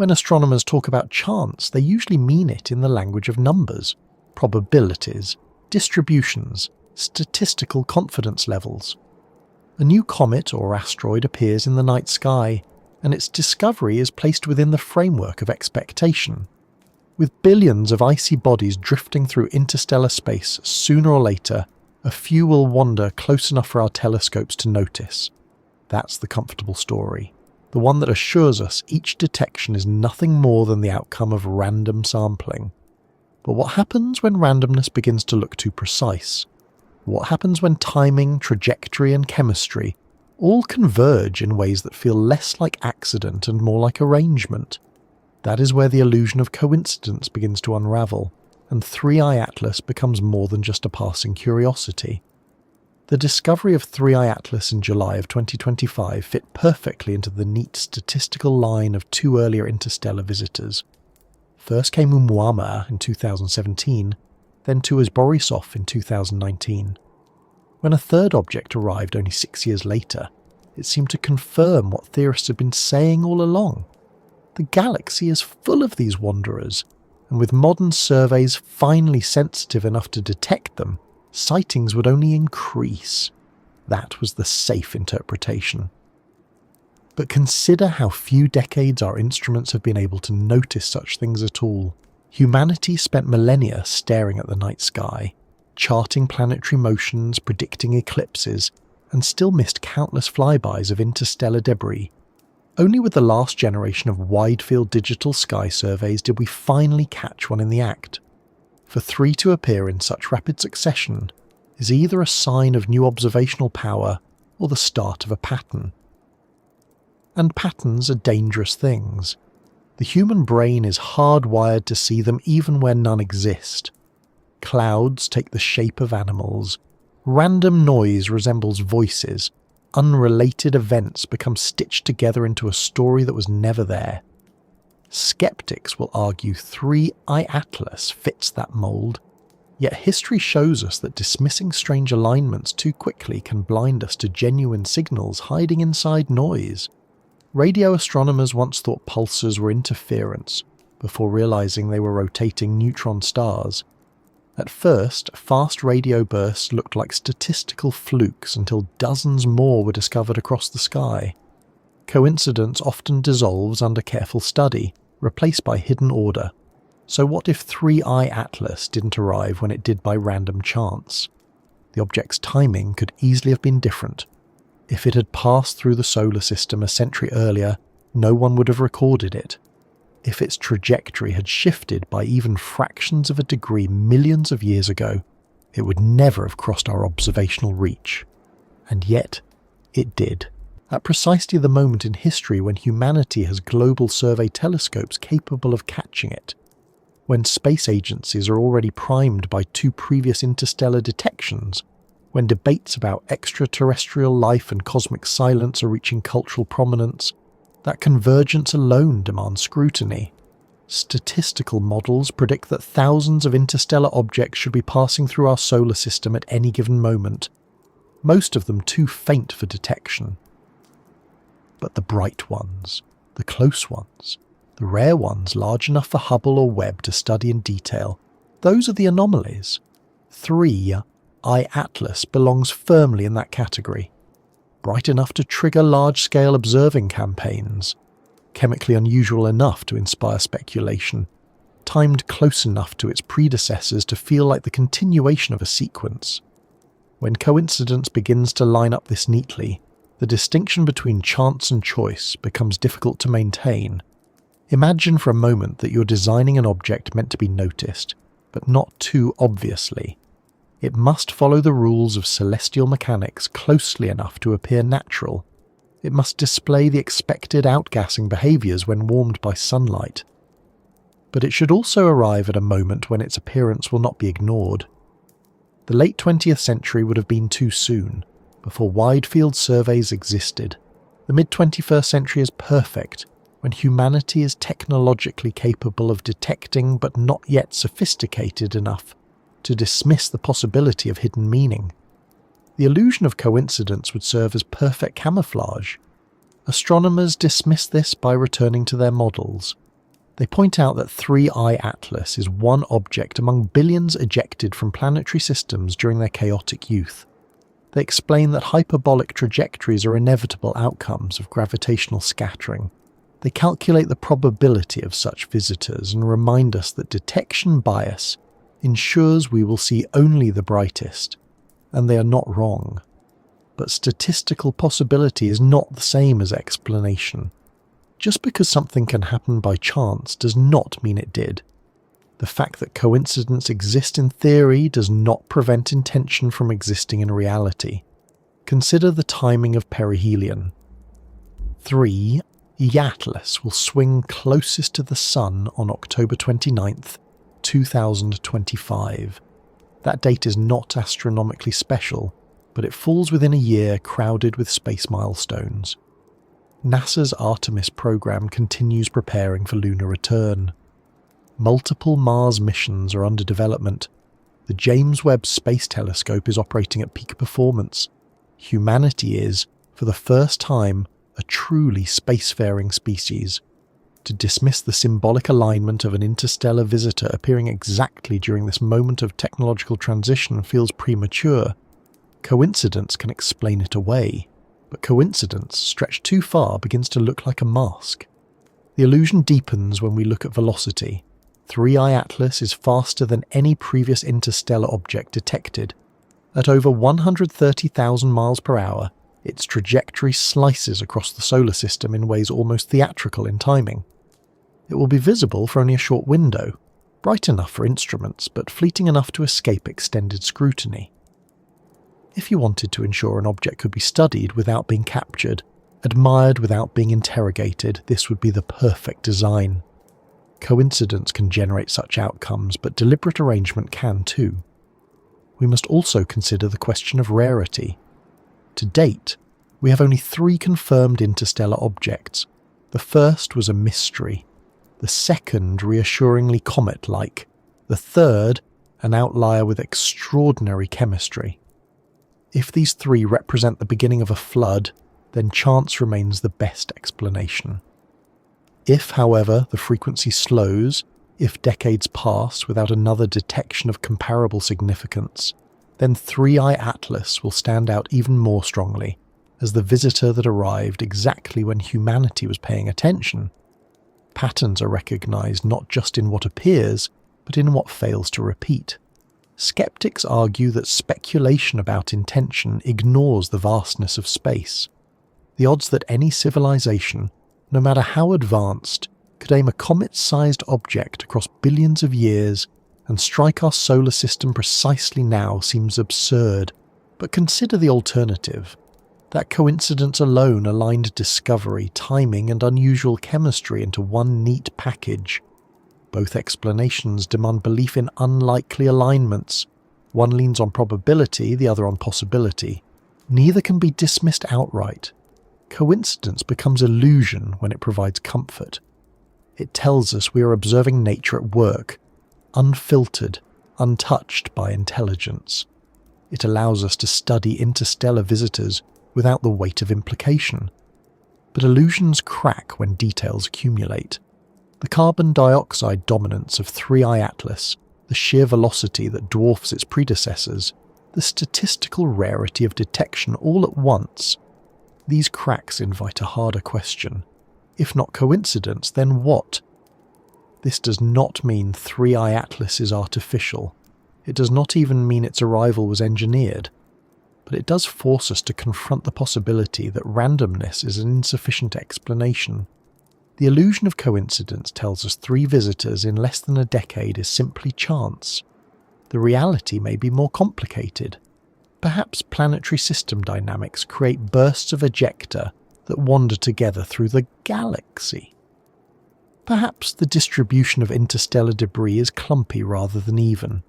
When astronomers talk about chance, they usually mean it in the language of numbers, probabilities, distributions, statistical confidence levels. A new comet or asteroid appears in the night sky, and its discovery is placed within the framework of expectation. With billions of icy bodies drifting through interstellar space, sooner or later, a few will wander close enough for our telescopes to notice. That's the comfortable story, the one that assures us each detection is nothing more than the outcome of random sampling. But what happens when randomness begins to look too precise? What happens when timing, trajectory and chemistry all converge in ways that feel less like accident and more like arrangement? That is where the illusion of coincidence begins to unravel, and 3i Atlas becomes more than just a passing curiosity. The discovery of 3i Atlas in July of 2025 fit perfectly into the neat statistical line of two earlier interstellar visitors. First came Oumuamua in 2017, then Tuas Borisov in 2019. When a third object arrived only 6 years later, it seemed to confirm what theorists had been saying all along. The galaxy is full of these wanderers, and with modern surveys finely sensitive enough to detect them, sightings would only increase. That was the safe interpretation. But consider how few decades our instruments have been able to notice such things at all. Humanity spent millennia staring at the night sky, charting planetary motions, predicting eclipses, and still missed countless flybys of interstellar debris. Only with the last generation of wide-field digital sky surveys did we finally catch one in the act. For 3 to appear in such rapid succession is either a sign of new observational power or the start of a pattern. And patterns are dangerous things. The human brain is hardwired to see them even where none exist. Clouds take the shape of animals. Random noise resembles voices. Unrelated events become stitched together into a story that was never there. Skeptics will argue 3i Atlas fits that mould, yet history shows us that dismissing strange alignments too quickly can blind us to genuine signals hiding inside noise. Radio astronomers once thought pulsars were interference, before realizing they were rotating neutron stars. At first, fast radio bursts looked like statistical flukes until dozens more were discovered across the sky. Coincidence often dissolves under careful study, replaced by hidden order. So what if 3i Atlas didn't arrive when it did by random chance? The object's timing could easily have been different. If it had passed through the solar system a century earlier, no one would have recorded it. If its trajectory had shifted by even fractions of a degree millions of years ago, it would never have crossed our observational reach. And yet, it did. At precisely the moment in history when humanity has global survey telescopes capable of catching it. When space agencies are already primed by 2 previous interstellar detections. When debates about extraterrestrial life and cosmic silence are reaching cultural prominence. That convergence alone demands scrutiny. Statistical models predict that thousands of interstellar objects should be passing through our solar system at any given moment, most of them too faint for detection. But the bright ones, the close ones, the rare ones large enough for Hubble or Webb to study in detail, those are the anomalies. 3i Atlas belongs firmly in that category. Bright enough to trigger large-scale observing campaigns, chemically unusual enough to inspire speculation, timed close enough to its predecessors to feel like the continuation of a sequence. When coincidence begins to line up this neatly, the distinction between chance and choice becomes difficult to maintain. Imagine for a moment that you're designing an object meant to be noticed, but not too obviously. It must follow the rules of celestial mechanics closely enough to appear natural. It must display the expected outgassing behaviours when warmed by sunlight. But it should also arrive at a moment when its appearance will not be ignored. The late 20th century would have been too soon, before wide-field surveys existed. The mid-21st century is perfect, when humanity is technologically capable of detecting but not yet sophisticated enough to dismiss the possibility of hidden meaning. The illusion of coincidence would serve as perfect camouflage. Astronomers dismiss this by returning to their models, They point out that 3I Atlas is one object among billions ejected from planetary systems during their chaotic youth. They explain that hyperbolic trajectories are inevitable outcomes of gravitational scattering. They calculate the probability of such visitors and remind us that detection bias ensures we will see only the brightest, and they are not wrong. But statistical possibility is not the same as explanation. Just because something can happen by chance does not mean it did. The fact that coincidence exists in theory does not prevent intention from existing in reality. Consider the timing of perihelion. 3. Atlas will swing closest to the Sun on October 29th, 2025. That date is not astronomically special, but it falls within a year crowded with space milestones. NASA's Artemis program continues preparing for lunar return. Multiple Mars missions are under development. The James Webb Space Telescope is operating at peak performance. Humanity is, for the first time, a truly spacefaring species. To dismiss the symbolic alignment of an interstellar visitor appearing exactly during this moment of technological transition feels premature. Coincidence can explain it away, but coincidence stretched too far begins to look like a mask. The illusion deepens when we look at velocity. 3I Atlas is faster than any previous interstellar object detected. At over 130,000 miles per hour, its trajectory slices across the solar system in ways almost theatrical in timing. It will be visible for only a short window, bright enough for instruments, but fleeting enough to escape extended scrutiny. If you wanted to ensure an object could be studied without being captured, admired without being interrogated, this would be the perfect design. Coincidence can generate such outcomes, but deliberate arrangement can too. We must also consider the question of rarity. To date, we have only 3 confirmed interstellar objects. The first was a mystery. The second reassuringly comet-like. The third, an outlier with extraordinary chemistry. If these 3 represent the beginning of a flood, then chance remains the best explanation. If, however, the frequency slows, if decades pass without another detection of comparable significance, then 3I Atlas will stand out even more strongly as the visitor that arrived exactly when humanity was paying attention. Patterns are recognized not just in what appears, but in what fails to repeat. Skeptics argue that speculation about intention ignores the vastness of space. The odds that any civilization, no matter how advanced, could aim a comet-sized object across billions of years and strike our solar system precisely now seems absurd. But consider the alternative. That coincidence alone aligned discovery, timing, and unusual chemistry into one neat package. Both explanations demand belief in unlikely alignments. One leans on probability, the other on possibility. Neither can be dismissed outright. Coincidence becomes illusion when it provides comfort. It tells us we are observing nature at work, unfiltered, untouched by intelligence. It allows us to study interstellar visitors without the weight of implication. But illusions crack when details accumulate. The carbon dioxide dominance of 3I Atlas, the sheer velocity that dwarfs its predecessors, the statistical rarity of detection all at once. These cracks invite a harder question. If not coincidence, then what? This does not mean 3I Atlas is artificial. It does not even mean its arrival was engineered. But it does force us to confront the possibility that randomness is an insufficient explanation. The illusion of coincidence tells us 3 visitors in less than a decade is simply chance. The reality may be more complicated. Perhaps planetary system dynamics create bursts of ejecta that wander together through the galaxy. Perhaps the distribution of interstellar debris is clumpy rather than even.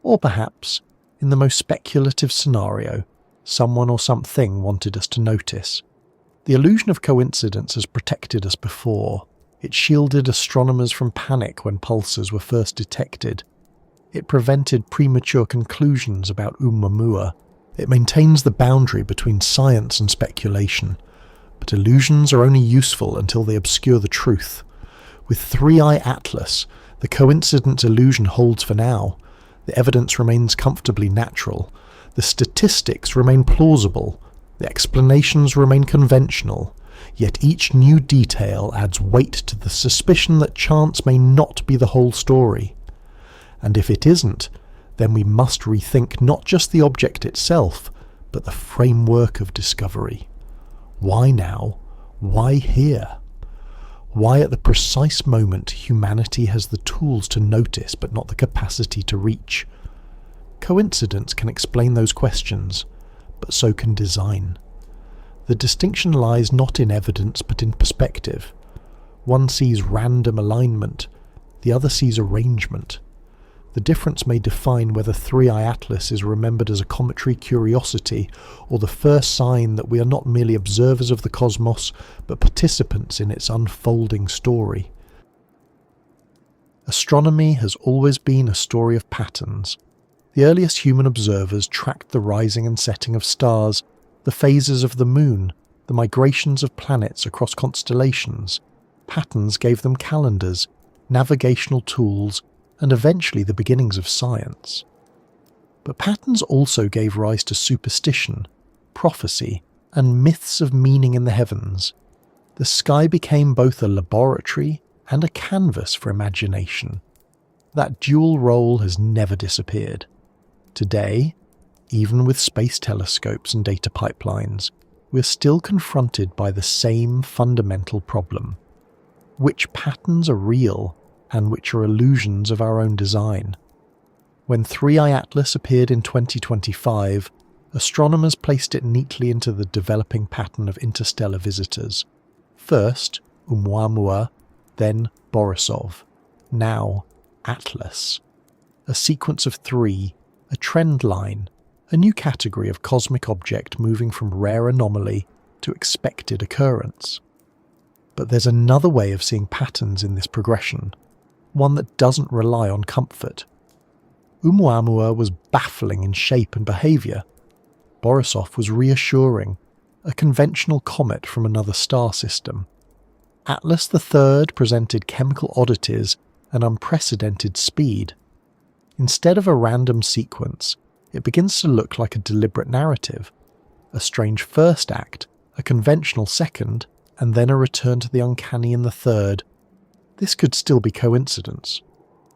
Or perhaps, in the most speculative scenario, someone or something wanted us to notice. The illusion of coincidence has protected us before. It shielded astronomers from panic when pulsars were first detected. It prevented premature conclusions about Oumuamua. It maintains the boundary between science and speculation. But illusions are only useful until they obscure the truth. With 3i Atlas, the coincidence illusion holds for now. The evidence remains comfortably natural. The statistics remain plausible. The explanations remain conventional. Yet each new detail adds weight to the suspicion that chance may not be the whole story. And if it isn't, then we must rethink not just the object itself, but the framework of discovery. Why now? Why here? Why at the precise moment humanity has the tools to notice but not the capacity to reach? Coincidence can explain those questions, but so can design. The distinction lies not in evidence but in perspective. One sees random alignment, the other sees arrangement. The difference may define whether 3i Atlas is remembered as a cometary curiosity or the first sign that we are not merely observers of the cosmos but participants in its unfolding story. Astronomy has always been a story of patterns. The earliest human observers tracked the rising and setting of stars, the phases of the moon, the migrations of planets across constellations. Patterns gave them calendars, navigational tools, and eventually the beginnings of science. But patterns also gave rise to superstition, prophecy, and myths of meaning in the heavens. The sky became both a laboratory and a canvas for imagination. That dual role has never disappeared. Today, even with space telescopes and data pipelines, we're still confronted by the same fundamental problem. Which patterns are real and which are illusions of our own design? When 3i Atlas appeared in 2025, astronomers placed it neatly into the developing pattern of interstellar visitors. First, Oumuamua, then Borisov, now Atlas. A sequence of three, a trend line, a new category of cosmic object moving from rare anomaly to expected occurrence. But there's another way of seeing patterns in this progression, one that doesn't rely on comfort. Oumuamua was baffling in shape and behaviour. Borisov was reassuring, a conventional comet from another star system. Atlas III presented chemical oddities and unprecedented speed. Instead of a random sequence, it begins to look like a deliberate narrative. A strange first act, a conventional second, and then a return to the uncanny in the third. This could still be coincidence,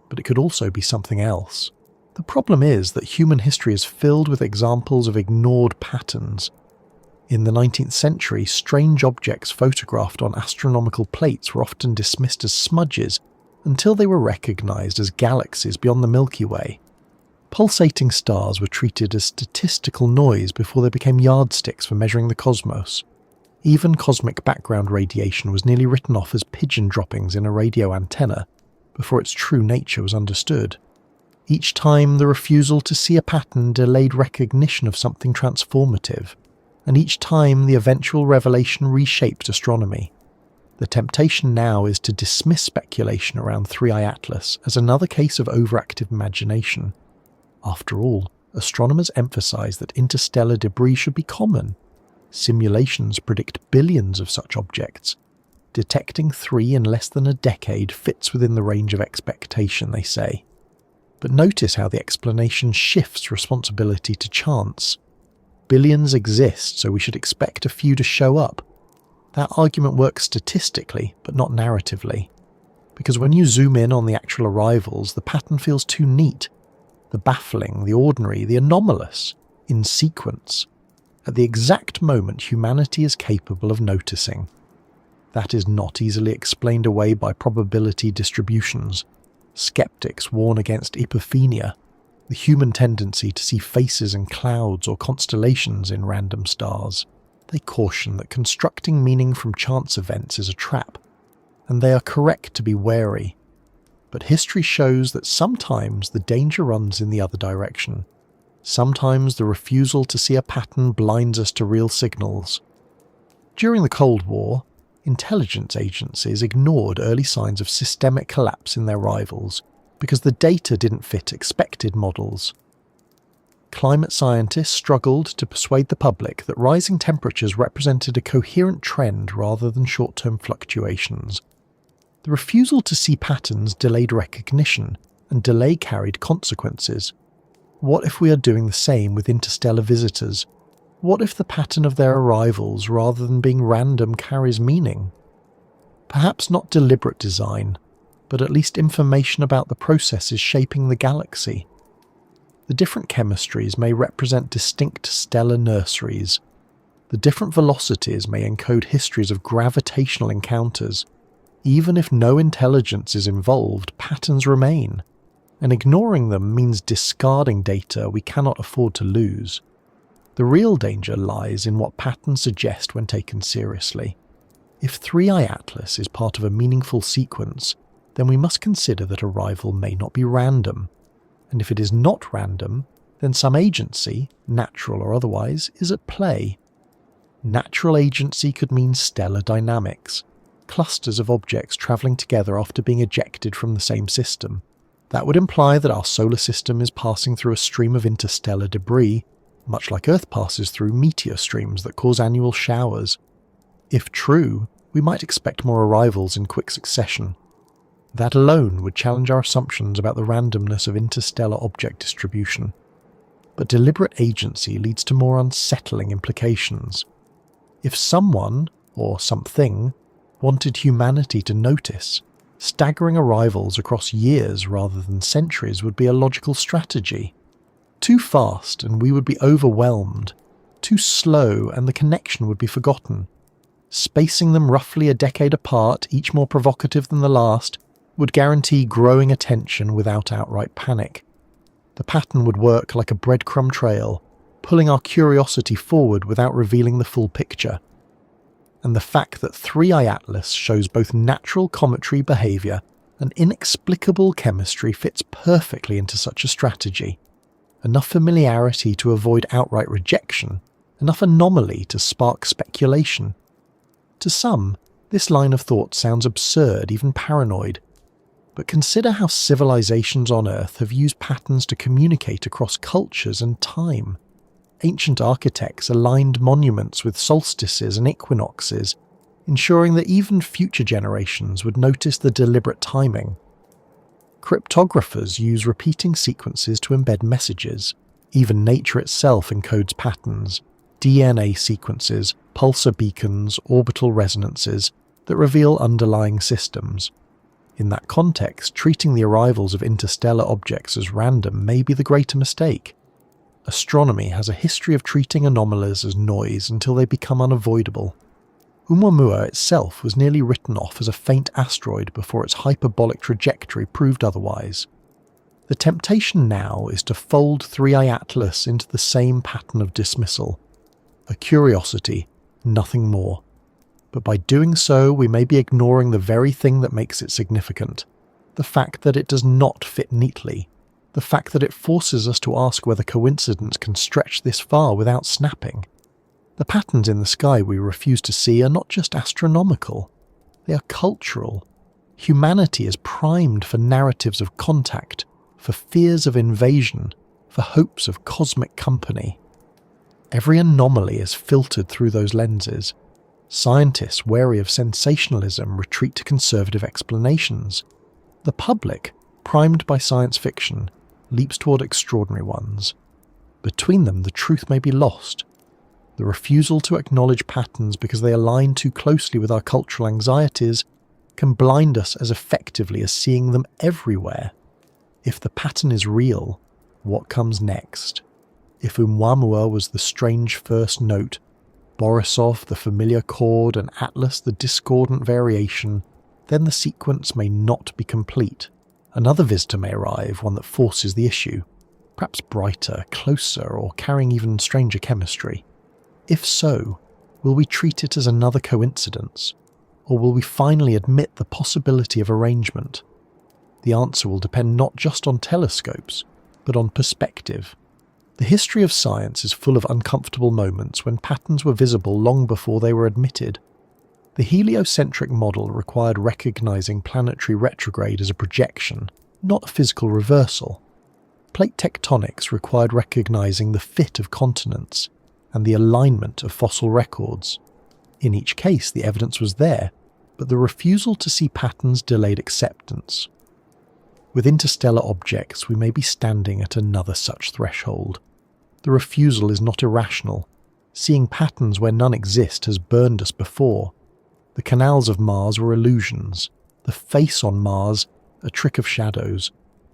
but it could also be something else. The problem is that human history is filled with examples of ignored patterns. In the 19th century, strange objects photographed on astronomical plates were often dismissed as smudges until they were recognized as galaxies beyond the Milky Way. Pulsating stars were treated as statistical noise before they became yardsticks for measuring the cosmos. Even cosmic background radiation was nearly written off as pigeon droppings in a radio antenna before its true nature was understood. Each time, the refusal to see a pattern delayed recognition of something transformative, and each time the eventual revelation reshaped astronomy. The temptation now is to dismiss speculation around 3i Atlas as another case of overactive imagination. After all, astronomers emphasize that interstellar debris should be common. Simulations predict billions of such objects. Detecting 3 in less than a decade fits within the range of expectation, they say. But notice how the explanation shifts responsibility to chance. Billions exist, so we should expect a few to show up. That argument works statistically, but not narratively. Because when you zoom in on the actual arrivals, the pattern feels too neat. The baffling, the ordinary, the anomalous, in sequence, at the exact moment humanity is capable of noticing. That is not easily explained away by probability distributions. Skeptics warn against epiphania, the human tendency to see faces in clouds or constellations in random stars. They caution that constructing meaning from chance events is a trap, and they are correct to be wary. But history shows that sometimes the danger runs in the other direction. Sometimes the refusal to see a pattern blinds us to real signals. During the Cold War, intelligence agencies ignored early signs of systemic collapse in their rivals because the data didn't fit expected models. Climate scientists struggled to persuade the public that rising temperatures represented a coherent trend rather than short-term fluctuations. The refusal to see patterns delayed recognition, and delay carried consequences. What if we are doing the same with interstellar visitors? What if the pattern of their arrivals, rather than being random, carries meaning? Perhaps not deliberate design, but at least information about the processes shaping the galaxy. The different chemistries may represent distinct stellar nurseries. The different velocities may encode histories of gravitational encounters. Even if no intelligence is involved, patterns remain, and ignoring them means discarding data we cannot afford to lose. The real danger lies in what patterns suggest when taken seriously. If 3i Atlas is part of a meaningful sequence, then we must consider that arrival may not be random. And if it is not random, then some agency, natural or otherwise, is at play. Natural agency could mean stellar dynamics, clusters of objects travelling together after being ejected from the same system. That would imply that our solar system is passing through a stream of interstellar debris, much like Earth passes through meteor streams that cause annual showers. If true, we might expect more arrivals in quick succession. That alone would challenge our assumptions about the randomness of interstellar object distribution. But deliberate agency leads to more unsettling implications. If someone, or something, wanted humanity to notice, staggering arrivals across years rather than centuries would be a logical strategy. Too fast and we would be overwhelmed. Too slow and the connection would be forgotten. Spacing them roughly a decade apart, each more provocative than the last, would guarantee growing attention without outright panic. The pattern would work like a breadcrumb trail, pulling our curiosity forward without revealing the full picture. And the fact that 3i Atlas shows both natural cometary behaviour and inexplicable chemistry fits perfectly into such a strategy. Enough familiarity to avoid outright rejection, enough anomaly to spark speculation. To some, this line of thought sounds absurd, even paranoid. But consider how civilizations on Earth have used patterns to communicate across cultures and time. Ancient architects aligned monuments with solstices and equinoxes, ensuring that even future generations would notice the deliberate timing. Cryptographers use repeating sequences to embed messages. Even nature itself encodes patterns, DNA sequences, pulsar beacons, orbital resonances that reveal underlying systems. In that context, treating the arrivals of interstellar objects as random may be the greater mistake. Astronomy has a history of treating anomalies as noise until they become unavoidable. Oumuamua itself was nearly written off as a faint asteroid before its hyperbolic trajectory proved otherwise. The temptation now is to fold 3i Atlas into the same pattern of dismissal. A curiosity, nothing more. But by doing so, we may be ignoring the very thing that makes it significant. The fact that it does not fit neatly. The fact that it forces us to ask whether coincidence can stretch this far without snapping. The patterns in the sky we refuse to see are not just astronomical. They are cultural. Humanity is primed for narratives of contact, for fears of invasion, for hopes of cosmic company. Every anomaly is filtered through those lenses. Scientists wary of sensationalism retreat to conservative explanations. The public, primed by science fiction, leaps toward extraordinary ones. Between them, the truth may be lost. The refusal to acknowledge patterns because they align too closely with our cultural anxieties can blind us as effectively as seeing them everywhere. If the pattern is real, what comes next? If Oumuamua was the strange first note, Borisov the familiar chord, and Atlas the discordant variation, then the sequence may not be complete. Another visitor may arrive, one that forces the issue, perhaps brighter, closer, or carrying even stranger chemistry. If so, will we treat it as another coincidence, or will we finally admit the possibility of arrangement? The answer will depend not just on telescopes, but on perspective. The history of science is full of uncomfortable moments when patterns were visible long before they were admitted. The heliocentric model required recognizing planetary retrograde as a projection, not a physical reversal. Plate tectonics required recognizing the fit of continents and the alignment of fossil records. In each case, the evidence was there, but the refusal to see patterns delayed acceptance. With interstellar objects, we may be standing at another such threshold. The refusal is not irrational. Seeing patterns where none exist has burned us before. The canals of Mars were illusions. The face on Mars, a trick of shadows.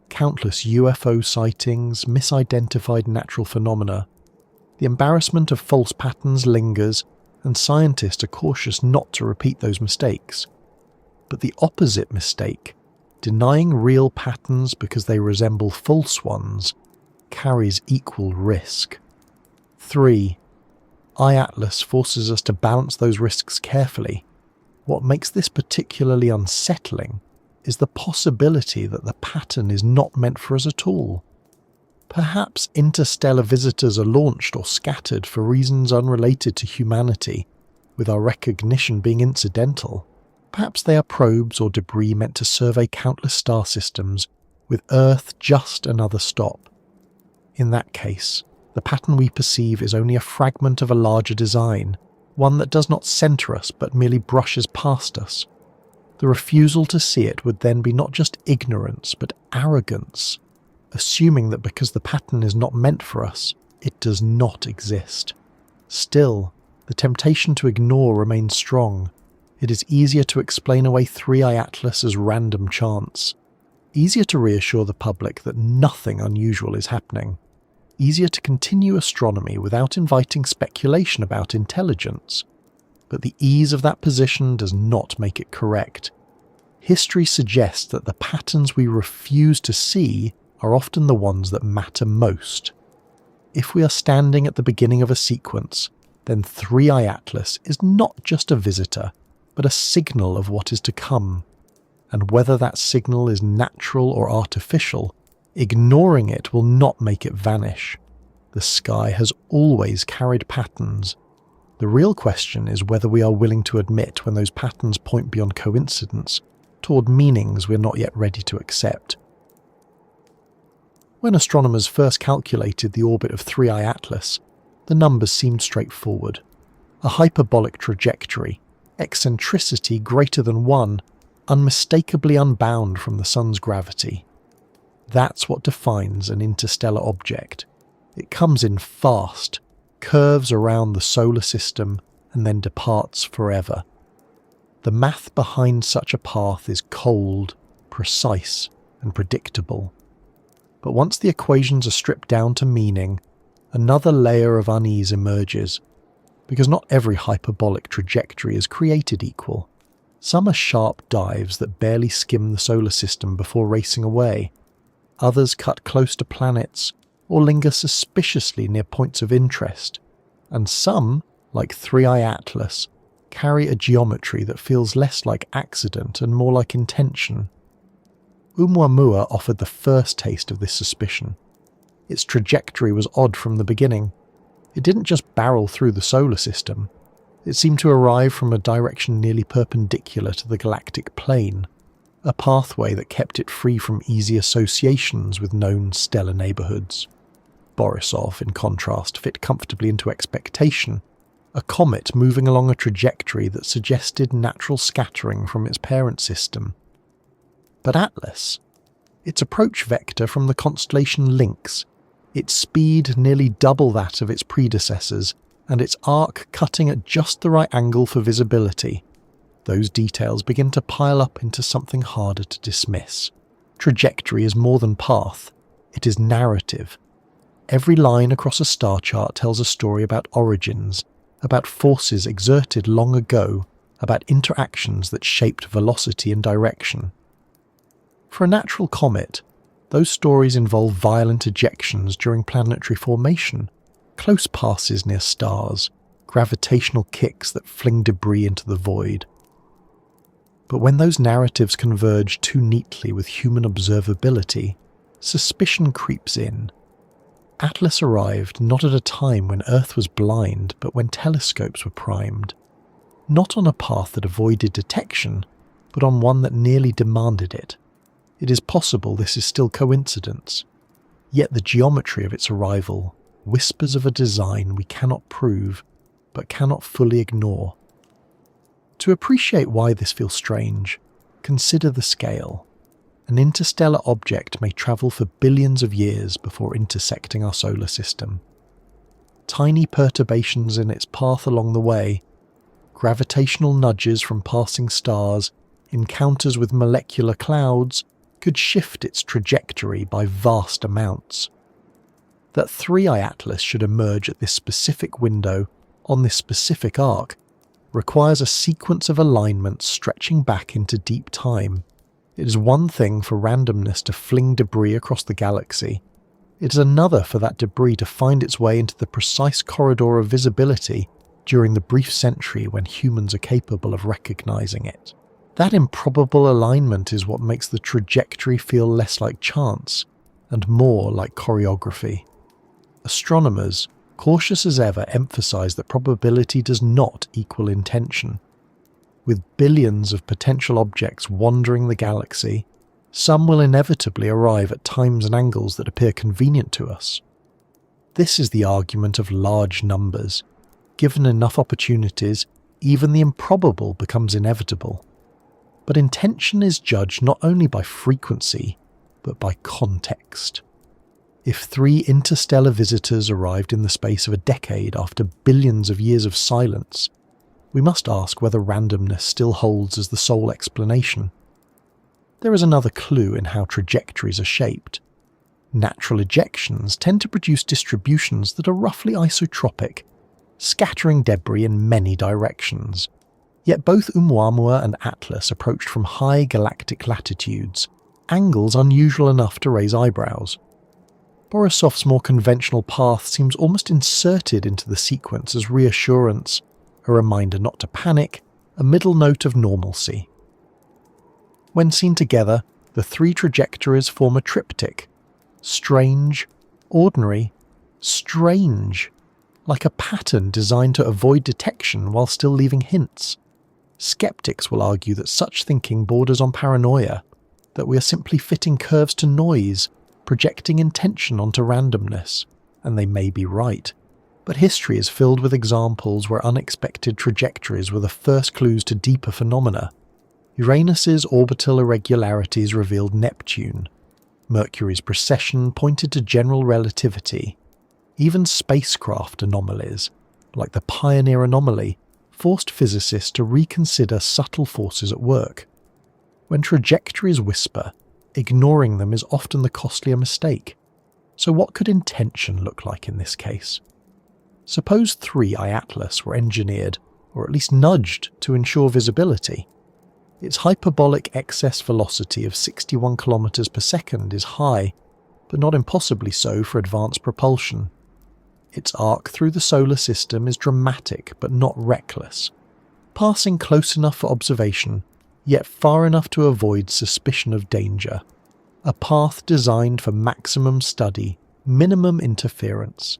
Countless UFO sightings, misidentified natural phenomena. The embarrassment of false patterns lingers, and scientists are cautious not to repeat those mistakes. But the opposite mistake, denying real patterns because they resemble false ones, carries equal risk. 3. iAtlas forces us to balance those risks carefully. What makes this particularly unsettling is the possibility that the pattern is not meant for us at all. Perhaps interstellar visitors are launched or scattered for reasons unrelated to humanity, with our recognition being incidental. Perhaps they are probes or debris meant to survey countless star systems, with Earth just another stop. In that case, the pattern we perceive is only a fragment of a larger design, one that does not center us but merely brushes past us. The refusal to see it would then be not just ignorance but arrogance, assuming that because the pattern is not meant for us, it does not exist. Still, the temptation to ignore remains strong. It is easier to explain away 3i Atlas as random chance. Easier to reassure the public that nothing unusual is happening. Easier to continue astronomy without inviting speculation about intelligence. But the ease of that position does not make it correct. History suggests that the patterns we refuse to see are often the ones that matter most. If we are standing at the beginning of a sequence, then 3i Atlas is not just a visitor, but a signal of what is to come. And whether that signal is natural or artificial, ignoring it will not make it vanish. The sky has always carried patterns. The real question is whether we are willing to admit when those patterns point beyond coincidence toward meanings we're not yet ready to accept. When astronomers first calculated the orbit of 3i Atlas, the numbers seemed straightforward. A hyperbolic trajectory, eccentricity greater than 1, unmistakably unbound from the sun's gravity. That's what defines an interstellar object. It comes in fast, curves around the solar system, and then departs forever. The math behind such a path is cold, precise, and predictable. But once the equations are stripped down to meaning, another layer of unease emerges, because not every hyperbolic trajectory is created equal. Some are sharp dives that barely skim the solar system before racing away. Others cut close to planets or linger suspiciously near points of interest. And some, like 3i Atlas, carry a geometry that feels less like accident and more like intention. Oumuamua offered the first taste of this suspicion. Its trajectory was odd from the beginning. It didn't just barrel through the solar system. It seemed to arrive from a direction nearly perpendicular to the galactic plane, a pathway that kept it free from easy associations with known stellar neighbourhoods. Borisov, in contrast, fit comfortably into expectation, a comet moving along a trajectory that suggested natural scattering from its parent system. But Atlas, its approach vector from the constellation Lynx, its speed nearly double that of its predecessors, and its arc cutting at just the right angle for visibility, those details begin to pile up into something harder to dismiss. Trajectory is more than path, it is narrative. Every line across a star chart tells a story about origins, about forces exerted long ago, about interactions that shaped velocity and direction. For a natural comet, those stories involve violent ejections during planetary formation, close passes near stars, gravitational kicks that fling debris into the void. But when those narratives converge too neatly with human observability, suspicion creeps in. Atlas arrived not at a time when Earth was blind, but when telescopes were primed. Not on a path that avoided detection, but on one that nearly demanded it. It is possible this is still coincidence. Yet the geometry of its arrival whispers of a design we cannot prove, but cannot fully ignore. To appreciate why this feels strange, consider the scale. An interstellar object may travel for billions of years before intersecting our solar system. Tiny perturbations in its path along the way, gravitational nudges from passing stars, encounters with molecular clouds could shift its trajectory by vast amounts. That 3I Atlas should emerge at this specific window, on this specific arc, requires a sequence of alignments stretching back into deep time. It is one thing for randomness to fling debris across the galaxy. It is another for that debris to find its way into the precise corridor of visibility during the brief century when humans are capable of recognizing it. That improbable alignment is what makes the trajectory feel less like chance and more like choreography. Astronomers, cautious as ever, emphasize that probability does not equal intention. With billions of potential objects wandering the galaxy, some will inevitably arrive at times and angles that appear convenient to us. This is the argument of large numbers. Given enough opportunities, even the improbable becomes inevitable. But intention is judged not only by frequency, but by context. If 3 interstellar visitors arrived in the space of a decade after billions of years of silence, we must ask whether randomness still holds as the sole explanation. There is another clue in how trajectories are shaped. Natural ejections tend to produce distributions that are roughly isotropic, scattering debris in many directions. Yet both Oumuamua and Atlas approached from high galactic latitudes, angles unusual enough to raise eyebrows. Borisov's more conventional path seems almost inserted into the sequence as reassurance, a reminder not to panic, a middle note of normalcy. When seen together, the 3 trajectories form a triptych: strange, ordinary, strange, like a pattern designed to avoid detection while still leaving hints. Skeptics will argue that such thinking borders on paranoia, that we are simply fitting curves to noise, projecting intention onto randomness, and they may be right. But history is filled with examples where unexpected trajectories were the first clues to deeper phenomena. Uranus's orbital irregularities revealed Neptune. Mercury's precession pointed to general relativity. Even spacecraft anomalies, like the Pioneer anomaly, forced physicists to reconsider subtle forces at work. When trajectories whisper, ignoring them is often the costlier mistake. So what could intention look like in this case? Suppose 3I Atlas were engineered, or at least nudged, to ensure visibility. Its hyperbolic excess velocity of 61 kilometers per second is high, but not impossibly so for advanced propulsion. Its arc through the solar system is dramatic but not reckless, passing close enough for observation, yet far enough to avoid suspicion of danger. A path designed for maximum study, minimum interference.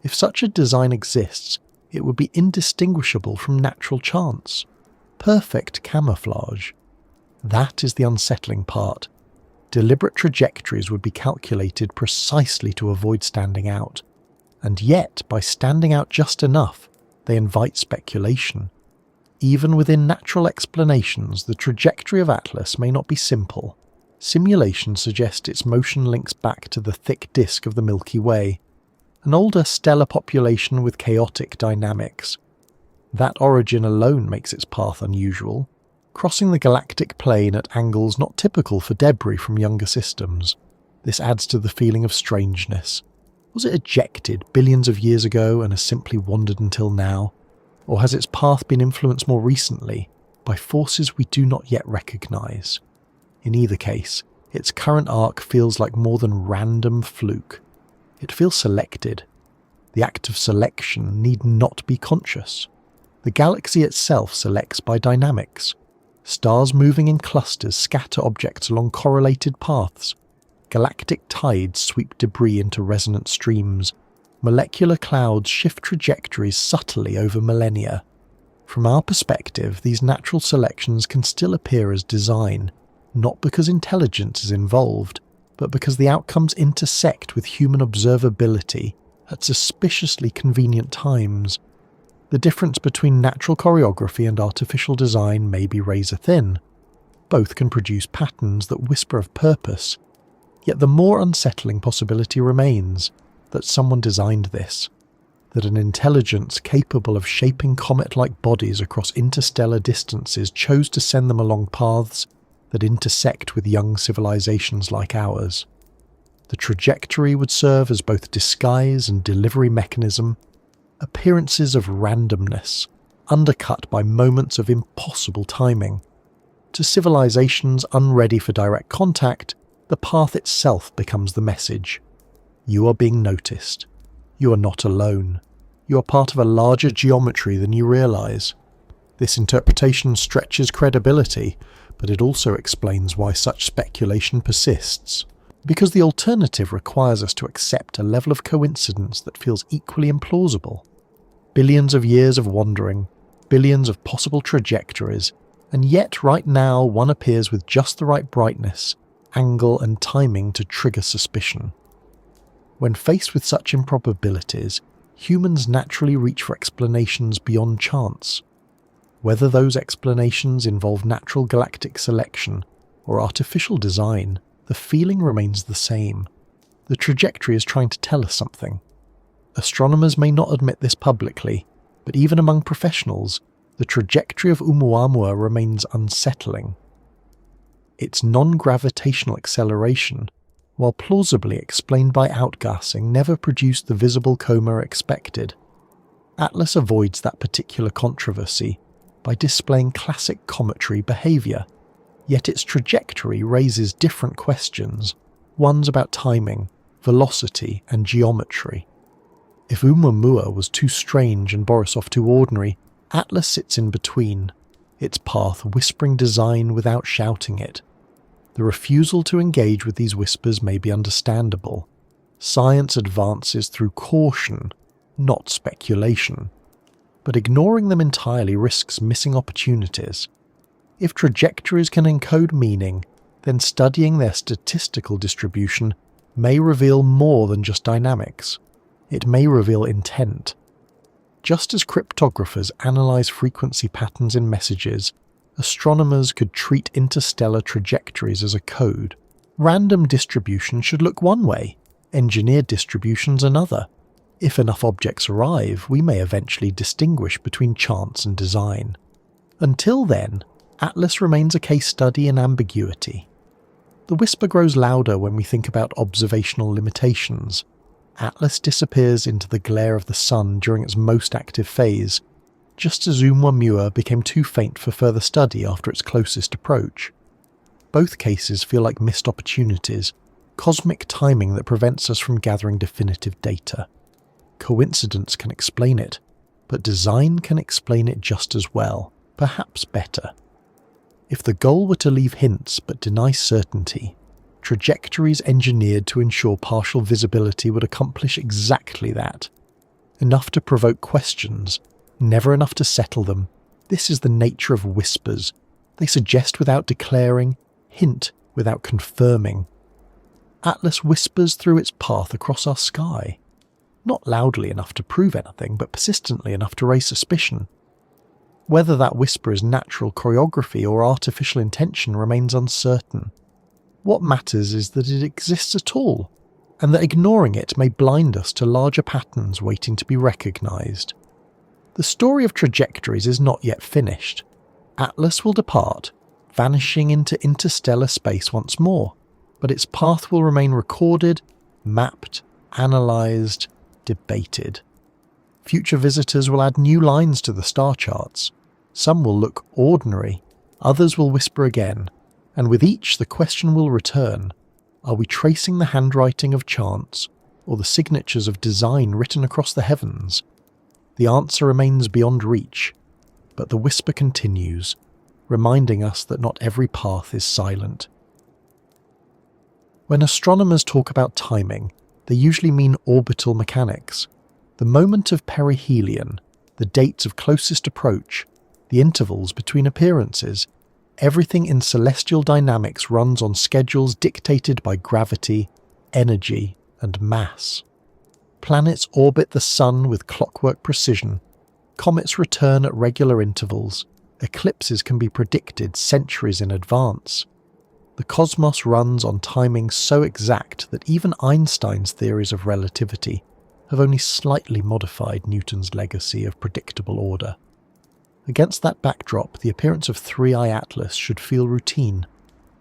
If such a design exists, it would be indistinguishable from natural chance. Perfect camouflage. That is the unsettling part. Deliberate trajectories would be calculated precisely to avoid standing out. And yet, by standing out just enough, they invite speculation. Even within natural explanations, the trajectory of Atlas may not be simple. Simulations suggest its motion links back to the thick disk of the Milky Way, an older stellar population with chaotic dynamics. That origin alone makes its path unusual, crossing the galactic plane at angles not typical for debris from younger systems. This adds to the feeling of strangeness. Was it ejected billions of years ago and has simply wandered until now? Or has its path been influenced more recently by forces we do not yet recognize? In either case, its current arc feels like more than random fluke. It feels selected. The act of selection need not be conscious. The galaxy itself selects by dynamics. Stars moving in clusters scatter objects along correlated paths. Galactic tides sweep debris into resonant streams. Molecular clouds shift trajectories subtly over millennia. From our perspective, these natural selections can still appear as design, not because intelligence is involved, but because the outcomes intersect with human observability at suspiciously convenient times. The difference between natural choreography and artificial design may be razor thin. Both can produce patterns that whisper of purpose, yet the more unsettling possibility remains that someone designed this, that an intelligence capable of shaping comet-like bodies across interstellar distances chose to send them along paths that intersect with young civilizations like ours. The trajectory would serve as both disguise and delivery mechanism, appearances of randomness, undercut by moments of impossible timing. To civilizations unready for direct contact, the path itself becomes the message. You are being noticed. You are not alone. You are part of a larger geometry than you realize. This interpretation stretches credibility, but it also explains why such speculation persists. Because the alternative requires us to accept a level of coincidence that feels equally implausible. Billions of years of wandering, billions of possible trajectories, and yet right now one appears with just the right brightness, angle and timing to trigger suspicion. When faced with such improbabilities, humans naturally reach for explanations beyond chance. Whether those explanations involve natural galactic selection or artificial design, the feeling remains the same. The trajectory is trying to tell us something. Astronomers may not admit this publicly, but even among professionals, the trajectory of Oumuamua remains unsettling. Its non-gravitational acceleration, while plausibly explained by outgassing, never produced the visible coma expected. Atlas avoids that particular controversy by displaying classic cometary behaviour, yet its trajectory raises different questions, ones about timing, velocity and geometry. If Oumuamua was too strange and Borisov too ordinary, Atlas sits in between, its path whispering design without shouting it. The refusal to engage with these whispers may be understandable. Science advances through caution, not speculation. But ignoring them entirely risks missing opportunities. If trajectories can encode meaning, then studying their statistical distribution may reveal more than just dynamics. It may reveal intent. Just as cryptographers analyze frequency patterns in messages, astronomers could treat interstellar trajectories as a code. Random distribution should look one way, engineered distributions another. If enough objects arrive, we may eventually distinguish between chance and design. Until then, Atlas remains a case study in ambiguity. The whisper grows louder when we think about observational limitations. Atlas disappears into the glare of the sun during its most active phase, just as Oumuamua became too faint for further study after its closest approach. Both cases feel like missed opportunities, cosmic timing that prevents us from gathering definitive data. Coincidence can explain it, but design can explain it just as well, perhaps better. If the goal were to leave hints but deny certainty, trajectories engineered to ensure partial visibility would accomplish exactly that. Enough to provoke questions, never enough to settle them. This is the nature of whispers. They suggest without declaring, hint without confirming. Atlas whispers through its path across our sky. Not loudly enough to prove anything, but persistently enough to raise suspicion. Whether that whisper is natural choreography or artificial intention remains uncertain. What matters is that it exists at all, and that ignoring it may blind us to larger patterns waiting to be recognized. The story of trajectories is not yet finished. Atlas will depart, vanishing into interstellar space once more, but its path will remain recorded, mapped, analysed, debated. Future visitors will add new lines to the star charts. Some will look ordinary, others will whisper again, and with each the question will return: are we tracing the handwriting of chance, or the signatures of design written across the heavens? The answer remains beyond reach, but the whisper continues, reminding us that not every path is silent. When astronomers talk about timing, they usually mean orbital mechanics. The moment of perihelion, the dates of closest approach, the intervals between appearances, everything in celestial dynamics runs on schedules dictated by gravity, energy, and mass. Planets orbit the sun with clockwork precision. Comets return at regular intervals. Eclipses can be predicted centuries in advance. The cosmos runs on timing so exact that even Einstein's theories of relativity have only slightly modified Newton's legacy of predictable order. Against that backdrop, the appearance of 3I Atlas should feel routine.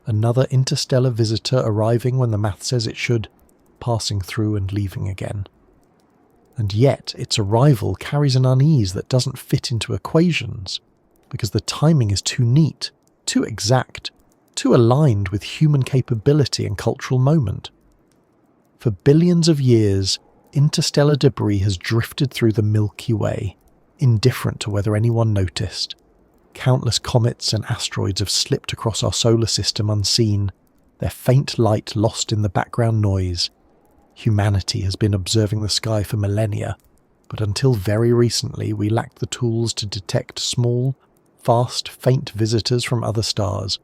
Another interstellar visitor arriving when the math says it should, passing through and leaving again. And yet, its arrival carries an unease that doesn't fit into equations, because the timing is too neat, too exact, too aligned with human capability and cultural moment. For billions of years, interstellar debris has drifted through the Milky Way, indifferent to whether anyone noticed. Countless comets and asteroids have slipped across our solar system unseen, their faint light lost in the background noise. Humanity has been observing the sky for millennia, but until very recently we lacked the tools to detect small, fast, faint visitors from other stars.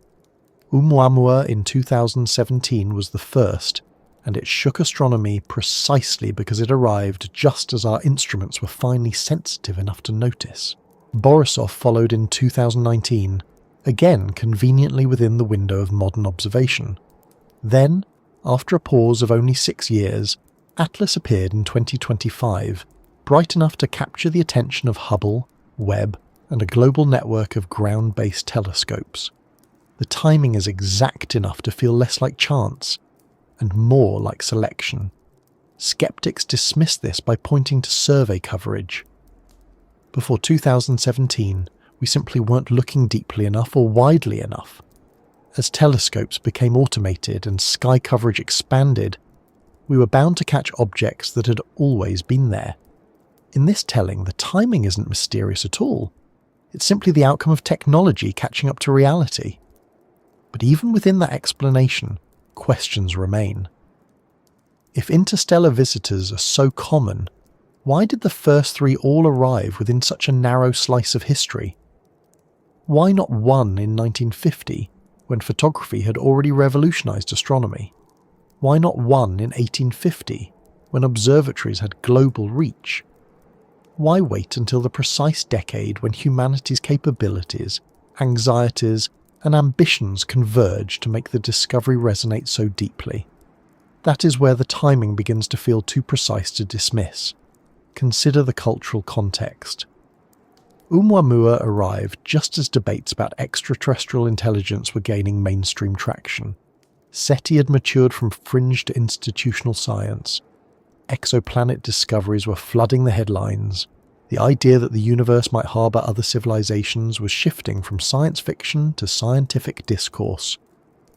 Oumuamua in 2017 was the first, and it shook astronomy precisely because it arrived just as our instruments were finally sensitive enough to notice. Borisov followed in 2019, again conveniently within the window of modern observation. Then, after a pause of only 6 years, Atlas appeared in 2025, bright enough to capture the attention of Hubble, Webb, and a global network of ground-based telescopes. The timing is exact enough to feel less like chance, and more like selection. Skeptics dismiss this by pointing to survey coverage. Before 2017, we simply weren't looking deeply enough or widely enough. As telescopes became automated and sky coverage expanded, we were bound to catch objects that had always been there. In this telling, the timing isn't mysterious at all. It's simply the outcome of technology catching up to reality. But even within that explanation, questions remain. If interstellar visitors are so common, why did the first 3 all arrive within such a narrow slice of history? Why not one in 1950, when photography had already revolutionized astronomy? Why not one in 1850, when observatories had global reach? Why wait until the precise decade when humanity's capabilities, anxieties, and ambitions converge to make the discovery resonate so deeply? That is where the timing begins to feel too precise to dismiss. Consider the cultural context. Oumuamua arrived just as debates about extraterrestrial intelligence were gaining mainstream traction. SETI had matured from fringe to institutional science. Exoplanet discoveries were flooding the headlines. The idea that the universe might harbour other civilizations was shifting from science fiction to scientific discourse.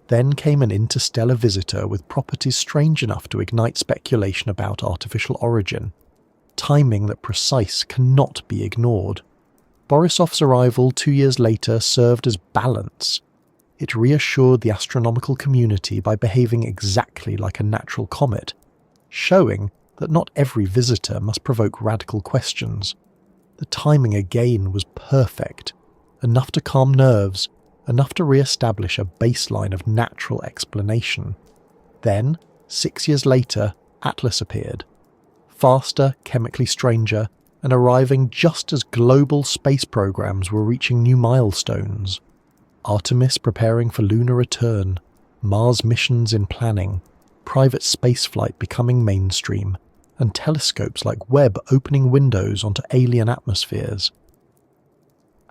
Then came an interstellar visitor with properties strange enough to ignite speculation about artificial origin. Timing that precise cannot be ignored. Borisov's arrival 2 years later served as balance. It reassured the astronomical community by behaving exactly like a natural comet, showing that not every visitor must provoke radical questions. The timing again was perfect, enough to calm nerves, enough to re-establish a baseline of natural explanation. Then, 6 years later, Atlas appeared. Faster, chemically stranger, and arriving just as global space programs were reaching new milestones. Artemis preparing for lunar return, Mars missions in planning, private spaceflight becoming mainstream, and telescopes like Webb opening windows onto alien atmospheres.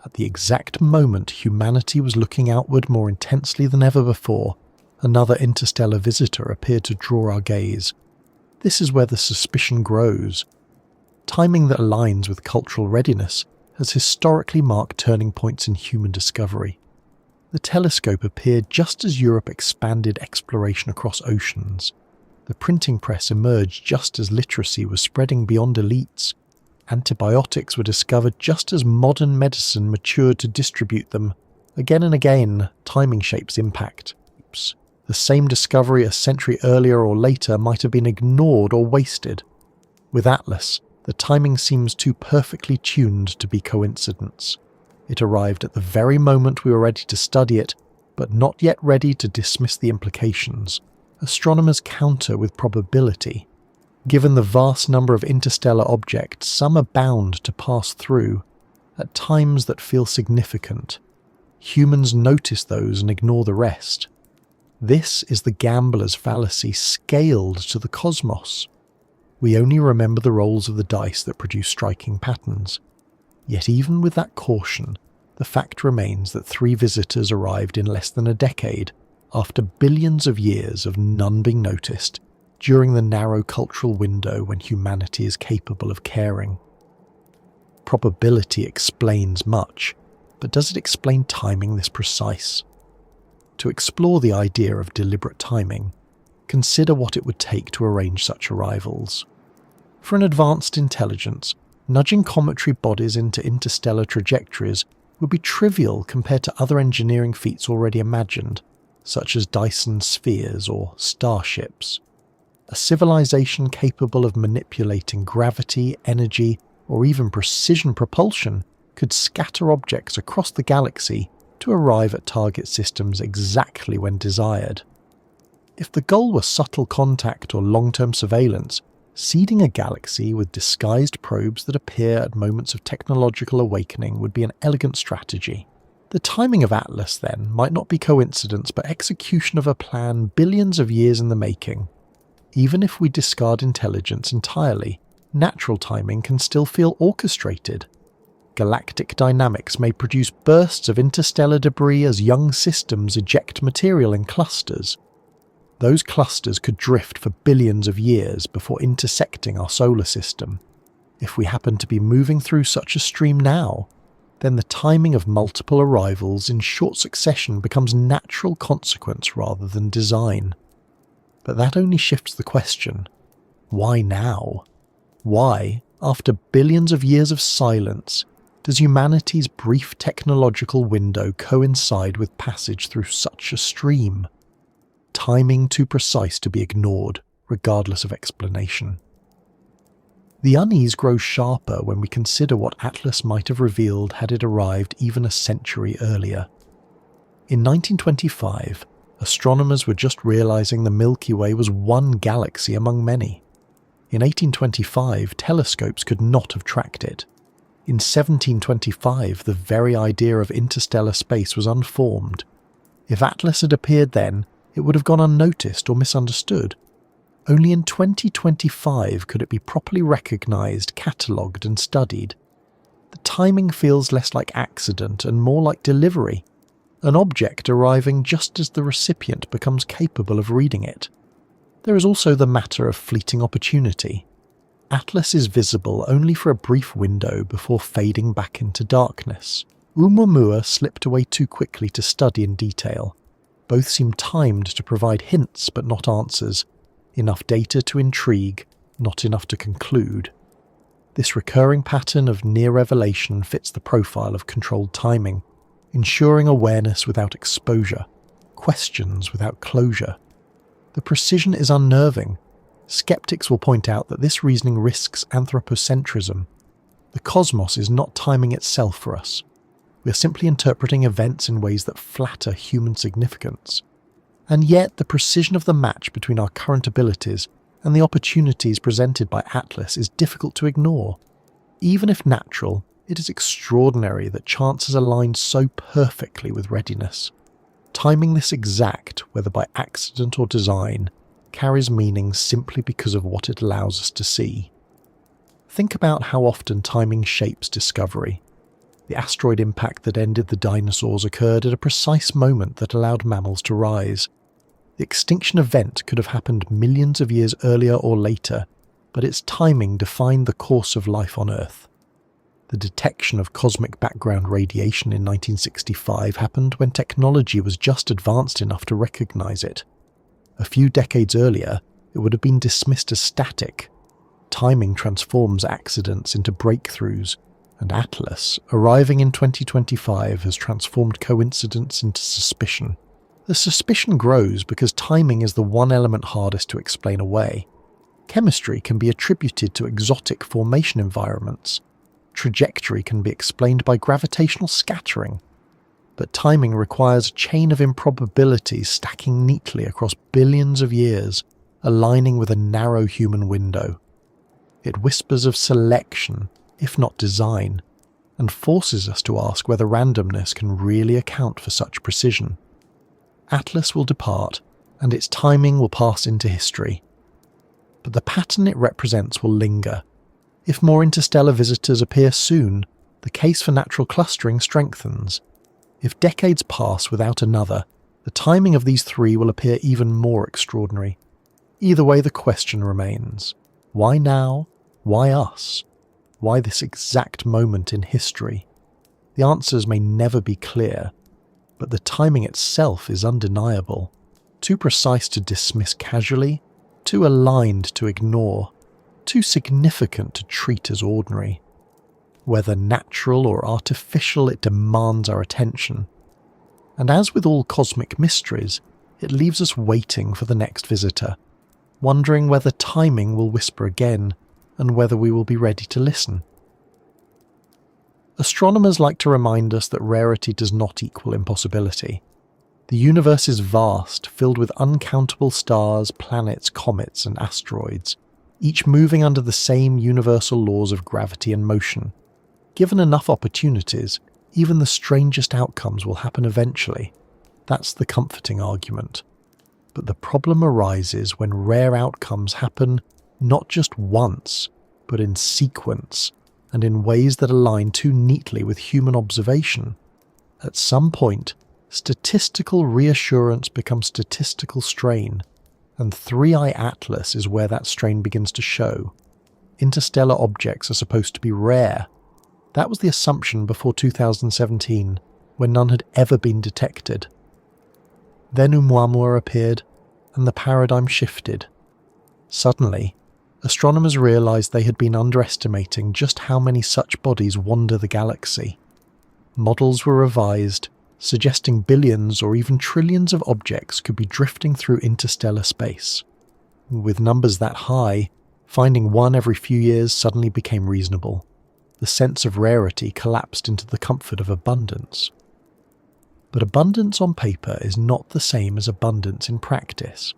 At the exact moment humanity was looking outward more intensely than ever before, another interstellar visitor appeared to draw our gaze. This is where the suspicion grows. Timing that aligns with cultural readiness has historically marked turning points in human discovery. The telescope appeared just as Europe expanded exploration across oceans. The printing press emerged just as literacy was spreading beyond elites. Antibiotics were discovered just as modern medicine matured to distribute them. Again and again, timing shapes impact. The same discovery a century earlier or later might have been ignored or wasted. With Atlas, the timing seems too perfectly tuned to be coincidence. It arrived at the very moment we were ready to study it, but not yet ready to dismiss the implications. Astronomers counter with probability. Given the vast number of interstellar objects, some are bound to pass through, at times that feel significant. Humans notice those and ignore the rest. This is the gambler's fallacy scaled to the cosmos. We only remember the rolls of the dice that produce striking patterns. Yet even with that caution, the fact remains that 3 visitors arrived in less than a decade, after billions of years of none being noticed, during the narrow cultural window when humanity is capable of caring. Probability explains much, but does it explain timing this precise? To explore the idea of deliberate timing, consider what it would take to arrange such arrivals. For an advanced intelligence, nudging cometary bodies into interstellar trajectories would be trivial compared to other engineering feats already imagined, such as Dyson spheres or starships. A civilization capable of manipulating gravity, energy, or even precision propulsion could scatter objects across the galaxy to arrive at target systems exactly when desired. If the goal were subtle contact or long-term surveillance, seeding a galaxy with disguised probes that appear at moments of technological awakening would be an elegant strategy. The timing of Atlas, then, might not be coincidence but execution of a plan billions of years in the making. Even if we discard intelligence entirely, natural timing can still feel orchestrated. Galactic dynamics may produce bursts of interstellar debris as young systems eject material in clusters. Those clusters could drift for billions of years before intersecting our solar system. If we happen to be moving through such a stream now, then the timing of multiple arrivals in short succession becomes natural consequence rather than design. But that only shifts the question: why now? Why, after billions of years of silence, does humanity's brief technological window coincide with passage through such a stream? Timing too precise to be ignored, regardless of explanation. The unease grows sharper when we consider what Atlas might have revealed had it arrived even a century earlier. In 1925, astronomers were just realizing the Milky Way was one galaxy among many. In 1825, telescopes could not have tracked it. In 1725, the very idea of interstellar space was unformed. If Atlas had appeared then, it would have gone unnoticed or misunderstood. Only in 2025 could it be properly recognized, catalogued and studied. The timing feels less like accident and more like delivery, an object arriving just as the recipient becomes capable of reading it. There is also the matter of fleeting opportunity. Atlas is visible only for a brief window before fading back into darkness. Oumuamua slipped away too quickly to study in detail. Both seem timed to provide hints but not answers, enough data to intrigue, not enough to conclude. This recurring pattern of near revelation fits the profile of controlled timing, ensuring awareness without exposure, questions without closure. The precision is unnerving. Skeptics will point out that this reasoning risks anthropocentrism. The cosmos is not timing itself for us. We are simply interpreting events in ways that flatter human significance. And yet the precision of the match between our current abilities and the opportunities presented by Atlas is difficult to ignore. Even if natural, it is extraordinary that chance has aligned so perfectly with readiness. Timing this exact, whether by accident or design, carries meaning simply because of what it allows us to see. Think about how often timing shapes discovery. The asteroid impact that ended the dinosaurs occurred at a precise moment that allowed mammals to rise. The extinction event could have happened millions of years earlier or later, but its timing defined the course of life on Earth. The detection of cosmic background radiation in 1965 happened when technology was just advanced enough to recognize it. A few decades earlier, it would have been dismissed as static. Timing transforms accidents into breakthroughs, and Atlas, arriving in 2025, has transformed coincidence into suspicion. The suspicion grows because timing is the one element hardest to explain away. Chemistry can be attributed to exotic formation environments. Trajectory can be explained by gravitational scattering. But timing requires a chain of improbabilities stacking neatly across billions of years, aligning with a narrow human window. It whispers of selection, if not design. and forces us to ask whether randomness can really account for such precision. Atlas will depart, and its timing will pass into history. But the pattern it represents will linger. If more interstellar visitors appear soon, the case for natural clustering strengthens. If decades pass without another, the timing of these three will appear even more extraordinary. Either way, the question remains: why now? Why us? Why this exact moment in history? The answers may never be clear, but the timing itself is undeniable. Too precise to dismiss casually, too aligned to ignore, too significant to treat as ordinary. Whether natural or artificial, it demands our attention. And as with all cosmic mysteries, it leaves us waiting for the next visitor, wondering whether timing will whisper again, and whether we will be ready to listen. Astronomers like to remind us that rarity does not equal impossibility. The universe is vast, filled with uncountable stars, planets, comets, and asteroids, each moving under the same universal laws of gravity and motion. Given enough opportunities, even the strangest outcomes will happen eventually. That's the comforting argument. But the problem arises when rare outcomes happen not just once, but in sequence, and in ways that align too neatly with human observation. At some point, statistical reassurance becomes statistical strain, and Three-Eye Atlas is where that strain begins to show. Interstellar objects are supposed to be rare. That was the assumption before 2017, when none had ever been detected. Then Oumuamua appeared, and the paradigm shifted. Suddenly, astronomers realized they had been underestimating just how many such bodies wander the galaxy. Models were revised, suggesting billions or even trillions of objects could be drifting through interstellar space. With numbers that high, finding one every few years suddenly became reasonable. The sense of rarity collapsed into the comfort of abundance. But abundance on paper is not the same as abundance in practice.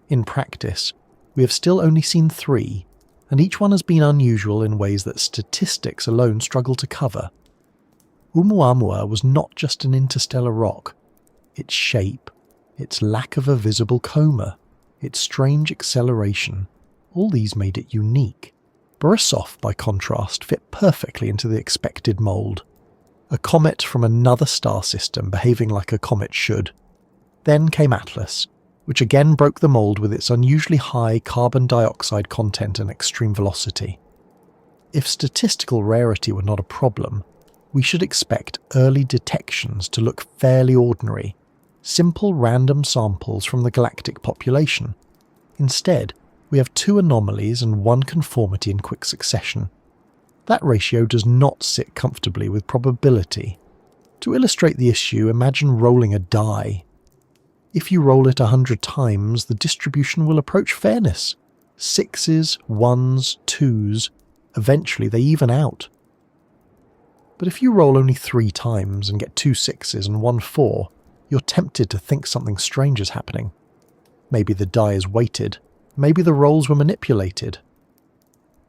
In practice, we have still only seen 3, and each one has been unusual in ways that statistics alone struggle to cover. Oumuamua was not just an interstellar rock. Its shape, its lack of a visible coma, its strange acceleration, all these made it unique. Borisov, by contrast, fit perfectly into the expected mould. A comet from another star system behaving like a comet should. Then came Atlas, which again broke the mould with its unusually high carbon dioxide content and extreme velocity. If statistical rarity were not a problem, we should expect early detections to look fairly ordinary, simple random samples from the galactic population. Instead, we have 2 anomalies and 1 conformity in quick succession. That ratio does not sit comfortably with probability. To illustrate the issue, imagine rolling a die. If you roll it 100 times, the distribution will approach fairness. 6s, 1s, 2s, eventually they even out. But if you roll only 3 times and get 2 6s and 1 4, you're tempted to think something strange is happening. Maybe the die is weighted. Maybe the rolls were manipulated.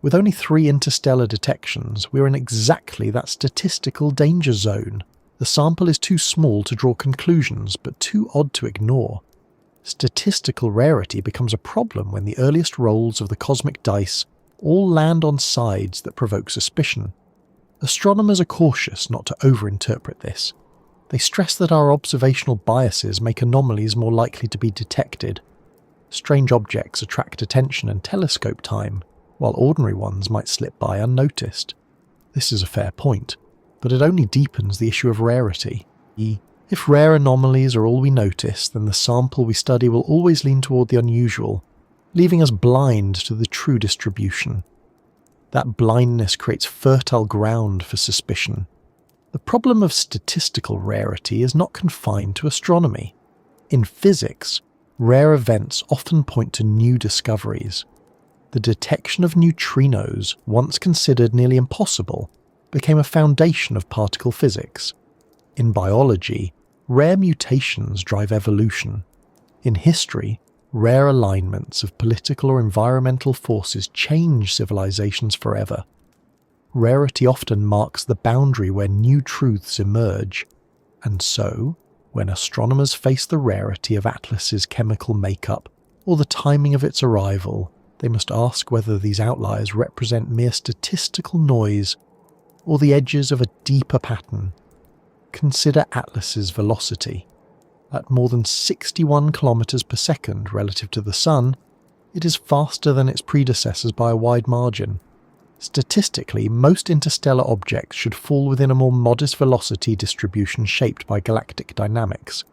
With only 3 interstellar detections, we're in exactly that statistical danger zone. The sample is too small to draw conclusions, but too odd to ignore. Statistical rarity becomes a problem when the earliest rolls of the cosmic dice all land on sides that provoke suspicion. Astronomers are cautious not to overinterpret this. They stress that our observational biases make anomalies more likely to be detected. Strange objects attract attention and telescope time, while ordinary ones might slip by unnoticed. This is a fair point, but it only deepens the issue of rarity. If rare anomalies are all we notice, then the sample we study will always lean toward the unusual, leaving us blind to the true distribution. That blindness creates fertile ground for suspicion. The problem of statistical rarity is not confined to astronomy. In physics, rare events often point to new discoveries. The detection of neutrinos, once considered nearly impossible, became a foundation of particle physics. In biology, rare mutations drive evolution. In history, rare alignments of political or environmental forces change civilizations forever. rarity often marks the boundary where new truths emerge, and so, when astronomers face the rarity of Atlas's chemical makeup or the timing of its arrival, they must ask whether these outliers represent mere statistical noise or the edges of a deeper pattern. Consider Atlas's velocity. At more than 61 kilometers per second relative to the Sun, it is faster than its predecessors by a wide margin. Statistically, most interstellar objects should fall within a more modest velocity distribution shaped by galactic dynamics.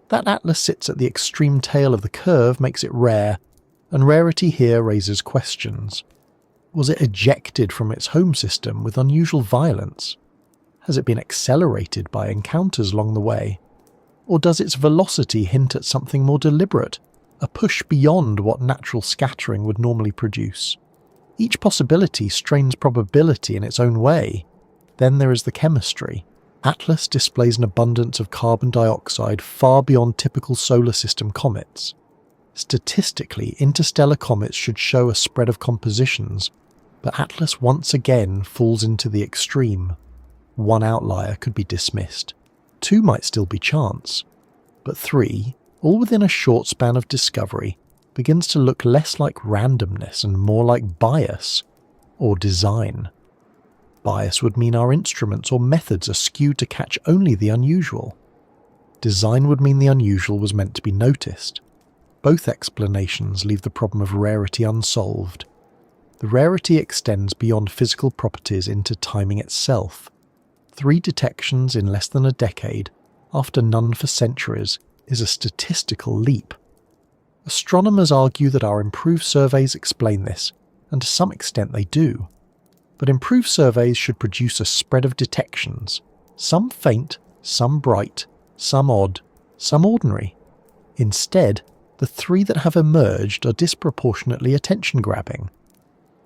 That Atlas sits at the extreme tail of the curve makes it rare, and rarity here raises questions. Was it ejected from its home system with unusual violence? Has it been accelerated by encounters along the way? Or does its velocity hint at something more deliberate, a push beyond what natural scattering would normally produce? Each possibility strains probability in its own way. Then there is the chemistry. Atlas displays an abundance of carbon dioxide far beyond typical solar system comets. Statistically, interstellar comets should show a spread of compositions, but Atlas once again falls into the extreme. One outlier could be dismissed. Two might still be chance. But three, all within a short span of discovery, begins to look less like randomness and more like bias, or design. Bias would mean our instruments or methods are skewed to catch only the unusual. Design would mean the unusual was meant to be noticed. Both explanations leave the problem of rarity unsolved. The rarity extends beyond physical properties into timing itself. 3 detections in less than a decade, after none for centuries, is a statistical leap. Astronomers argue that our improved surveys explain this, and to some extent they do. But improved surveys should produce a spread of detections, some faint, some bright, some odd, some ordinary. Instead, the 3 that have emerged are disproportionately attention-grabbing.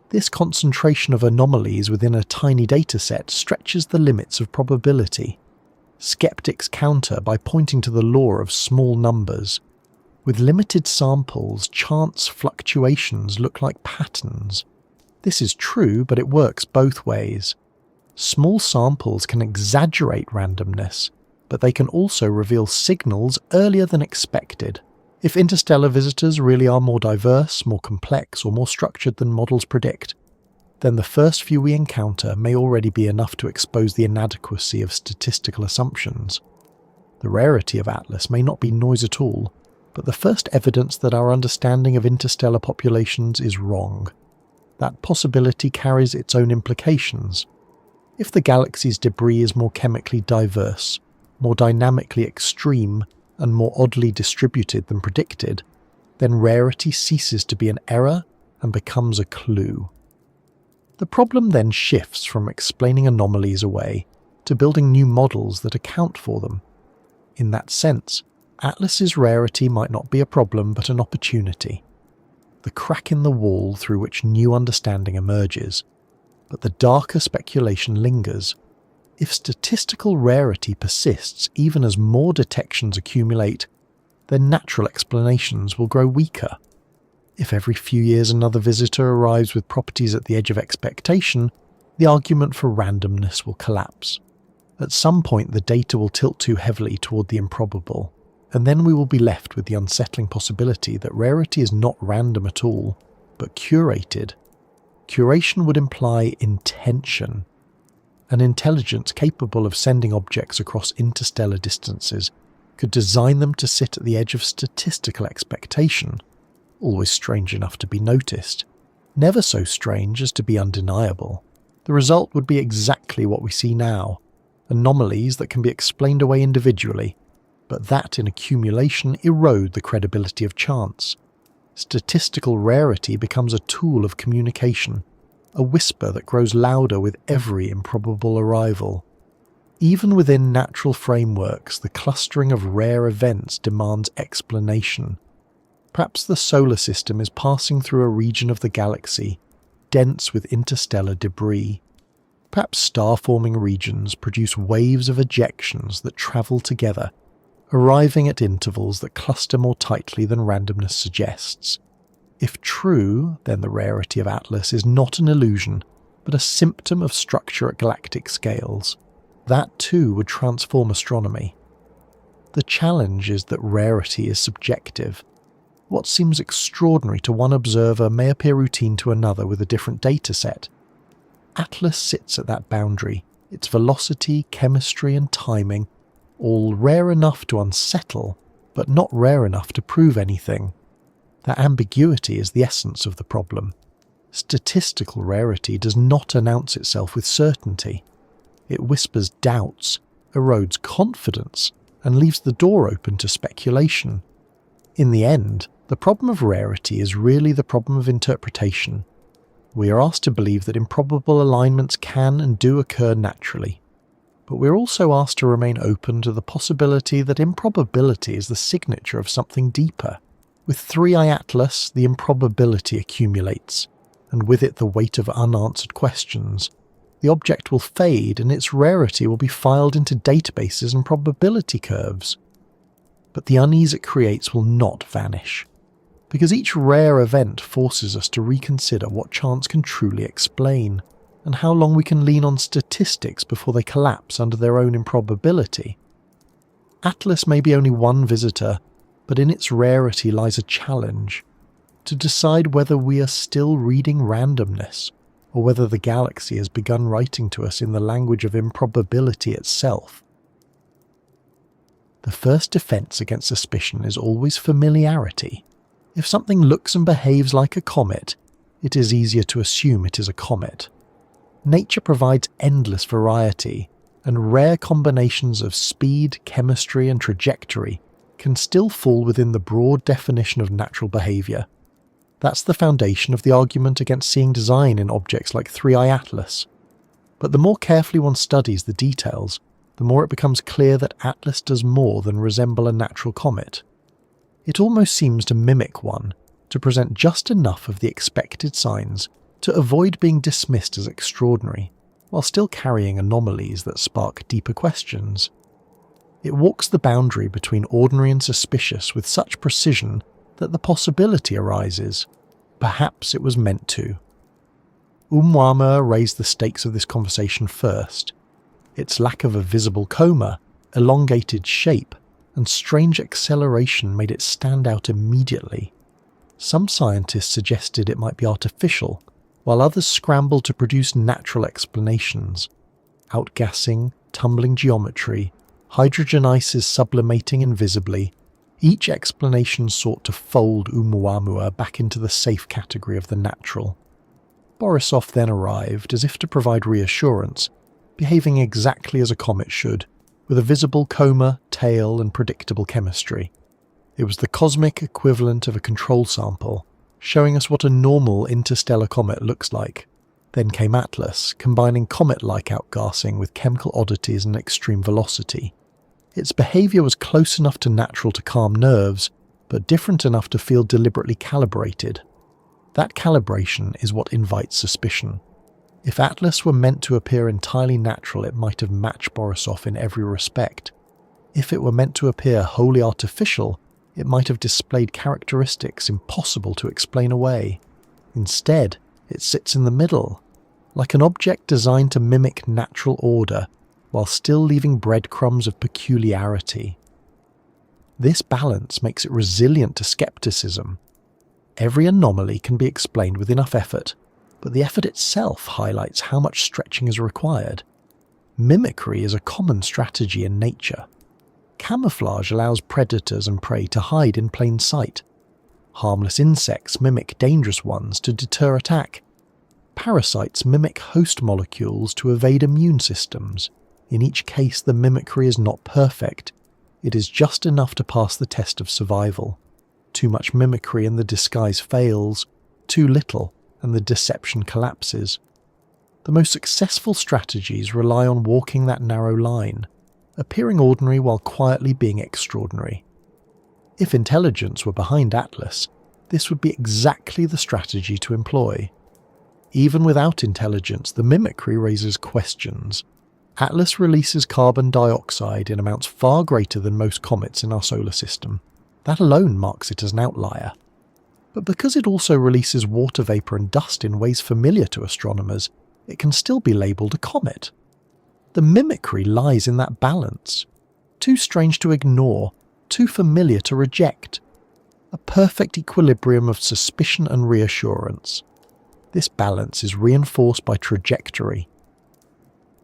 This concentration of anomalies within a tiny dataset stretches the limits of probability. Skeptics counter by pointing to the law of small numbers. With limited samples, chance fluctuations look like patterns. This is true, but it works both ways. Small samples can exaggerate randomness, but they can also reveal signals earlier than expected. If interstellar visitors really are more diverse, more complex, or more structured than models predict, then the first few we encounter may already be enough to expose the inadequacy of statistical assumptions. The rarity of Atlas may not be noise at all, but the first evidence that our understanding of interstellar populations is wrong. That possibility carries its own implications. If the galaxy's debris is more chemically diverse, more dynamically extreme, and more oddly distributed than predicted, then rarity ceases to be an error and becomes a clue. The problem then shifts from explaining anomalies away to building new models that account for them. In that sense, Atlas's rarity might not be a problem but an opportunity. The crack in the wall through which new understanding emerges. But the darker speculation lingers. If statistical rarity persists even as more detections accumulate, then natural explanations will grow weaker. If every few years another visitor arrives with properties at the edge of expectation, the argument for randomness will collapse. At some point the data will tilt too heavily toward the improbable, and then we will be left with the unsettling possibility that rarity is not random at all, but curated. Curation would imply intention. An intelligence capable of sending objects across interstellar distances could design them to sit at the edge of statistical expectation, always strange enough to be noticed, never so strange as to be undeniable. The result would be exactly what we see now, anomalies that can be explained away individually, but that in accumulation erode the credibility of chance. Statistical rarity becomes a tool of communication, a whisper that grows louder with every improbable arrival. Even within natural frameworks, the clustering of rare events demands explanation. Perhaps the solar system is passing through a region of the galaxy, dense with interstellar debris. Perhaps star-forming regions produce waves of ejections that travel together, arriving at intervals that cluster more tightly than randomness suggests. If true, then the rarity of Atlas is not an illusion, but a symptom of structure at galactic scales. That too would transform astronomy. The challenge is that rarity is subjective. What seems extraordinary to one observer may appear routine to another with a different data set. Atlas sits at that boundary, its velocity, chemistry and timing, all rare enough to unsettle, but not rare enough to prove anything. That ambiguity is the essence of the problem. Statistical rarity does not announce itself with certainty. It whispers doubts, erodes confidence, and leaves the door open to speculation. In the end, the problem of rarity is really the problem of interpretation. We are asked to believe that improbable alignments can and do occur naturally, but we're also asked to remain open to the possibility that improbability is the signature of something deeper. With 3i Atlas, the improbability accumulates, and with it the weight of unanswered questions. The object will fade and its rarity will be filed into databases and probability curves. But the unease it creates will not vanish, because each rare event forces us to reconsider what chance can truly explain, and how long we can lean on statistics before they collapse under their own improbability. Atlas may be only one visitor, but in its rarity lies a challenge, to decide whether we are still reading randomness, or whether the galaxy has begun writing to us in the language of improbability itself. The first defense against suspicion is always familiarity. If something looks and behaves like a comet, it is easier to assume it is a comet. Nature provides endless variety, and rare combinations of speed, chemistry, and trajectory can still fall within the broad definition of natural behaviour. That's the foundation of the argument against seeing design in objects like 3i Atlas. But the more carefully one studies the details, the more it becomes clear that Atlas does more than resemble a natural comet. It almost seems to mimic one, to present just enough of the expected signs to avoid being dismissed as extraordinary, while still carrying anomalies that spark deeper questions. It walks the boundary between ordinary and suspicious with such precision that the possibility arises. Perhaps it was meant to. Oumuamua raised the stakes of this conversation first. Its lack of a visible coma, elongated shape, and strange acceleration made it stand out immediately. Some scientists suggested it might be artificial, while others scrambled to produce natural explanations. Outgassing, tumbling geometry, hydrogen ices sublimating invisibly, each explanation sought to fold Oumuamua back into the safe category of the natural. Borisov then arrived, as if to provide reassurance, behaving exactly as a comet should, with a visible coma, tail, and predictable chemistry. It was the cosmic equivalent of a control sample, showing us what a normal interstellar comet looks like. Then came Atlas, combining comet-like outgassing with chemical oddities and extreme velocity. Its behaviour was close enough to natural to calm nerves, but different enough to feel deliberately calibrated. That calibration is what invites suspicion. If Atlas were meant to appear entirely natural, it might have matched Borisov in every respect. If it were meant to appear wholly artificial, it might have displayed characteristics impossible to explain away. Instead, it sits in the middle, like an object designed to mimic natural order, while still leaving breadcrumbs of peculiarity. This balance makes it resilient to skepticism. Every anomaly can be explained with enough effort, but the effort itself highlights how much stretching is required. Mimicry is a common strategy in nature. Camouflage allows predators and prey to hide in plain sight. Harmless insects mimic dangerous ones to deter attack. Parasites mimic host molecules to evade immune systems. In each case, the mimicry is not perfect. It is just enough to pass the test of survival. Too much mimicry and the disguise fails. Too little and the deception collapses. The most successful strategies rely on walking that narrow line, appearing ordinary while quietly being extraordinary. If intelligence were behind Atlas, this would be exactly the strategy to employ. Even without intelligence, the mimicry raises questions. Atlas releases carbon dioxide in amounts far greater than most comets in our solar system. That alone marks it as an outlier. But because it also releases water vapour and dust in ways familiar to astronomers, it can still be labelled a comet. The mimicry lies in that balance. Too strange to ignore, too familiar to reject. A perfect equilibrium of suspicion and reassurance. This balance is reinforced by trajectory.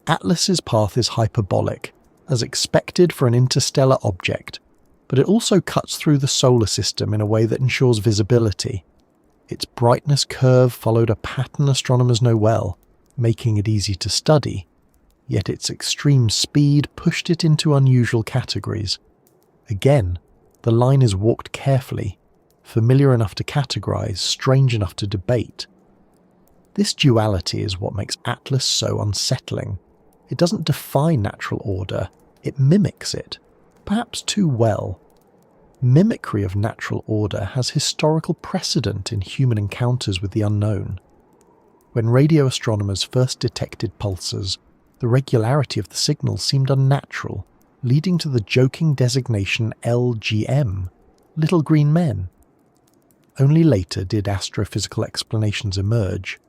Atlas's path is hyperbolic, as expected for an interstellar object, but it also cuts through the solar system in a way that ensures visibility. Its brightness curve followed a pattern astronomers know well, making it easy to study, yet its extreme speed pushed it into unusual categories. Again, the line is walked carefully, familiar enough to categorize, strange enough to debate. This duality is what makes Atlas so unsettling. It doesn't defy natural order, it mimics it, perhaps too well. Mimicry of natural order has historical precedent in human encounters with the unknown. When radio astronomers first detected pulsars, the regularity of the signals seemed unnatural, leading to the joking designation LGM, Little Green Men. Only later did astrophysical explanations emerge.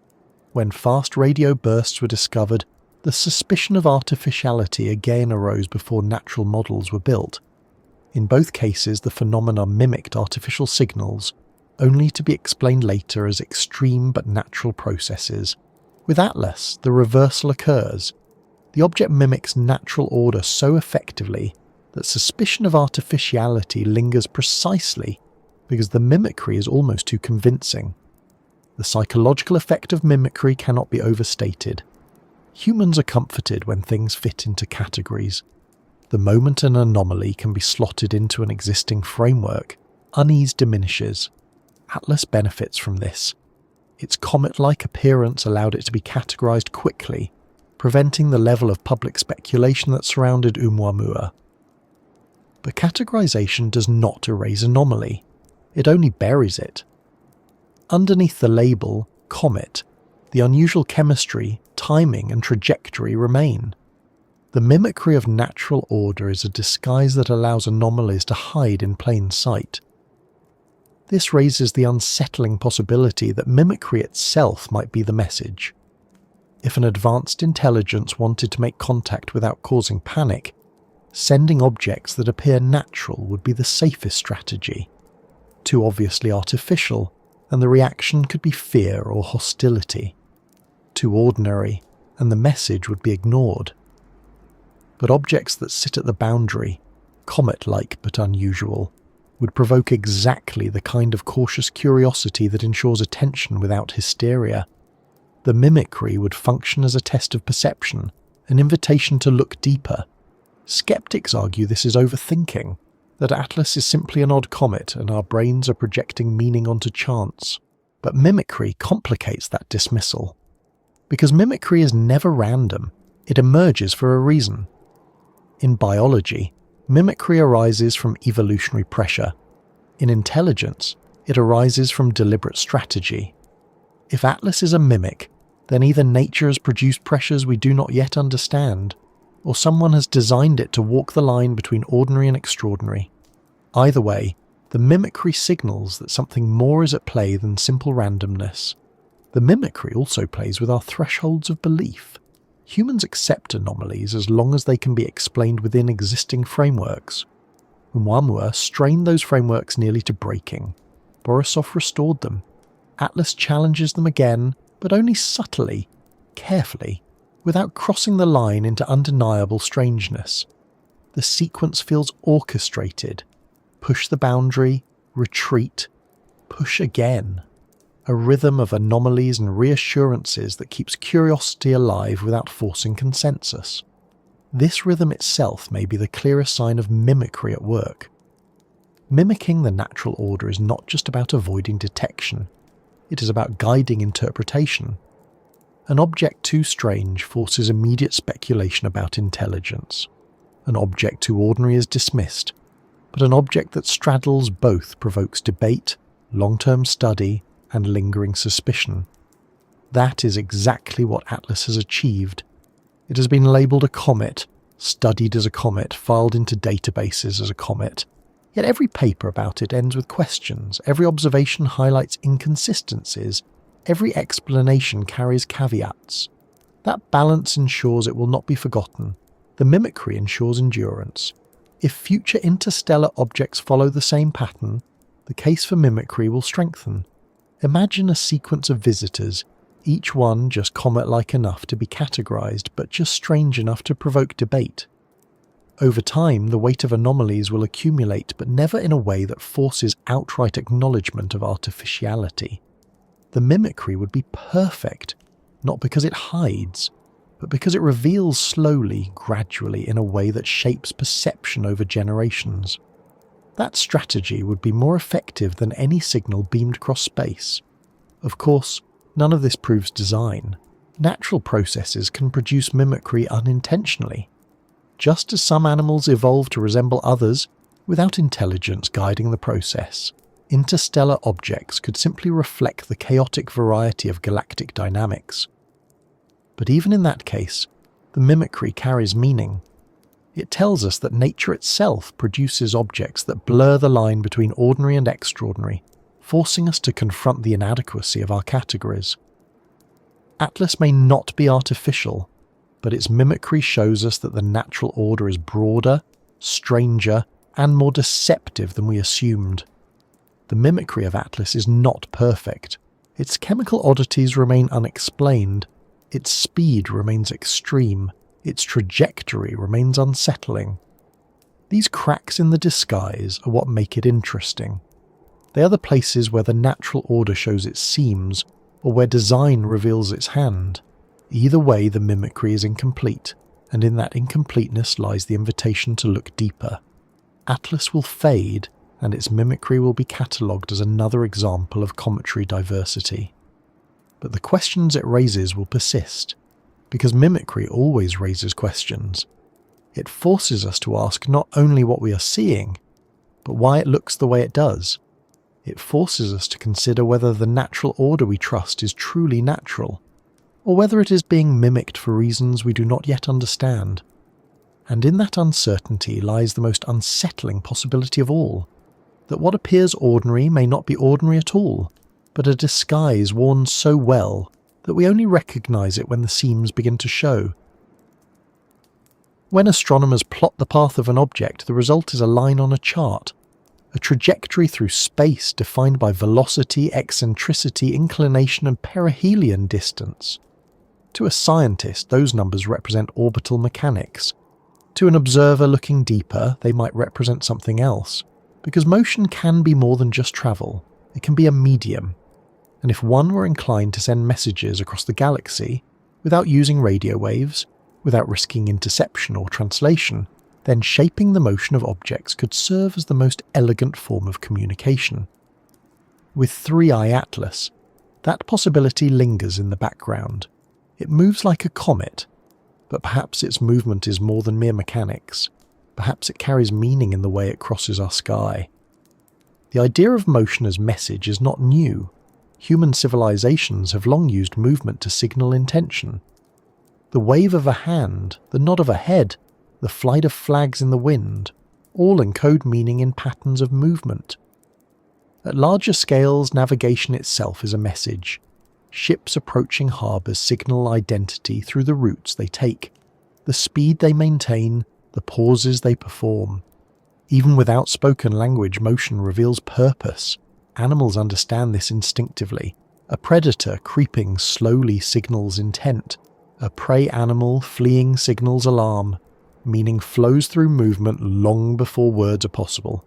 When fast radio bursts were discovered, the suspicion of artificiality again arose before natural models were built. In both cases, the phenomena mimicked artificial signals, only to be explained later as extreme but natural processes. With Atlas, the reversal occurs. The object mimics natural order so effectively that suspicion of artificiality lingers precisely because the mimicry is almost too convincing. The psychological effect of mimicry cannot be overstated. Humans are comforted when things fit into categories. The moment an anomaly can be slotted into an existing framework, unease diminishes. Atlas benefits from this. Its comet-like appearance allowed it to be categorized quickly, preventing the level of public speculation that surrounded Oumuamua. But categorization does not erase anomaly. It only buries it. Underneath the label, comet, the unusual chemistry, timing and trajectory remain. The mimicry of natural order is a disguise that allows anomalies to hide in plain sight. This raises the unsettling possibility that mimicry itself might be the message. If an advanced intelligence wanted to make contact without causing panic, sending objects that appear natural would be the safest strategy. Too obviously artificial, and the reaction could be fear or hostility. Too ordinary, and the message would be ignored. But objects that sit at the boundary, comet-like but unusual, would provoke exactly the kind of cautious curiosity that ensures attention without hysteria. The mimicry would function as a test of perception, an invitation to look deeper. Skeptics argue this is overthinking, that Atlas is simply an odd comet and our brains are projecting meaning onto chance. But mimicry complicates that dismissal. Because mimicry is never random, it emerges for a reason. In biology, mimicry arises from evolutionary pressure. In intelligence, it arises from deliberate strategy. If Atlas is a mimic, then either nature has produced pressures we do not yet understand, or someone has designed it to walk the line between ordinary and extraordinary. Either way, the mimicry signals that something more is at play than simple randomness. The mimicry also plays with our thresholds of belief. Humans accept anomalies as long as they can be explained within existing frameworks. Oumuamua strained those frameworks nearly to breaking. Borisov restored them. Atlas challenges them again, but only subtly, carefully, without crossing the line into undeniable strangeness. The sequence feels orchestrated. Push the boundary, retreat, push again. A rhythm of anomalies and reassurances that keeps curiosity alive without forcing consensus. This rhythm itself may be the clearest sign of mimicry at work. Mimicking the natural order is not just about avoiding detection. It is about guiding interpretation. An object too strange forces immediate speculation about intelligence. An object too ordinary is dismissed, but an object that straddles both provokes debate, long-term study, and lingering suspicion. That is exactly what Atlas has achieved. It has been labelled a comet, studied as a comet, filed into databases as a comet. Yet every paper about it ends with questions, every observation highlights inconsistencies, every explanation carries caveats. That balance ensures it will not be forgotten. The mimicry ensures endurance. If future interstellar objects follow the same pattern, the case for mimicry will strengthen. Imagine a sequence of visitors, each one just comet-like enough to be categorized, but just strange enough to provoke debate. Over time, the weight of anomalies will accumulate, but never in a way that forces outright acknowledgement of artificiality. The mimicry would be perfect, not because it hides, but because it reveals slowly, gradually, in a way that shapes perception over generations. That strategy would be more effective than any signal beamed across space. Of course, none of this proves design. Natural processes can produce mimicry unintentionally. Just as some animals evolve to resemble others, without intelligence guiding the process, interstellar objects could simply reflect the chaotic variety of galactic dynamics. But even in that case, the mimicry carries meaning. It tells us that nature itself produces objects that blur the line between ordinary and extraordinary, forcing us to confront the inadequacy of our categories. Atlas may not be artificial, but its mimicry shows us that the natural order is broader, stranger, and more deceptive than we assumed. The mimicry of Atlas is not perfect. Its chemical oddities remain unexplained. Its speed remains extreme. Its trajectory remains unsettling. These cracks in the disguise are what make it interesting. They are the places where the natural order shows its seams, or where design reveals its hand. Either way, the mimicry is incomplete, and in that incompleteness lies the invitation to look deeper. Atlas will fade, and its mimicry will be catalogued as another example of cometary diversity. But the questions it raises will persist, because mimicry always raises questions. It forces us to ask not only what we are seeing, but why it looks the way it does. It forces us to consider whether the natural order we trust is truly natural, or whether it is being mimicked for reasons we do not yet understand. And in that uncertainty lies the most unsettling possibility of all, that what appears ordinary may not be ordinary at all, but a disguise worn so well that we only recognize it when the seams begin to show. When astronomers plot the path of an object, the result is a line on a chart, a trajectory through space defined by velocity, eccentricity, inclination, and perihelion distance. To a scientist, those numbers represent orbital mechanics. To an observer looking deeper, they might represent something else, because motion can be more than just travel. It can be a medium. And if one were inclined to send messages across the galaxy without using radio waves, without risking interception or translation, then shaping the motion of objects could serve as the most elegant form of communication. With 3i Atlas, that possibility lingers in the background. It moves like a comet, but perhaps its movement is more than mere mechanics. Perhaps it carries meaning in the way it crosses our sky. The idea of motion as message is not new. Human civilizations have long used movement to signal intention. The wave of a hand, the nod of a head, the flight of flags in the wind, all encode meaning in patterns of movement. At larger scales, navigation itself is a message. Ships approaching harbours signal identity through the routes they take, the speed they maintain, the pauses they perform. Even without spoken language, motion reveals purpose. Animals understand this instinctively. A predator creeping slowly signals intent. A prey animal fleeing signals alarm. Meaning flows through movement long before words are possible.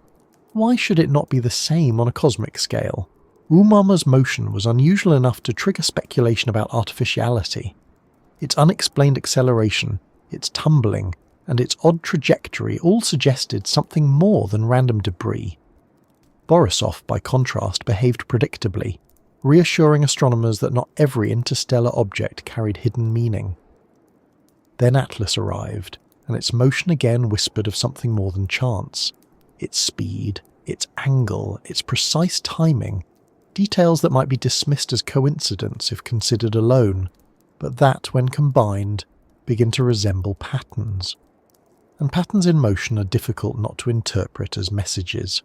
Why should it not be the same on a cosmic scale? Umama's motion was unusual enough to trigger speculation about artificiality. Its unexplained acceleration, its tumbling, and its odd trajectory all suggested something more than random debris. Borisov, by contrast, behaved predictably, reassuring astronomers that not every interstellar object carried hidden meaning. Then Atlas arrived, and its motion again whispered of something more than chance. Its speed, its angle, its precise timing, details that might be dismissed as coincidence if considered alone, but that, when combined, begin to resemble patterns. And patterns in motion are difficult not to interpret as messages.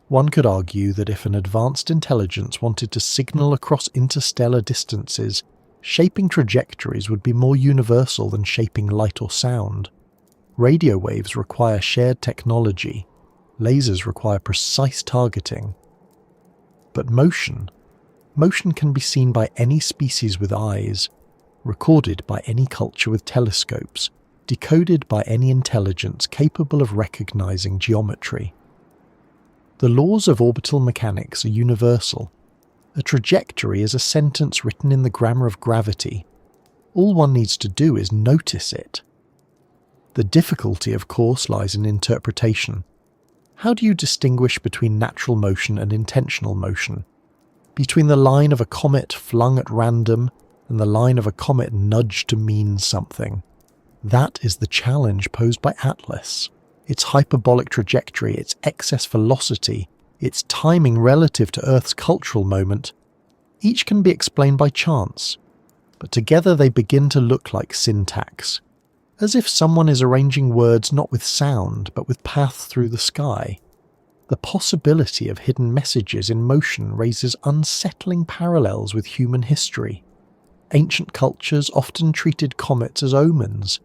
One could argue that if an advanced intelligence wanted to signal across interstellar distances, shaping trajectories would be more universal than shaping light or sound. Radio waves require shared technology. Lasers require precise targeting. But motion can be seen by any species with eyes, recorded by any culture with telescopes, decoded by any intelligence capable of recognizing geometry. The laws of orbital mechanics are universal. A trajectory is a sentence written in the grammar of gravity. All one needs to do is notice it. The difficulty, of course, lies in interpretation. How do you distinguish between natural motion and intentional motion? Between the line of a comet flung at random and the line of a comet nudged to mean something? That is the challenge posed by Atlas. Its hyperbolic trajectory, its excess velocity, its timing relative to Earth's cultural moment, each can be explained by chance, but together they begin to look like syntax, as if someone is arranging words not with sound but with paths through the sky. The possibility of hidden messages in motion raises unsettling parallels with human history. Ancient cultures often treated comets as omens,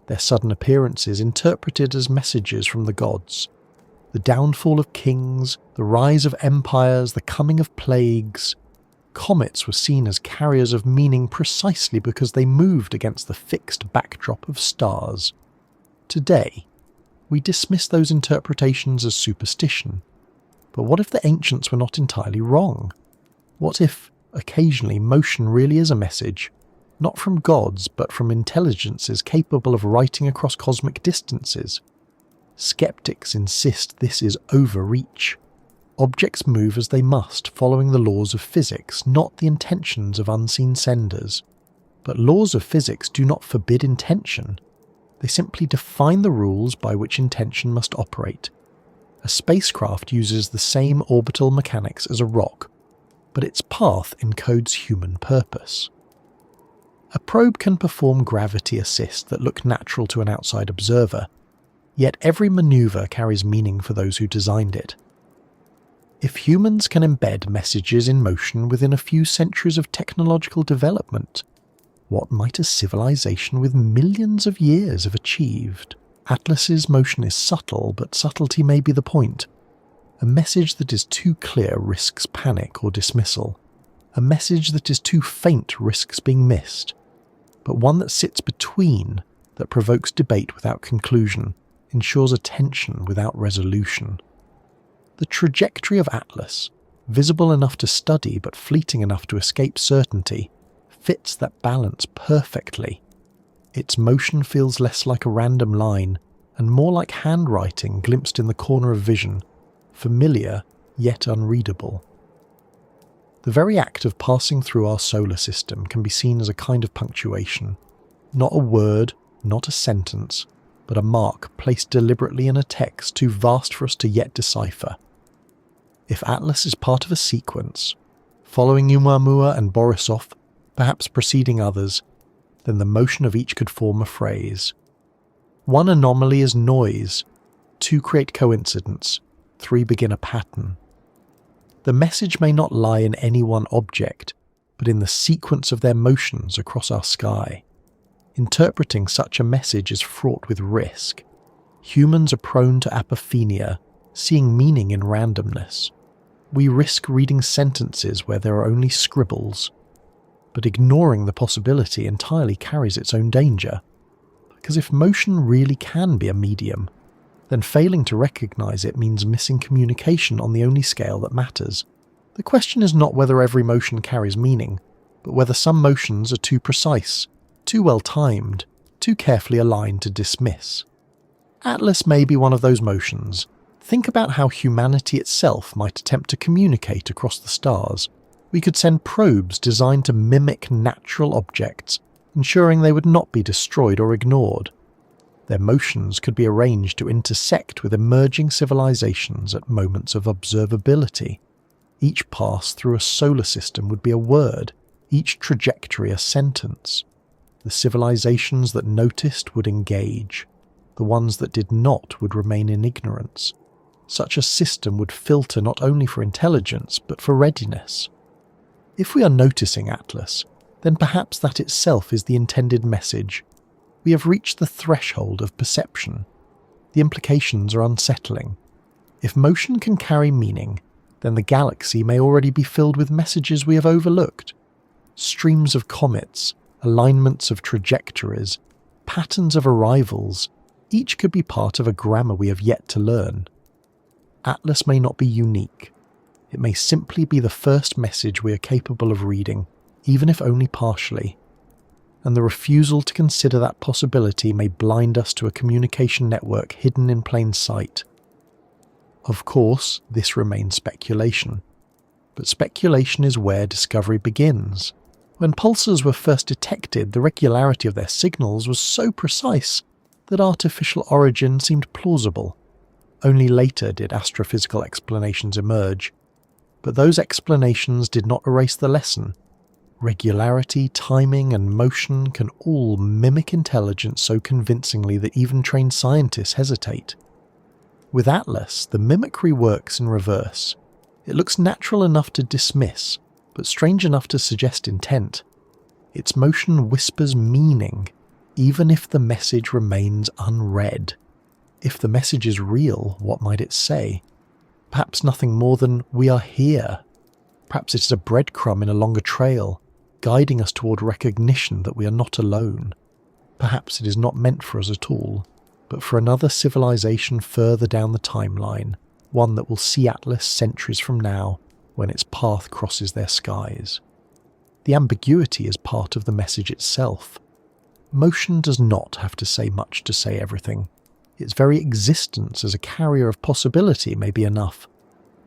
their sudden appearances interpreted as messages from the gods. The downfall of kings, the rise of empires, the coming of plagues. Comets were seen as carriers of meaning precisely because they moved against the fixed backdrop of stars. Today, we dismiss those interpretations as superstition. But what if the ancients were not entirely wrong? What if, occasionally, motion really is a message, not from gods but from intelligences capable of writing across cosmic distances? Skeptics insist this is overreach. Objects move as they must, following the laws of physics, not the intentions of unseen senders. But laws of physics do not forbid intention. They simply define the rules by which intention must operate. A spacecraft uses the same orbital mechanics as a rock, but its path encodes human purpose. A probe can perform gravity assists that look natural to an outside observer, yet every maneuver carries meaning for those who designed it. If humans can embed messages in motion within a few centuries of technological development, what might a civilization with millions of years have achieved? Atlas's motion is subtle, but subtlety may be the point. A message that is too clear risks panic or dismissal. A message that is too faint risks being missed. But one that sits between, that provokes debate without conclusion, ensures attention without resolution. The trajectory of Atlas, visible enough to study but fleeting enough to escape certainty, fits that balance perfectly. Its motion feels less like a random line and more like handwriting glimpsed in the corner of vision, familiar yet unreadable. The very act of passing through our solar system can be seen as a kind of punctuation, not a word, not a sentence, but a mark placed deliberately in a text too vast for us to yet decipher. If Atlas is part of a sequence, following Oumuamua and Borisov, perhaps preceding others, then the motion of each could form a phrase. One anomaly is noise, two create coincidence, three begin a pattern. The message may not lie in any one object, but in the sequence of their motions across our sky. Interpreting such a message is fraught with risk. Humans are prone to apophenia, seeing meaning in randomness. We risk reading sentences where there are only scribbles. But ignoring the possibility entirely carries its own danger. Because if motion really can be a medium, then failing to recognize it means missing communication on the only scale that matters. The question is not whether every motion carries meaning, but whether some motions are too precise, too well timed, too carefully aligned to dismiss. Atlas may be one of those motions. Think about how humanity itself might attempt to communicate across the stars. We could send probes designed to mimic natural objects, ensuring they would not be destroyed or ignored. Their motions could be arranged to intersect with emerging civilizations at moments of observability. Each pass through a solar system would be a word, each trajectory a sentence. The civilizations that noticed would engage. The ones that did not would remain in ignorance. Such a system would filter not only for intelligence, but for readiness. If we are noticing Atlas, then perhaps that itself is the intended message. We have reached the threshold of perception. The implications are unsettling. If motion can carry meaning, then the galaxy may already be filled with messages we have overlooked. Streams of comets, alignments of trajectories, patterns of arrivals, each could be part of a grammar we have yet to learn. Atlas may not be unique. It may simply be the first message we are capable of reading, even if only partially. And the refusal to consider that possibility may blind us to a communication network hidden in plain sight. Of course, this remains speculation. But speculation is where discovery begins. When pulsars were first detected, the regularity of their signals was so precise that artificial origin seemed plausible. Only later did astrophysical explanations emerge. But those explanations did not erase the lesson. Regularity, timing, and motion can all mimic intelligence so convincingly that even trained scientists hesitate. With Atlas, the mimicry works in reverse. It looks natural enough to dismiss, but strange enough to suggest intent. Its motion whispers meaning, even if the message remains unread. If the message is real, what might it say? Perhaps nothing more than, "We are here." Perhaps it is a breadcrumb in a longer trail, guiding us toward recognition that we are not alone. Perhaps it is not meant for us at all, but for another civilization further down the timeline, one that will see Atlas centuries from now, when its path crosses their skies. The ambiguity is part of the message itself. Motion does not have to say much to say everything. Its very existence as a carrier of possibility may be enough.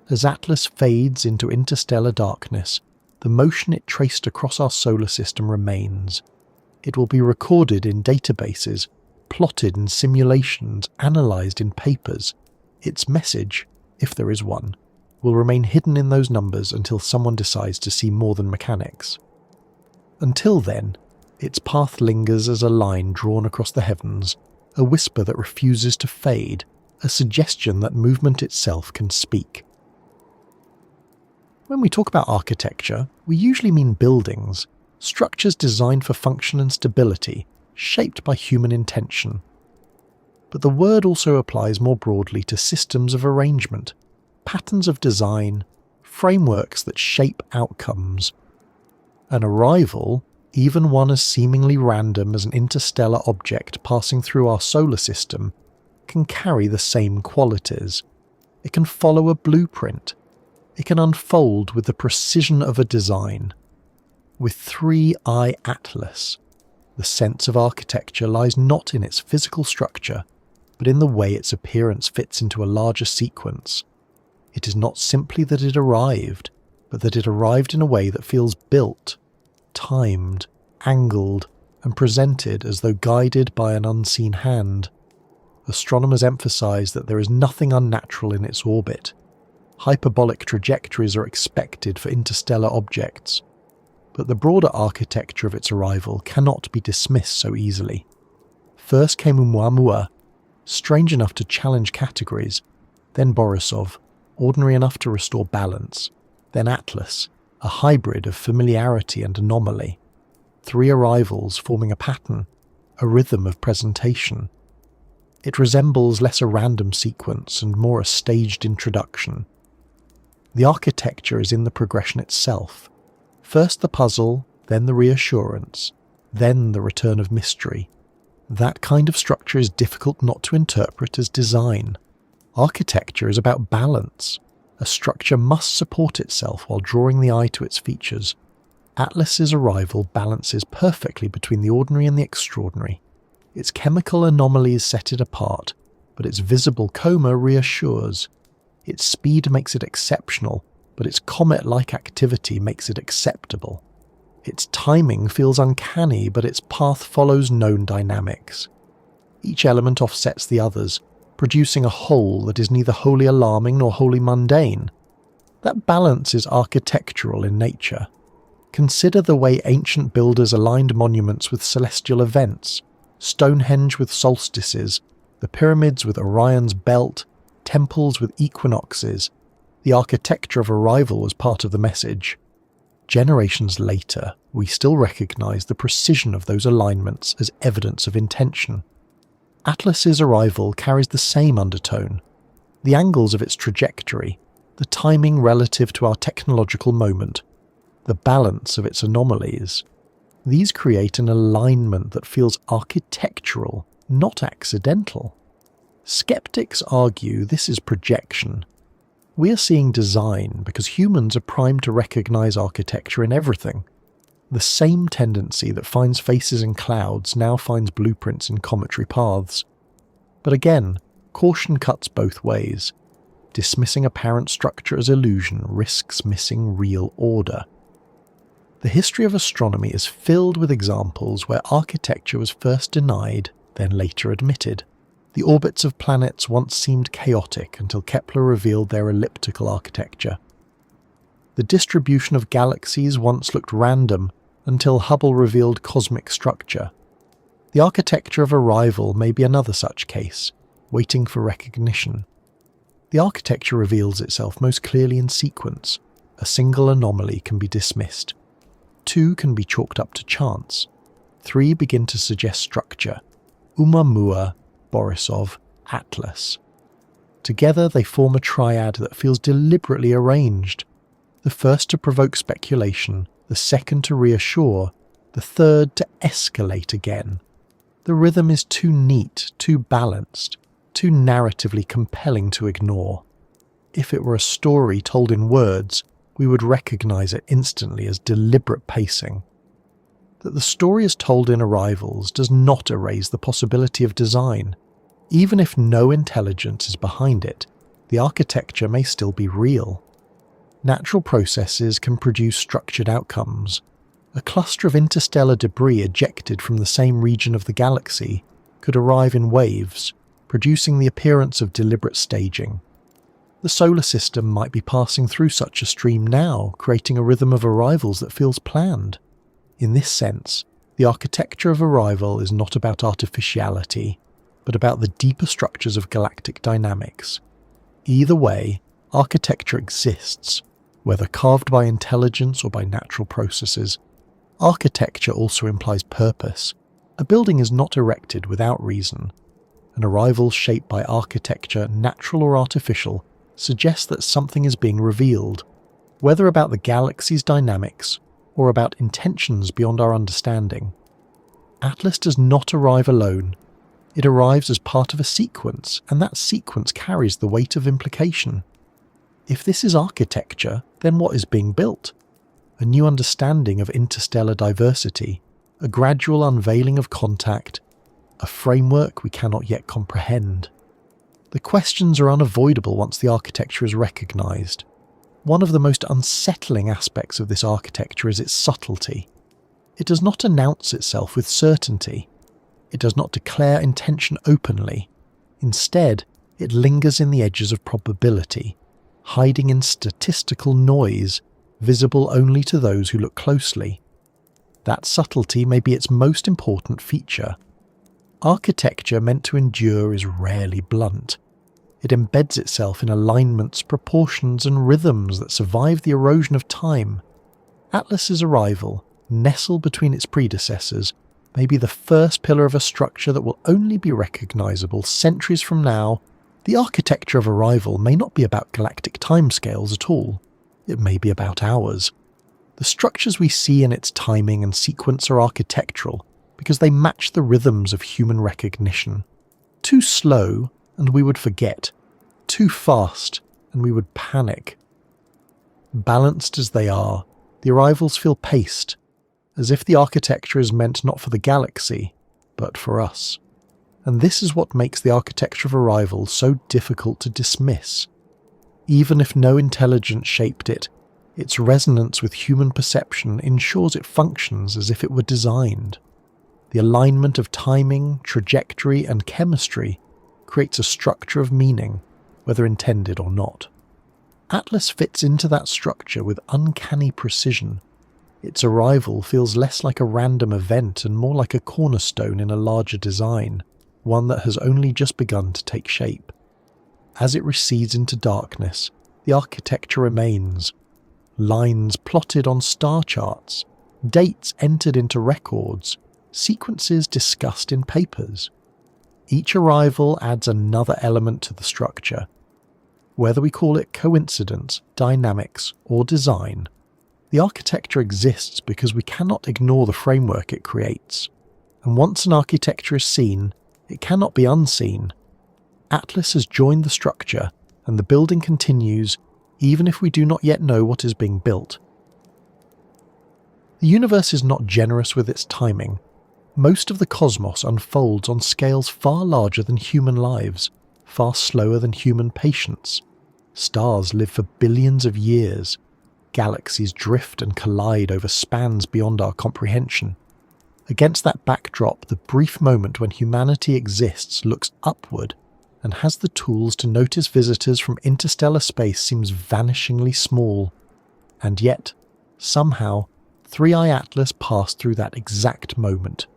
As Atlas fades into interstellar darkness, the motion it traced across our solar system remains. It will be recorded in databases, plotted in simulations, analysed in papers. Its message, if there is one, will remain hidden in those numbers until someone decides to see more than mechanics. Until then, its path lingers as a line drawn across the heavens, a whisper that refuses to fade, a suggestion that movement itself can speak. When we talk about architecture, we usually mean buildings, structures designed for function and stability, shaped by human intention. But the word also applies more broadly to systems of arrangement, patterns of design, frameworks that shape outcomes. An arrival, even one as seemingly random as an interstellar object passing through our solar system, can carry the same qualities. It can follow a blueprint. It can unfold with the precision of a design. With 3-eye Atlas, the sense of architecture lies not in its physical structure, but in the way its appearance fits into a larger sequence. It is not simply that it arrived, but that it arrived in a way that feels built, timed, angled, and presented as though guided by an unseen hand. Astronomers emphasize that there is nothing unnatural in its orbit. Hyperbolic trajectories are expected for interstellar objects, but the broader architecture of its arrival cannot be dismissed so easily. First came Oumuamua, strange enough to challenge categories, then Borisov, ordinary enough to restore balance, then Atlas, a hybrid of familiarity and anomaly. 3 arrivals forming a pattern, a rhythm of presentation. It resembles less a random sequence and more a staged introduction. The architecture is in the progression itself. First the puzzle, then the reassurance, then the return of mystery. That kind of structure is difficult not to interpret as design. Architecture is about balance. A structure must support itself while drawing the eye to its features. Atlas's arrival balances perfectly between the ordinary and the extraordinary. Its chemical anomalies set it apart, but its visible coma reassures. Its speed makes it exceptional, but its comet-like activity makes it acceptable. Its timing feels uncanny, but its path follows known dynamics. Each element offsets the others, producing a whole that is neither wholly alarming nor wholly mundane. That balance is architectural in nature. Consider the way ancient builders aligned monuments with celestial events, Stonehenge with solstices, the pyramids with Orion's belt, temples with equinoxes. The architecture of arrival was part of the message. Generations later, we still recognise the precision of those alignments as evidence of intention. Atlas's arrival carries the same undertone. The angles of its trajectory, the timing relative to our technological moment, the balance of its anomalies, these create an alignment that feels architectural, not accidental. Skeptics argue this is projection. We are seeing design because humans are primed to recognise architecture in everything. The same tendency that finds faces in clouds now finds blueprints in cometary paths. But again, caution cuts both ways. Dismissing apparent structure as illusion risks missing real order. The history of astronomy is filled with examples where architecture was first denied, then later admitted. The orbits of planets once seemed chaotic until Kepler revealed their elliptical architecture. The distribution of galaxies once looked random until Hubble revealed cosmic structure. The architecture of arrival may be another such case, waiting for recognition. The architecture reveals itself most clearly in sequence. A single anomaly can be dismissed. 2 can be chalked up to chance. 3 begin to suggest structure. Oumuamua, Borisov, Atlas. Together they form a triad that feels deliberately arranged. The first to provoke speculation, the second to reassure, the third to escalate again. The rhythm is too neat, too balanced, too narratively compelling to ignore. If it were a story told in words, we would recognise it instantly as deliberate pacing. That the story is told in arrivals does not erase the possibility of design. Even if no intelligence is behind it, the architecture may still be real. Natural processes can produce structured outcomes. A cluster of interstellar debris ejected from the same region of the galaxy could arrive in waves, producing the appearance of deliberate staging. The solar system might be passing through such a stream now, creating a rhythm of arrivals that feels planned. In this sense, the architecture of arrival is not about artificiality, but about the deeper structures of galactic dynamics. Either way, architecture exists, whether carved by intelligence or by natural processes. Architecture also implies purpose. A building is not erected without reason. An arrival shaped by architecture, natural or artificial, suggests that something is being revealed, whether about the galaxy's dynamics or about intentions beyond our understanding. Atlas does not arrive alone. It arrives as part of a sequence, and that sequence carries the weight of implication. If this is architecture, then what is being built? A new understanding of interstellar diversity, a gradual unveiling of contact, a framework we cannot yet comprehend. The questions are unavoidable once the architecture is recognised. One of the most unsettling aspects of this architecture is its subtlety. It does not announce itself with certainty. It does not declare intention openly. Instead, it lingers in the edges of probability, hiding in statistical noise, visible only to those who look closely. That subtlety may be its most important feature. Architecture meant to endure is rarely blunt. It embeds itself in alignments, proportions and rhythms that survive the erosion of time. Atlas's arrival, nestled between its predecessors, may be the first pillar of a structure that will only be recognisable centuries from now. The architecture of arrival may not be about galactic timescales at all. It may be about ours. The structures we see in its timing and sequence are architectural because they match the rhythms of human recognition. Too slow, and we would forget. Too fast, and we would panic. Balanced as they are, the arrivals feel paced, as if the architecture is meant not for the galaxy, but for us. And this is what makes the architecture of arrival so difficult to dismiss. Even if no intelligence shaped it, its resonance with human perception ensures it functions as if it were designed. The alignment of timing, trajectory, and chemistry creates a structure of meaning, whether intended or not. Atlas fits into that structure with uncanny precision. Its arrival feels less like a random event and more like a cornerstone in a larger design, one that has only just begun to take shape. As it recedes into darkness, the architecture remains, lines plotted on star charts, dates entered into records, sequences discussed in papers. Each arrival adds another element to the structure. Whether we call it coincidence, dynamics, or design, the architecture exists because we cannot ignore the framework it creates. And once an architecture is seen, it cannot be unseen. Atlas has joined the structure, and the building continues even if we do not yet know what is being built. The universe is not generous with its timing. Most of the cosmos unfolds on scales far larger than human lives, far slower than human patience. Stars live for billions of years. Galaxies drift and collide over spans beyond our comprehension. Against that backdrop, the brief moment when humanity exists looks upward and has the tools to notice visitors from interstellar space seems vanishingly small. And yet, somehow, 3i Atlas passed through that exact moment.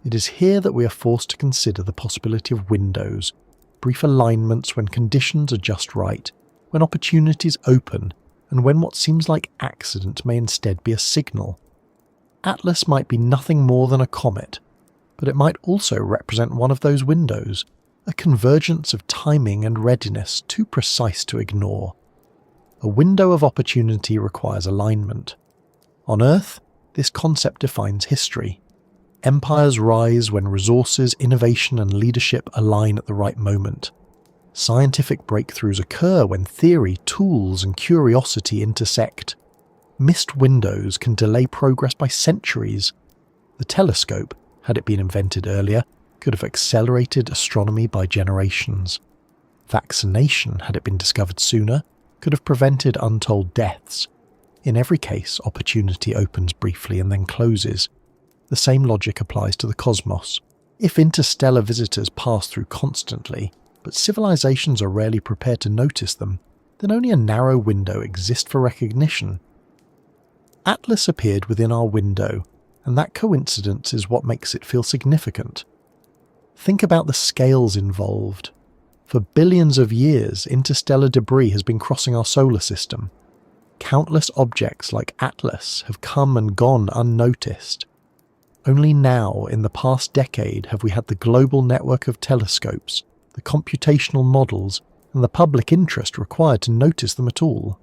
It is here that we are forced to consider the possibility of windows, brief alignments when conditions are just right, when opportunities open, and when what seems like accident may instead be a signal. Atlas might be nothing more than a comet, but it might also represent one of those windows, a convergence of timing and readiness too precise to ignore. A window of opportunity requires alignment. On Earth, this concept defines history. Empires rise when resources, innovation, and leadership align at the right moment. Scientific breakthroughs occur when theory, tools, and curiosity intersect. Missed windows can delay progress by centuries. The telescope, had it been invented earlier, could have accelerated astronomy by generations. Vaccination, had it been discovered sooner, could have prevented untold deaths. In every case, opportunity opens briefly and then closes. The same logic applies to the cosmos. If interstellar visitors pass through constantly, but civilizations are rarely prepared to notice them, then only a narrow window exists for recognition. Atlas appeared within our window, and that coincidence is what makes it feel significant. Think about the scales involved. For billions of years, interstellar debris has been crossing our solar system. Countless objects like Atlas have come and gone unnoticed. Only now, in the past decade, have we had the global network of telescopes, the computational models, and the public interest required to notice them at all.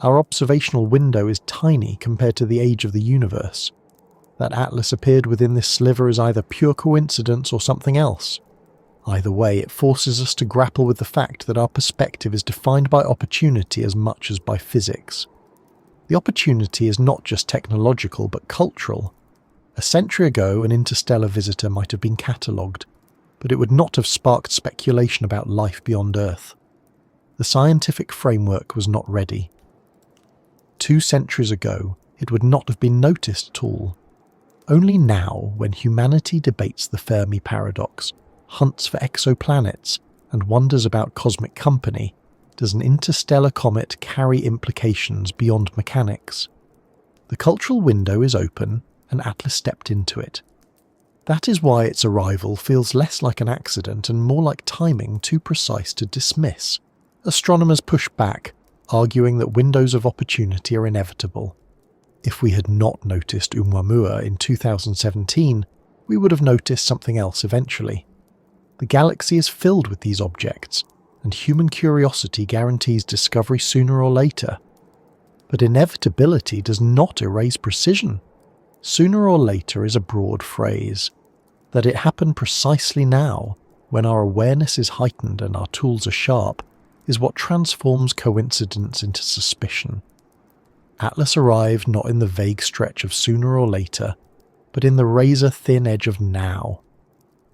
Our observational window is tiny compared to the age of the universe. That Atlas appeared within this sliver is either pure coincidence or something else. Either way, it forces us to grapple with the fact that our perspective is defined by opportunity as much as by physics. The opportunity is not just technological but cultural. A century ago, an interstellar visitor might have been catalogued, but it would not have sparked speculation about life beyond Earth. The scientific framework was not ready. 2 centuries ago, it would not have been noticed at all. Only now, when humanity debates the Fermi paradox, hunts for exoplanets, and wonders about cosmic company, does an interstellar comet carry implications beyond mechanics. The cultural window is open, and Atlas stepped into it. That is why its arrival feels less like an accident and more like timing too precise to dismiss. Astronomers push back, arguing that windows of opportunity are inevitable. If we had not noticed Oumuamua in 2017, we would have noticed something else eventually. The galaxy is filled with these objects, and human curiosity guarantees discovery sooner or later. But inevitability does not erase precision. Sooner or later is a broad phrase. That it happened precisely now, when our awareness is heightened and our tools are sharp, is what transforms coincidence into suspicion. Atlas arrived not in the vague stretch of sooner or later, but in the razor-thin edge of now.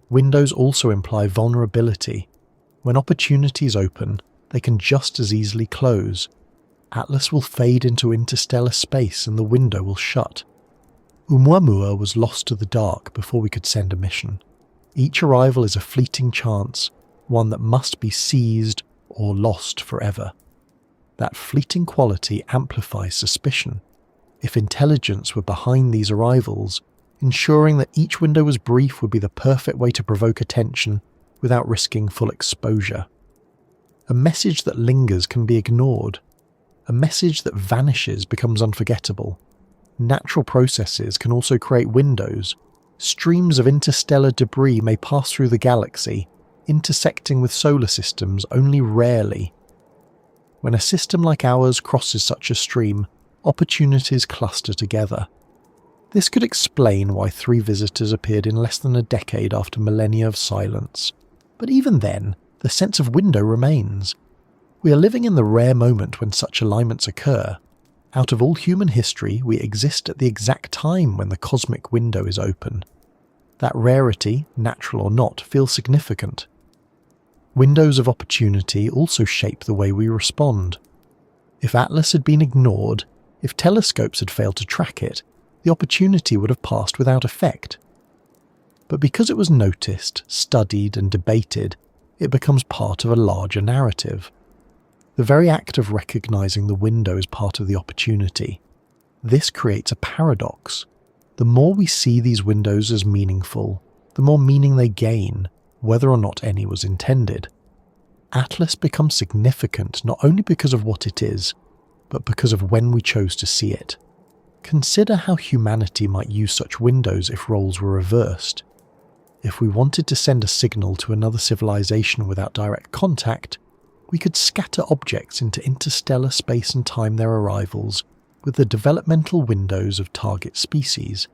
Windows also imply vulnerability. When opportunities open, they can just as easily close. Atlas will fade into interstellar space and the window will shut. Oumuamua was lost to the dark before we could send a mission. Each arrival is a fleeting chance, one that must be seized or lost forever. That fleeting quality amplifies suspicion. If intelligence were behind these arrivals, ensuring that each window was brief would be the perfect way to provoke attention without risking full exposure. A message that lingers can be ignored. A message that vanishes becomes unforgettable. Natural processes can also create windows. Streams of interstellar debris may pass through the galaxy, intersecting with solar systems only rarely. When a system like ours crosses such a stream, opportunities cluster together. This could explain why 3 visitors appeared in less than a decade after millennia of silence. But even then, the sense of window remains. We are living in the rare moment when such alignments occur. Out of all human history, we exist at the exact time when the cosmic window is open. That rarity, natural or not, feels significant. Windows of opportunity also shape the way we respond. If Atlas had been ignored, if telescopes had failed to track it, the opportunity would have passed without effect. But because it was noticed, studied and debated, it becomes part of a larger narrative. The very act of recognizing the window is part of the opportunity. This creates a paradox. The more we see these windows as meaningful, the more meaning they gain, whether or not any was intended. Atlas becomes significant not only because of what it is, but because of when we chose to see it. Consider how humanity might use such windows if roles were reversed. If we wanted to send a signal to another civilization without direct contact, we could scatter objects into interstellar space and time their arrivals with the developmental windows of target species.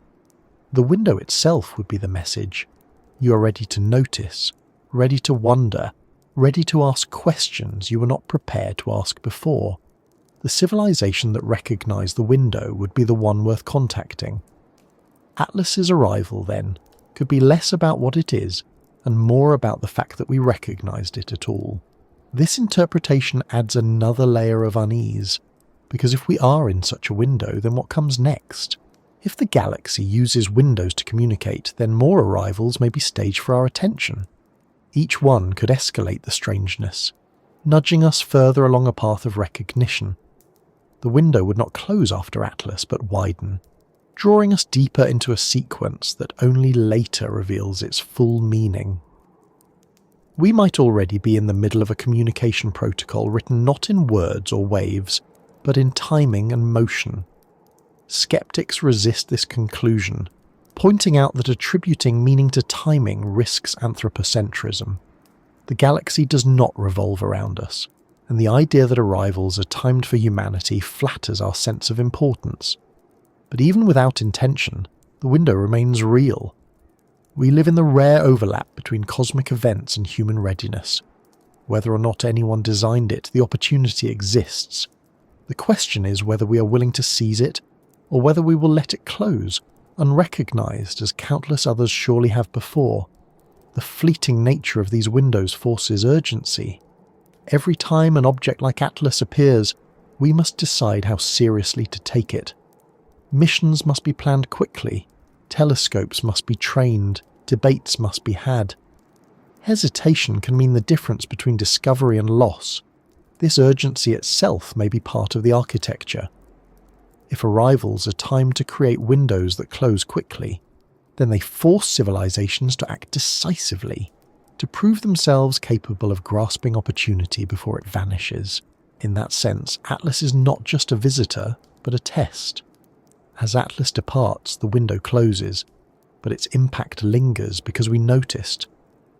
The window itself would be the message. You are ready to notice, ready to wonder, ready to ask questions you were not prepared to ask before. The civilization that recognized the window would be the one worth contacting. Atlas's arrival, then, could be less about what it is and more about the fact that we recognized it at all. This interpretation adds another layer of unease, because if we are in such a window, then what comes next? If the galaxy uses windows to communicate, then more arrivals may be staged for our attention. Each one could escalate the strangeness, nudging us further along a path of recognition. The window would not close after Atlas, but widen, drawing us deeper into a sequence that only later reveals its full meaning. We might already be in the middle of a communication protocol written not in words or waves, but in timing and motion. Skeptics resist this conclusion, pointing out that attributing meaning to timing risks anthropocentrism. The galaxy does not revolve around us, and the idea that arrivals are timed for humanity flatters our sense of importance. But even without intention, the window remains real. We live in the rare overlap between cosmic events and human readiness. Whether or not anyone designed it, the opportunity exists. The question is whether we are willing to seize it, or whether we will let it close, unrecognized as countless others surely have before. The fleeting nature of these windows forces urgency. Every time an object like Atlas appears, we must decide how seriously to take it. Missions must be planned quickly, telescopes must be trained, debates must be had. Hesitation can mean the difference between discovery and loss. This urgency itself may be part of the architecture. If arrivals are timed to create windows that close quickly, then they force civilizations to act decisively, to prove themselves capable of grasping opportunity before it vanishes. In that sense, Atlas is not just a visitor, but a test. As Atlas departs, the window closes, but its impact lingers because we noticed.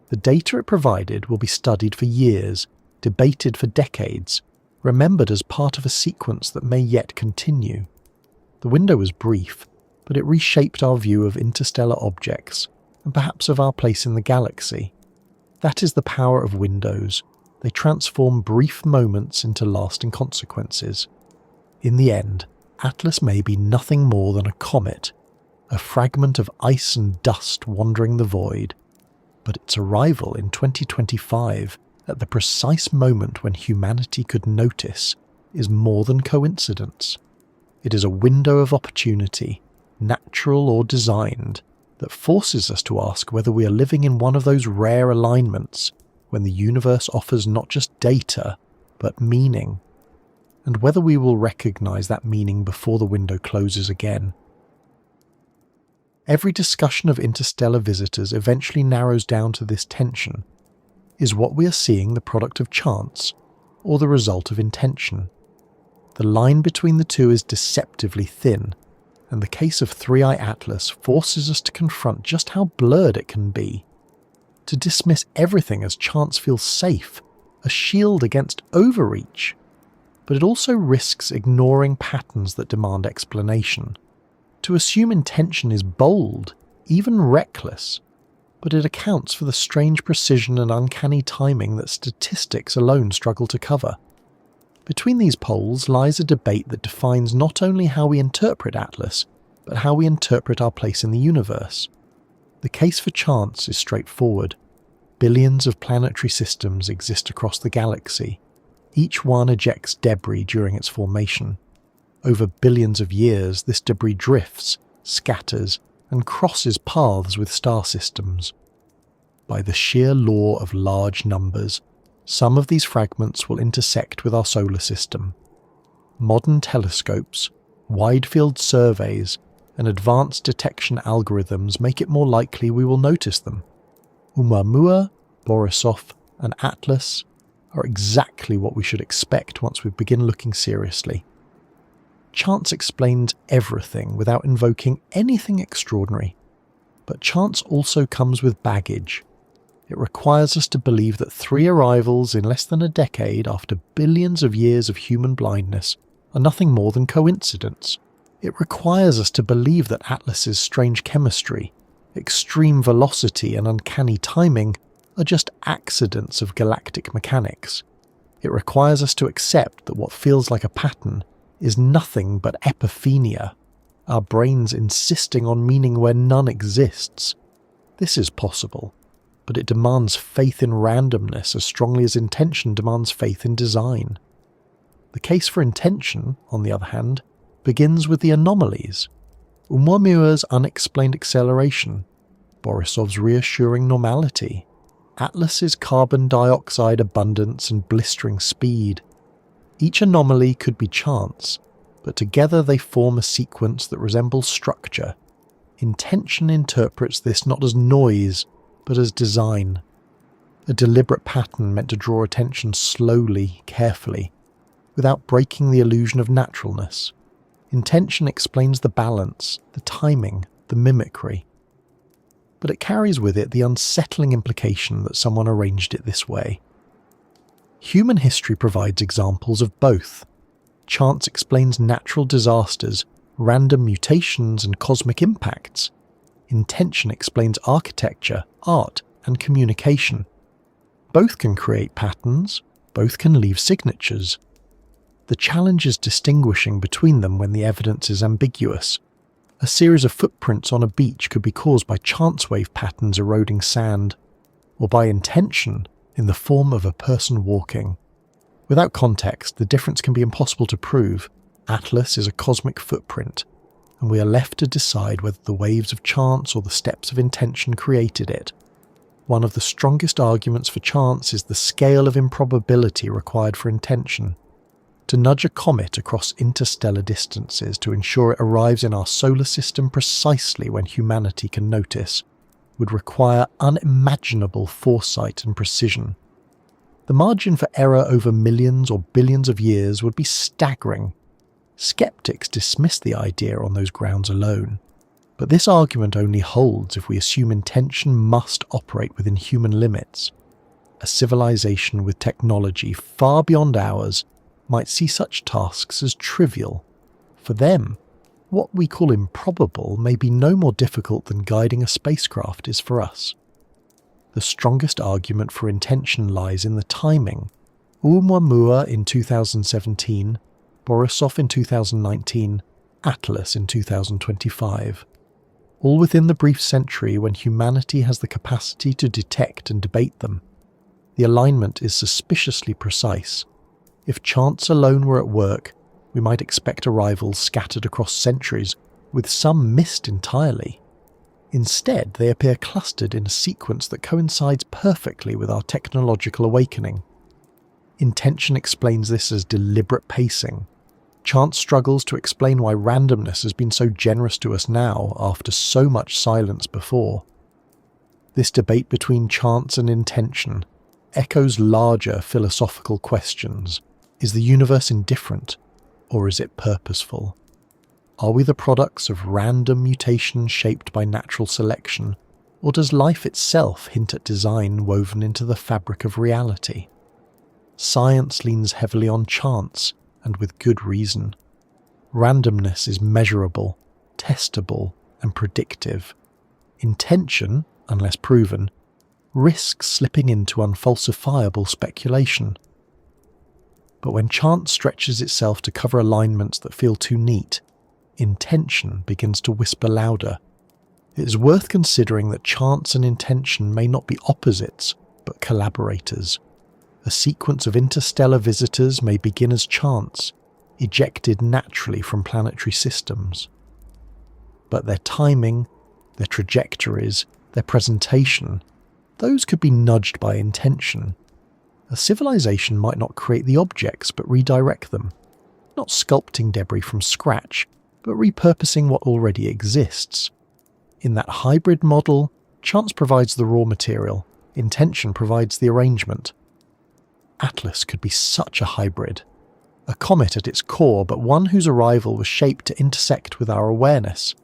The data it provided will be studied for years, debated for decades, remembered as part of a sequence that may yet continue. The window was brief, but it reshaped our view of interstellar objects, and perhaps of our place in the galaxy. That is the power of windows. They transform brief moments into lasting consequences. In the end, Atlas may be nothing more than a comet, a fragment of ice and dust wandering the void, but its arrival in 2025, at the precise moment when humanity could notice, is more than coincidence. It is a window of opportunity, natural or designed, that forces us to ask whether we are living in one of those rare alignments when the universe offers not just data, but meaning, and whether we will recognize that meaning before the window closes again. Every discussion of interstellar visitors eventually narrows down to this tension. Is what we are seeing the product of chance, or the result of intention? The line between the two is deceptively thin, and the case of Three-Eye Atlas forces us to confront just how blurred it can be. To dismiss everything as chance feels safe, a shield against overreach. But it also risks ignoring patterns that demand explanation. To assume intention is bold, even reckless, but it accounts for the strange precision and uncanny timing that statistics alone struggle to cover. Between these poles lies a debate that defines not only how we interpret Atlas, but how we interpret our place in the universe. The case for chance is straightforward. Billions of planetary systems exist across the galaxy. Each one ejects debris during its formation. Over billions of years, this debris drifts, scatters, and crosses paths with star systems. By the sheer law of large numbers, some of these fragments will intersect with our solar system. Modern telescopes, wide-field surveys, and advanced detection algorithms make it more likely we will notice them. Oumuamua, Borisov, and Atlas are exactly what we should expect once we begin looking seriously. Chance explains everything without invoking anything extraordinary. But chance also comes with baggage. It requires us to believe that 3 arrivals in less than a decade after billions of years of human blindness are nothing more than coincidence. It requires us to believe that Atlas's strange chemistry, extreme velocity and uncanny timing are just accidents of galactic mechanics. It requires us to accept that what feels like a pattern is nothing but epiphenia, our brains insisting on meaning where none exists. This is possible, but it demands faith in randomness as strongly as intention demands faith in design. The case for intention, on the other hand, begins with the anomalies. Oumuamua's unexplained acceleration, Borisov's reassuring normality, Atlas's carbon dioxide abundance and blistering speed. Each anomaly could be chance, but together they form a sequence that resembles structure. Intention interprets this not as noise, but as design. A deliberate pattern meant to draw attention slowly, carefully, without breaking the illusion of naturalness. Intention explains the balance, the timing, the mimicry. But it carries with it the unsettling implication that someone arranged it this way. Human history provides examples of both. Chance explains natural disasters, random mutations, and cosmic impacts. Intention explains architecture, art, and communication. Both can create patterns, both can leave signatures. The challenge is distinguishing between them when the evidence is ambiguous. A series of footprints on a beach could be caused by chance wave patterns eroding sand, or by intention in the form of a person walking. Without context, the difference can be impossible to prove. Atlas is a cosmic footprint, and we are left to decide whether the waves of chance or the steps of intention created it. One of the strongest arguments for chance is the scale of improbability required for intention. To nudge a comet across interstellar distances to ensure it arrives in our solar system precisely when humanity can notice would require unimaginable foresight and precision. The margin for error over millions or billions of years would be staggering. Skeptics dismiss the idea on those grounds alone. But this argument only holds if we assume intention must operate within human limits. A civilization with technology far beyond ours might see such tasks as trivial. For them, what we call improbable may be no more difficult than guiding a spacecraft is for us. The strongest argument for intention lies in the timing. Oumuamua in 2017, Borisov in 2019, Atlas in 2025. All within the brief century when humanity has the capacity to detect and debate them. The alignment is suspiciously precise. If chance alone were at work, we might expect arrivals scattered across centuries, with some missed entirely. Instead, they appear clustered in a sequence that coincides perfectly with our technological awakening. Intention explains this as deliberate pacing. Chance struggles to explain why randomness has been so generous to us now after so much silence before. This debate between chance and intention echoes larger philosophical questions. Is the universe indifferent? or is it purposeful? Are we the products of random mutation shaped by natural selection, or does life itself hint at design woven into the fabric of reality? Science leans heavily on chance, and with good reason. Randomness is measurable, testable, and predictive. Intention, unless proven, risks slipping into unfalsifiable speculation. But when chance stretches itself to cover alignments that feel too neat, intention begins to whisper louder. It is worth considering that chance and intention may not be opposites, but collaborators. A sequence of interstellar visitors may begin as chance, ejected naturally from planetary systems. But their timing, their trajectories, their presentation, those could be nudged by intention. A civilization might not create the objects but redirect them, not sculpting debris from scratch, but repurposing what already exists. In that hybrid model, chance provides the raw material, intention provides the arrangement. Atlas could be such a hybrid. A comet at its core, but one whose arrival was shaped to intersect with our awareness.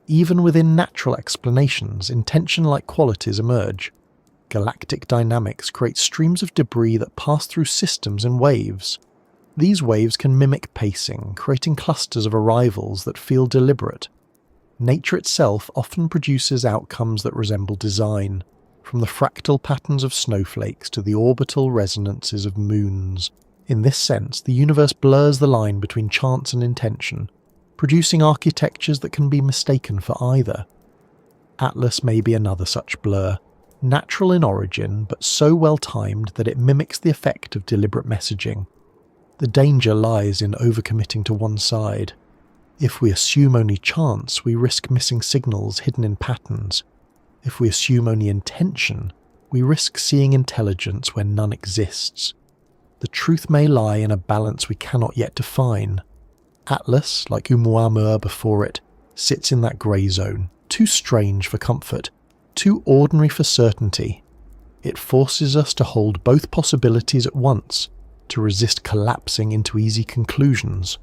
Even within natural explanations, intention-like qualities emerge. Galactic dynamics create streams of debris that pass through systems in waves. These waves can mimic pacing, creating clusters of arrivals that feel deliberate. Nature itself often produces outcomes that resemble design, from the fractal patterns of snowflakes to the orbital resonances of moons. In this sense, the universe blurs the line between chance and intention, producing architectures that can be mistaken for either. Atlas may be another such blur, natural in origin but so well timed that it mimics the effect of deliberate messaging. The danger lies in overcommitting to one side. If we assume only chance, we risk missing signals hidden in patterns. If we assume only intention, we risk seeing intelligence where none exists. The truth may lie in a balance we cannot yet define. Atlas, like Oumuamua before it, sits in that grey zone, too strange for comfort, too ordinary for certainty. It forces us to hold both possibilities at once, to resist collapsing into easy conclusions.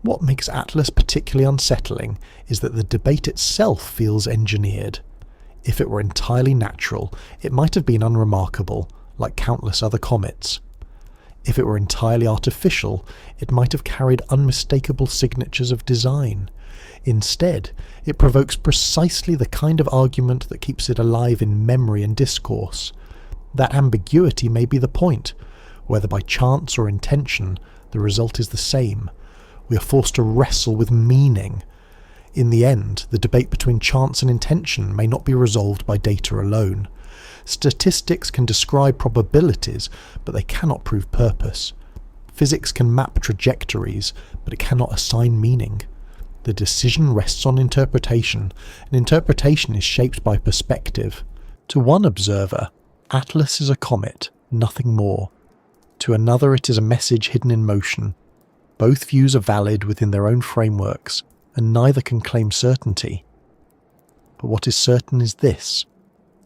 What makes Atlas particularly unsettling is that the debate itself feels engineered. If it were entirely natural, it might have been unremarkable, like countless other comets. If it were entirely artificial, it might have carried unmistakable signatures of design. Instead, it provokes precisely the kind of argument that keeps it alive in memory and discourse. That ambiguity may be the point. Whether by chance or intention, the result is the same. We are forced to wrestle with meaning. In the end, the debate between chance and intention may not be resolved by data alone. Statistics can describe probabilities, but they cannot prove purpose. Physics can map trajectories, but it cannot assign meaning. The decision rests on interpretation, and interpretation is shaped by perspective. To one observer, Atlas is a comet, nothing more. To another, it is a message hidden in motion. Both views are valid within their own frameworks, and neither can claim certainty. But what is certain is this: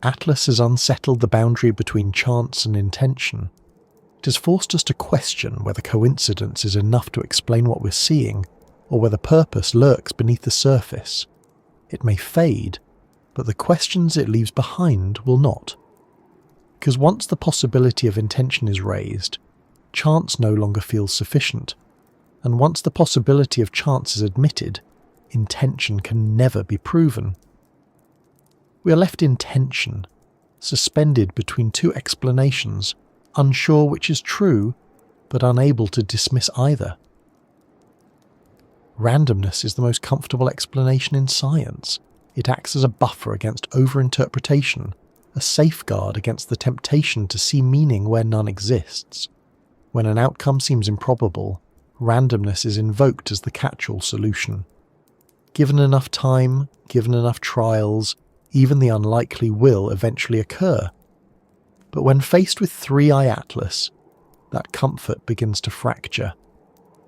Atlas has unsettled the boundary between chance and intention. It has forced us to question whether coincidence is enough to explain what we're seeing, or whether purpose lurks beneath the surface. It may fade, but the questions it leaves behind will not. Because once the possibility of intention is raised, chance no longer feels sufficient, and once the possibility of chance is admitted, intention can never be proven. We are left in tension, suspended between two explanations, unsure which is true, but unable to dismiss either. Randomness is the most comfortable explanation in science. It acts as a buffer against overinterpretation, a safeguard against the temptation to see meaning where none exists. When an outcome seems improbable, randomness is invoked as the catch-all solution. Given enough time, given enough trials, even the unlikely will eventually occur. But when faced with three-eye Atlas, that comfort begins to fracture.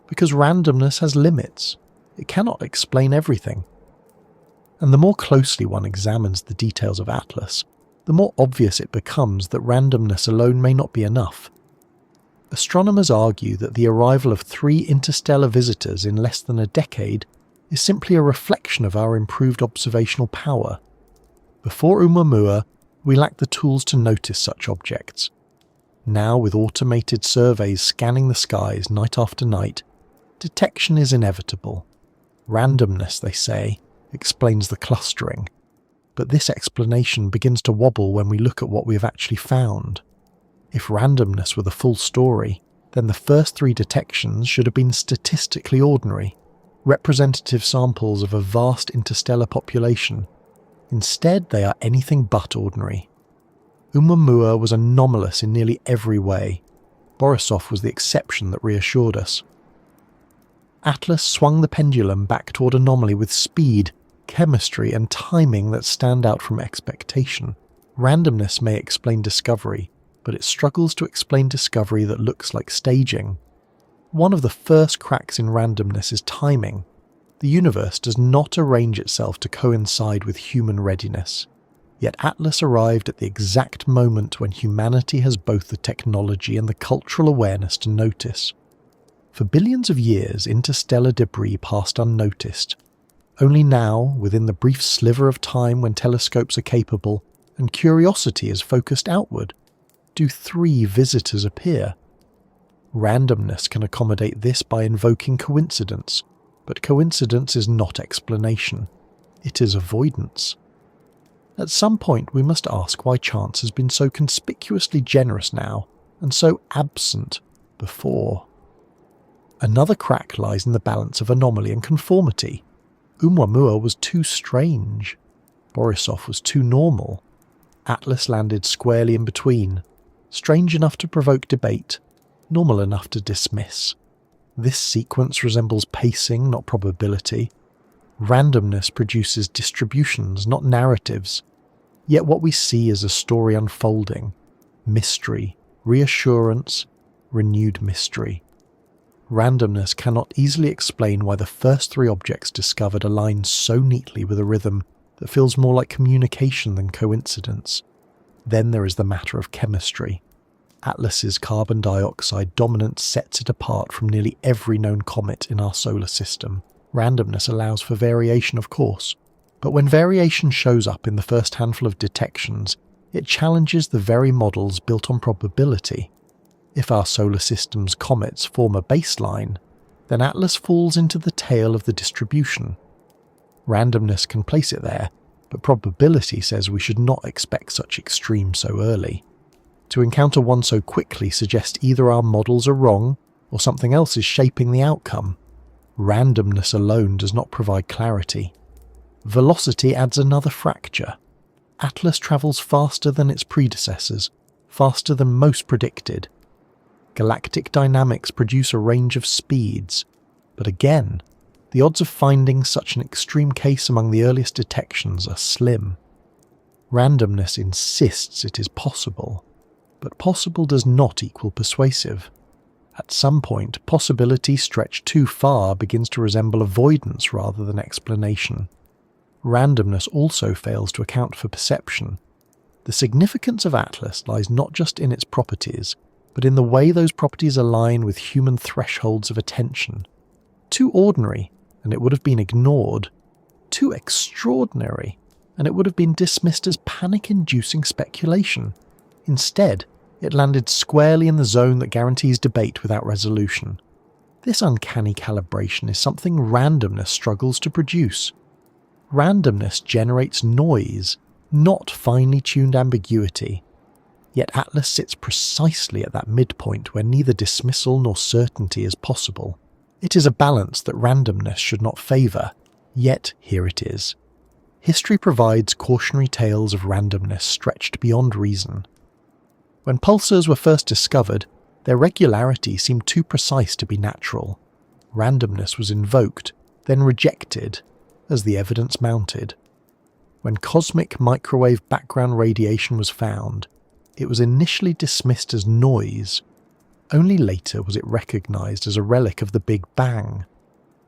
Because randomness has limits. It cannot explain everything. And the more closely one examines the details of Atlas, the more obvious it becomes that randomness alone may not be enough. Astronomers argue that the arrival of 3 interstellar visitors in less than a decade is simply a reflection of our improved observational power. Before Oumuamua, we lacked the tools to notice such objects. Now, with automated surveys scanning the skies night after night, detection is inevitable. Randomness, they say, explains the clustering. But this explanation begins to wobble when we look at what we have actually found. If randomness were the full story, then the first 3 detections should have been statistically ordinary, representative samples of a vast interstellar population. Instead, they are anything but ordinary. Oumuamua was anomalous in nearly every way. Borisov was the exception that reassured us. Atlas swung the pendulum back toward anomaly with speed, chemistry, and timing that stand out from expectation. Randomness may explain discovery, but it struggles to explain discovery that looks like staging. One of the first cracks in randomness is timing. The universe does not arrange itself to coincide with human readiness. Yet Atlas arrived at the exact moment when humanity has both the technology and the cultural awareness to notice. For billions of years, interstellar debris passed unnoticed. Only now, within the brief sliver of time when telescopes are capable and curiosity is focused outward, do 3 visitors appear. Randomness can accommodate this by invoking coincidence, but coincidence is not explanation. It is avoidance. At some point we must ask why chance has been so conspicuously generous now and so absent before. Another crack lies in the balance of anomaly and conformity. Oumuamua was too strange. Borisov was too normal. Atlas landed squarely in between, strange enough to provoke debate, normal enough to dismiss. This sequence resembles pacing, not probability. Randomness produces distributions, not narratives. Yet what we see is a story unfolding. Mystery, reassurance, renewed mystery. Randomness cannot easily explain why the first 3 objects discovered align so neatly with a rhythm that feels more like communication than coincidence. Then there is the matter of chemistry. Atlas's carbon dioxide dominance sets it apart from nearly every known comet in our solar system. Randomness allows for variation, of course, but when variation shows up in the first handful of detections, it challenges the very models built on probability. If our solar system's comets form a baseline, then Atlas falls into the tail of the distribution. Randomness can place it there, but probability says we should not expect such extremes so early. To encounter one so quickly suggests either our models are wrong or something else is shaping the outcome. Randomness alone does not provide clarity. Velocity adds another fracture. Atlas travels faster than its predecessors, faster than most predicted. Galactic dynamics produce a range of speeds, but again, the odds of finding such an extreme case among the earliest detections are slim. Randomness insists it is possible, but possible does not equal persuasive. At some point, possibility stretched too far begins to resemble avoidance rather than explanation. Randomness also fails to account for perception. The significance of Atlas lies not just in its properties, but in the way those properties align with human thresholds of attention. Too ordinary, and it would have been ignored. Too extraordinary, and it would have been dismissed as panic-inducing speculation. Instead, it landed squarely in the zone that guarantees debate without resolution. This uncanny calibration is something randomness struggles to produce. Randomness generates noise, not finely tuned ambiguity. Yet Atlas sits precisely at that midpoint where neither dismissal nor certainty is possible. It is a balance that randomness should not favour, yet here it is. History provides cautionary tales of randomness stretched beyond reason. When pulsars were first discovered, their regularity seemed too precise to be natural. Randomness was invoked, then rejected, as the evidence mounted. When cosmic microwave background radiation was found, it was initially dismissed as noise. Only later was it recognised as a relic of the Big Bang.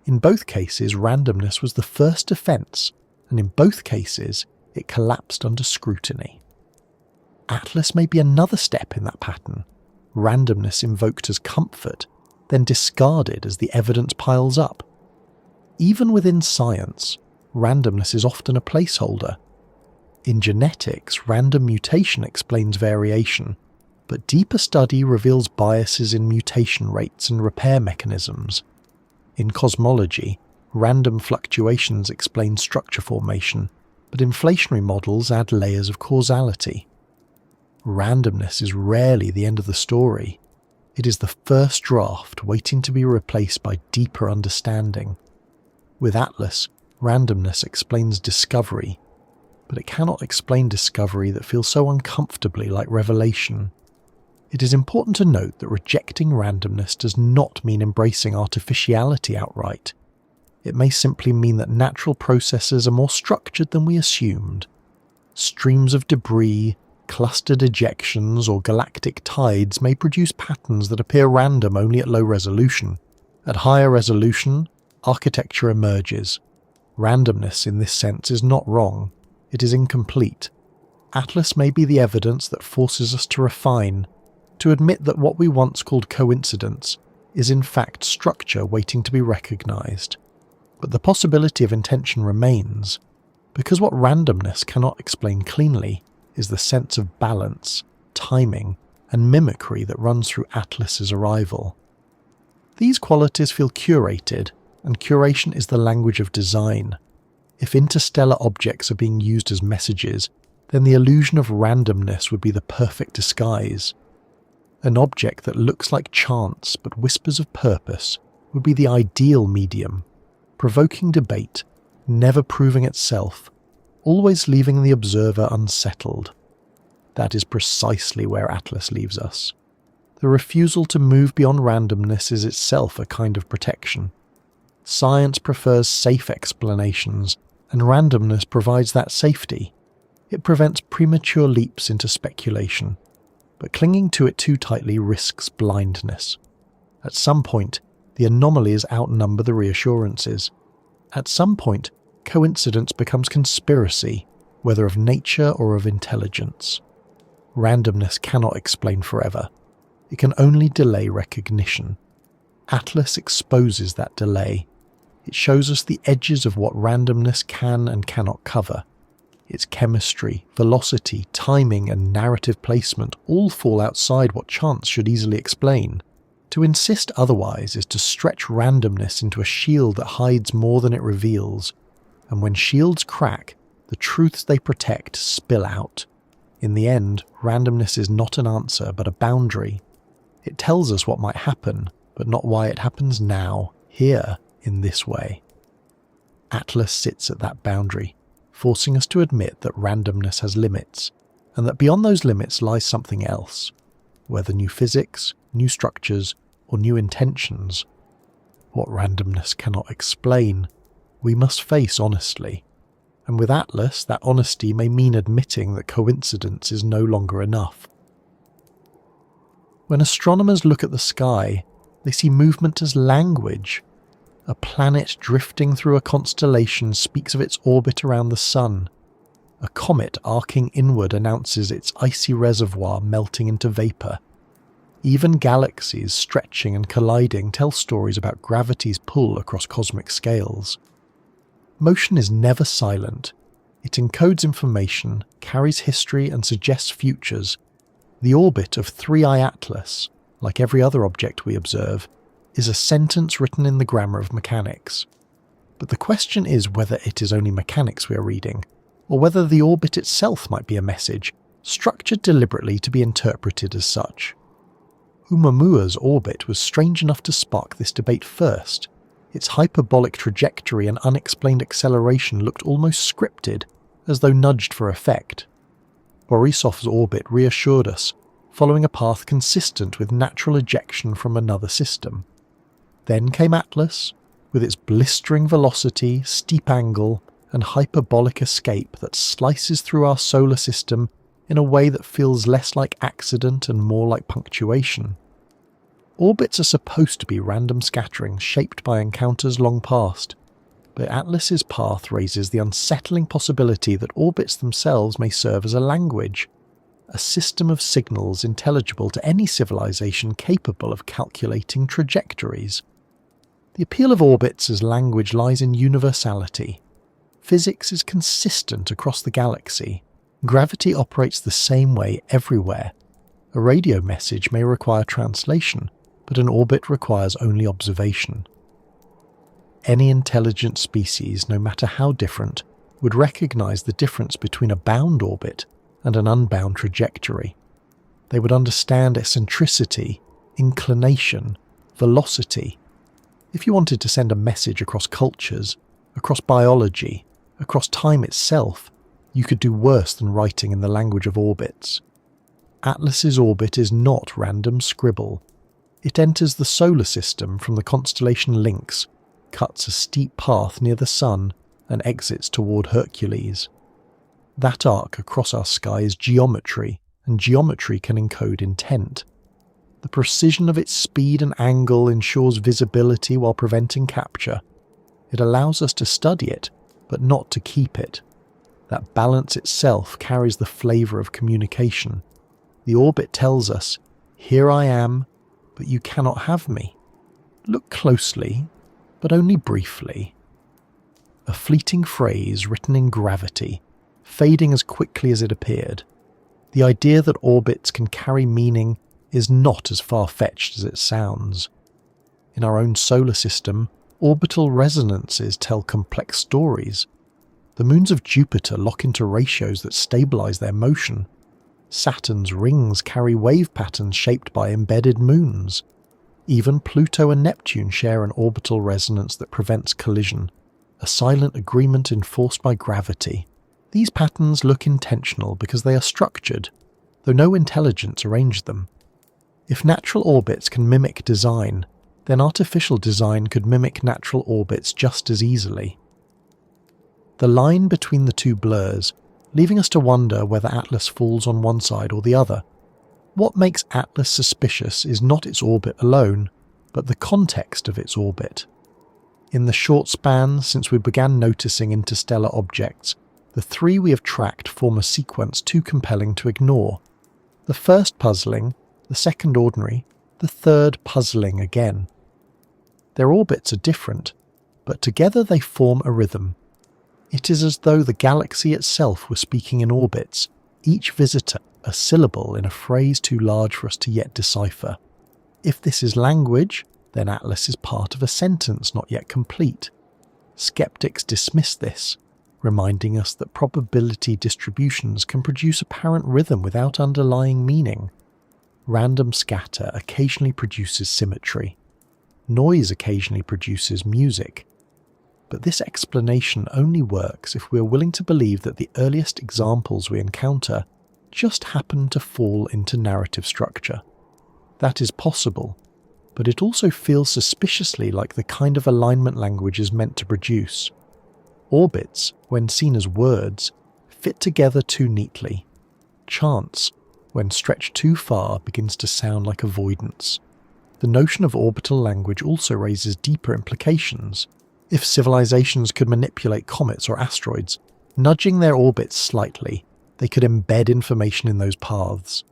In both cases, randomness was the first defence, and in both cases, it collapsed under scrutiny. Atlas may be another step in that pattern. randomness invoked as comfort, then discarded as the evidence piles up. Even within science, randomness is often a placeholder. In genetics, random mutation explains variation, but deeper study reveals biases in mutation rates and repair mechanisms. In cosmology, random fluctuations explain structure formation, but inflationary models add layers of causality. Randomness is rarely the end of the story. It is the first draft waiting to be replaced by deeper understanding. With Atlas, randomness explains discovery, but it cannot explain discovery that feels so uncomfortably like revelation. It is important to note that rejecting randomness does not mean embracing artificiality outright. It may simply mean that natural processes are more structured than we assumed. Streams of debris, clustered ejections, or galactic tides may produce patterns that appear random only at low resolution. At higher resolution, architecture emerges. Randomness in this sense is not wrong. It is incomplete. Atlas may be the evidence that forces us to refine, to admit that what we once called coincidence is in fact structure waiting to be recognized. But the possibility of intention remains, because what randomness cannot explain cleanly is the sense of balance, timing, and mimicry that runs through Atlas's arrival. These qualities feel curated, and curation is the language of design. If interstellar objects are being used as messages, then the illusion of randomness would be the perfect disguise. An object that looks like chance but whispers of purpose would be the ideal medium, provoking debate, never proving itself, always leaving the observer unsettled. That is precisely where Atlas leaves us. The refusal to move beyond randomness is itself a kind of protection. Science prefers safe explanations, and randomness provides that safety. It prevents premature leaps into speculation, but clinging to it too tightly risks blindness. At some point, the anomalies outnumber the reassurances. At some point, coincidence becomes conspiracy, whether of nature or of intelligence. Randomness cannot explain forever. It can only delay recognition. Atlas exposes that delay. It shows us the edges of what randomness can and cannot cover. Its chemistry, velocity, timing, and narrative placement all fall outside what chance should easily explain. To insist otherwise is to stretch randomness into a shield that hides more than it reveals, and when shields crack, the truths they protect spill out. In the end, randomness is not an answer but a boundary. It tells us what might happen, but not why it happens now, here, in this way. Atlas sits at that boundary, forcing us to admit that randomness has limits, and that beyond those limits lies something else, whether new physics, new structures, or new intentions. What randomness cannot explain, we must face honestly, and with Atlas that honesty may mean admitting that coincidence is no longer enough. When astronomers look at the sky, they see movement as language. A planet drifting through a constellation speaks of its orbit around the sun. A comet arcing inward announces its icy reservoir melting into vapour. Even galaxies stretching and colliding tell stories about gravity's pull across cosmic scales. Motion is never silent. It encodes information, carries history, and suggests futures. The orbit of 3i Atlas, like every other object we observe, is a sentence written in the grammar of mechanics. But the question is whether it is only mechanics we are reading, or whether the orbit itself might be a message, structured deliberately to be interpreted as such. Oumuamua's orbit was strange enough to spark this debate first. Its hyperbolic trajectory and unexplained acceleration looked almost scripted, as though nudged for effect. Borisov's orbit reassured us, following a path consistent with natural ejection from another system. Then came Atlas, with its blistering velocity, steep angle, and hyperbolic escape that slices through our solar system in a way that feels less like accident and more like punctuation. Orbits are supposed to be random scatterings shaped by encounters long past, but Atlas's path raises the unsettling possibility that orbits themselves may serve as a language a system of signals intelligible to any civilization capable of calculating trajectories. The appeal of orbits as language lies in universality. Physics is consistent across the galaxy. Gravity operates the same way everywhere. A radio message may require translation, but an orbit requires only observation. Any intelligent species, no matter how different, would recognize the difference between a bound orbit and an unbound trajectory. They would understand eccentricity, inclination, velocity. If you wanted to send a message across cultures, across biology, across time itself, you could do worse than writing in the language of orbits. Atlas's orbit is not random scribble. It enters the solar system from the constellation Lynx, cuts a steep path near the Sun, and exits toward Hercules. That arc across our sky is geometry, and geometry can encode intent. The precision of its speed and angle ensures visibility while preventing capture. It allows us to study it, but not to keep it. That balance itself carries the flavour of communication. The orbit tells us, "Here I am, but you cannot have me. Look closely, but only briefly." A fleeting phrase written in gravity, fading as quickly as it appeared. The idea that orbits can carry meaning is not as far-fetched as it sounds. In our own solar system, orbital resonances tell complex stories. The moons of Jupiter lock into ratios that stabilize their motion. Saturn's rings carry wave patterns shaped by embedded moons. Even Pluto and Neptune share an orbital resonance that prevents collision, a silent agreement enforced by gravity. These patterns look intentional because they are structured, though no intelligence arranged them. If natural orbits can mimic design, then artificial design could mimic natural orbits just as easily. The line between the two blurs, leaving us to wonder whether Atlas falls on one side or the other. What makes Atlas suspicious is not its orbit alone, but the context of its orbit. In the short span since we began noticing interstellar objects, the three we have tracked form a sequence too compelling to ignore. The first puzzling, the second ordinary, the third puzzling again. Their orbits are different, but together they form a rhythm. It is as though the galaxy itself were speaking in orbits, each visitor a syllable in a phrase too large for us to yet decipher. If this is language, then Atlas is part of a sentence not yet complete. Skeptics dismiss this, reminding us that probability distributions can produce apparent rhythm without underlying meaning. Random scatter occasionally produces symmetry. Noise occasionally produces music. But this explanation only works if we are willing to believe that the earliest examples we encounter just happen to fall into narrative structure. That is possible, but it also feels suspiciously like the kind of alignment language is meant to produce. Orbits, when seen as words, fit together too neatly. Chance, when stretched too far, begins to sound like avoidance. The notion of orbital language also raises deeper implications. If civilizations could manipulate comets or asteroids, nudging their orbits slightly, they could embed information in those paths.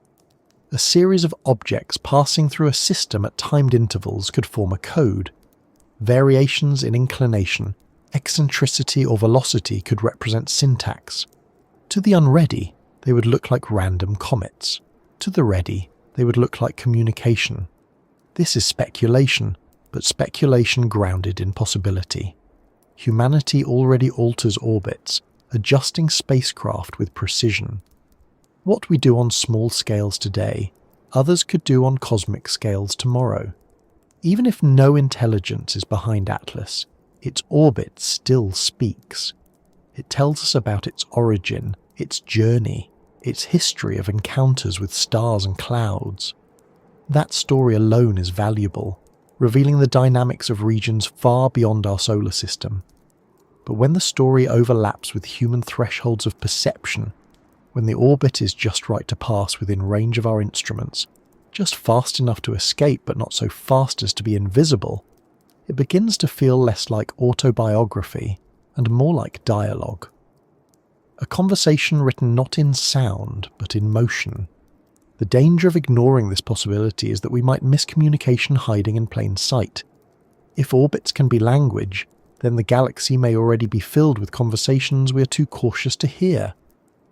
A series of objects passing through a system at timed intervals could form a code. Variations in inclination, eccentricity or velocity could represent syntax. To the unready, they would look like random comets. To the ready, they would look like communication. This is speculation, but speculation grounded in possibility. Humanity already alters orbits, adjusting spacecraft with precision. What we do on small scales today, others could do on cosmic scales tomorrow. Even if no intelligence is behind Atlas, its orbit still speaks. It tells us about its origin, its journey, its history of encounters with stars and clouds. That story alone is valuable, revealing the dynamics of regions far beyond our solar system. But when the story overlaps with human thresholds of perception, when the orbit is just right to pass within range of our instruments, just fast enough to escape but not so fast as to be invisible, it begins to feel less like autobiography and more like dialogue. a conversation written not in sound but in motion. The danger of ignoring this possibility is that we might miss communication hiding in plain sight. If orbits can be language, then the galaxy may already be filled with conversations we are too cautious to hear.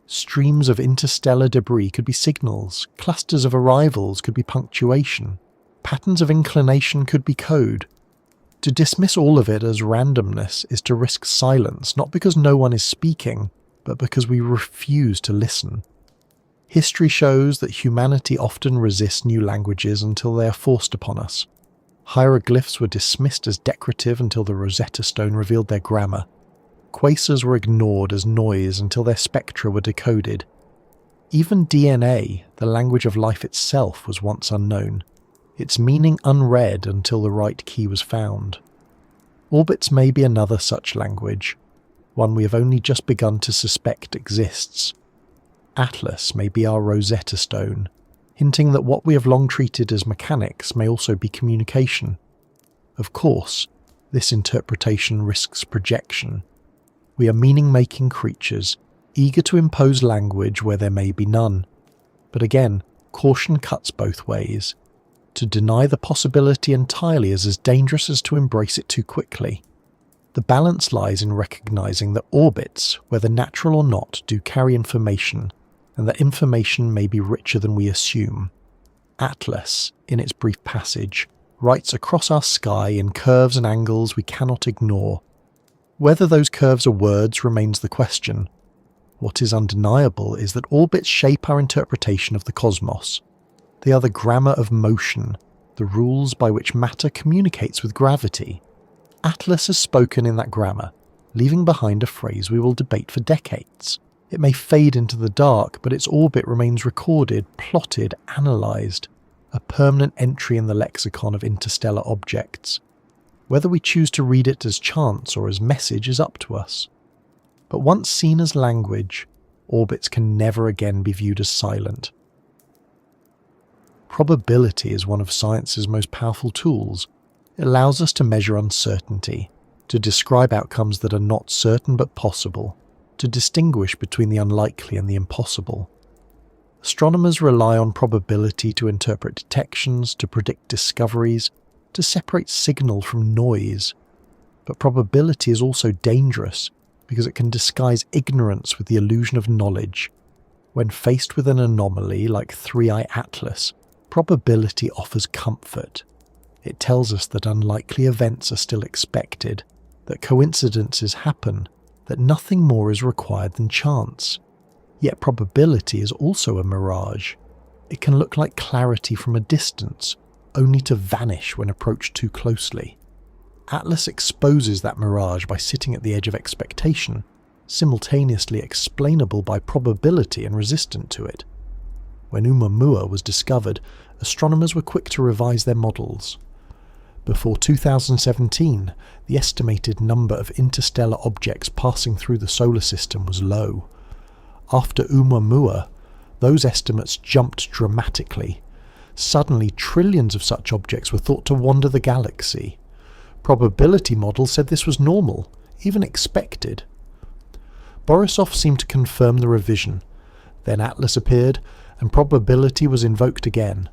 Streams of interstellar debris could be signals, clusters of arrivals could be punctuation, patterns of inclination could be code. To dismiss all of it as randomness is to risk silence, not because no one is speaking, but because we refuse to listen. History shows that humanity often resists new languages until they are forced upon us. Hieroglyphs were dismissed as decorative until the Rosetta Stone revealed their grammar. Quasars were ignored as noise until their spectra were decoded. Even DNA, the language of life itself, was once unknown, its meaning unread until the right key was found. Orbits may be another such language, one we have only just begun to suspect exists. Atlas may be our Rosetta Stone, hinting that what we have long treated as mechanics may also be communication. Of course, this interpretation risks projection. We are meaning-making creatures, eager to impose language where there may be none. But again, caution cuts both ways. To deny the possibility entirely is as dangerous as to embrace it too quickly. The balance lies in recognizing that orbits, whether natural or not, do carry information, and that information may be richer than we assume. Atlas, in its brief passage, writes across our sky in curves and angles we cannot ignore. Whether those curves are words remains the question. What is undeniable is that orbits shape our interpretation of the cosmos. They are the grammar of motion, the rules by which matter communicates with gravity. Atlas has spoken in that grammar, leaving behind a phrase we will debate for decades. It may fade into the dark, but its orbit remains recorded, plotted, analysed, a permanent entry in the lexicon of interstellar objects. Whether we choose to read it as chance or as message is up to us. But once seen as language, orbits can never again be viewed as silent. Probability is one of science's most powerful tools. It allows us to measure uncertainty, to describe outcomes that are not certain but possible, to distinguish between the unlikely and the impossible. Astronomers rely on probability to interpret detections, to predict discoveries, to separate signal from noise. But probability is also dangerous because it can disguise ignorance with the illusion of knowledge. When faced with an anomaly like 3i Atlas, probability offers comfort. It tells us that unlikely events are still expected, that coincidences happen, that nothing more is required than chance. Yet probability is also a mirage. It can look like clarity from a distance, only to vanish when approached too closely. Atlas exposes that mirage by sitting at the edge of expectation, simultaneously explainable by probability and resistant to it. When Oumuamua was discovered, astronomers were quick to revise their models. Before 2017, the estimated number of interstellar objects passing through the solar system was low. After Oumuamua, those estimates jumped dramatically. Suddenly, trillions of such objects were thought to wander the galaxy. Probability models said this was normal, even expected. Borisov seemed to confirm the revision. Then Atlas appeared, and probability was invoked again.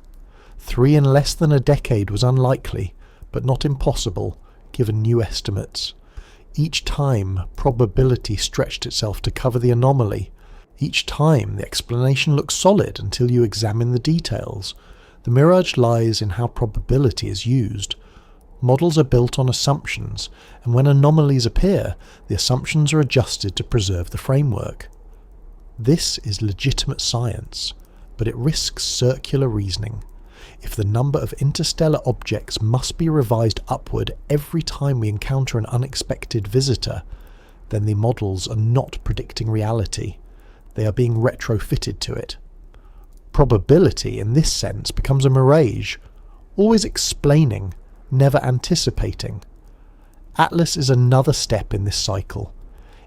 3 in less than a decade was unlikely, but not impossible, given new estimates. Each time, probability stretched itself to cover the anomaly. Each time, the explanation looks solid until you examine the details. The mirage lies in how probability is used. Models are built on assumptions, and when anomalies appear, the assumptions are adjusted to preserve the framework. This is legitimate science, but it risks circular reasoning. If the number of interstellar objects must be revised upward every time we encounter an unexpected visitor, then the models are not predicting reality. They are being retrofitted to it. Probability, in this sense, becomes a mirage, always explaining, never anticipating. Atlas is another step in this cycle.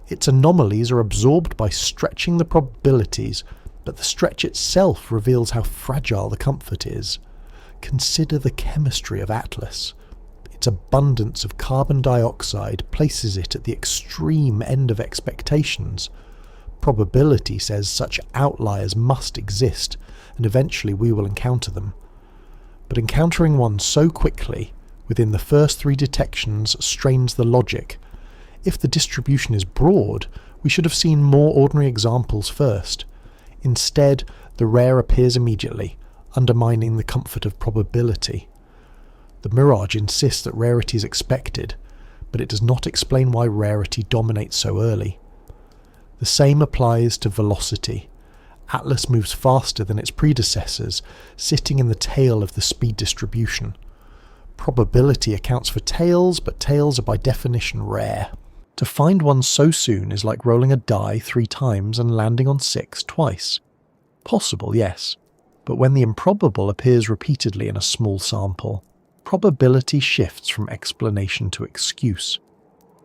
Its anomalies are absorbed by stretching the probabilities, but the stretch itself reveals how fragile the comfort is. Consider the chemistry of Atlas. Its abundance of carbon dioxide places it at the extreme end of expectations. Probability says such outliers must exist, and eventually we will encounter them. But encountering one so quickly, within the first 3 detections, strains the logic. If the distribution is broad, we should have seen more ordinary examples first. Instead, the rare appears immediately, undermining the comfort of probability. The mirage insists that rarity is expected, but it does not explain why rarity dominates so early. The same applies to velocity. Atlas moves faster than its predecessors, sitting in the tail of the speed distribution. Probability accounts for tails, but tails are by definition rare. To find one so soon is like rolling a die 3 times and landing on 6 twice. Possible, yes, but when the improbable appears repeatedly in a small sample, probability shifts from explanation to excuse.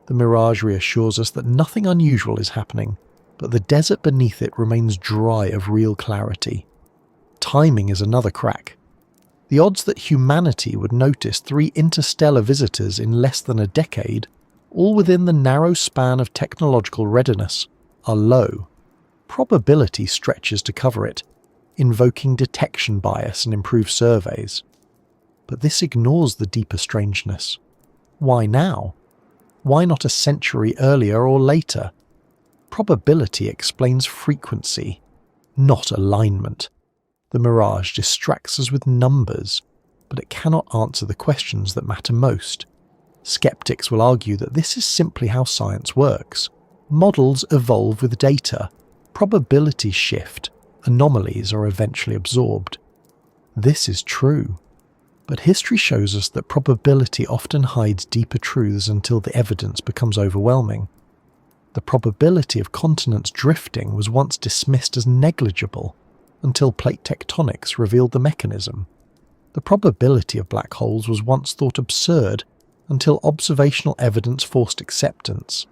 The mirage reassures us that nothing unusual is happening, but the desert beneath it remains dry of real clarity. Timing is another crack. The odds that humanity would notice 3 interstellar visitors in less than a decade, all within the narrow span of technological readiness, are low. Probability stretches to cover it, invoking detection bias and improved surveys. But this ignores the deeper strangeness. Why now? Why not a century earlier or later? Probability explains frequency, not alignment. The mirage distracts us with numbers, but it cannot answer the questions that matter most. Skeptics will argue that this is simply how science works. Models evolve with data, probabilities shift, anomalies are eventually absorbed. This is true. But history shows us that probability often hides deeper truths until the evidence becomes overwhelming. The probability of continents drifting was once dismissed as negligible, until plate tectonics revealed the mechanism. The probability of black holes was once thought absurd, until observational evidence forced acceptance.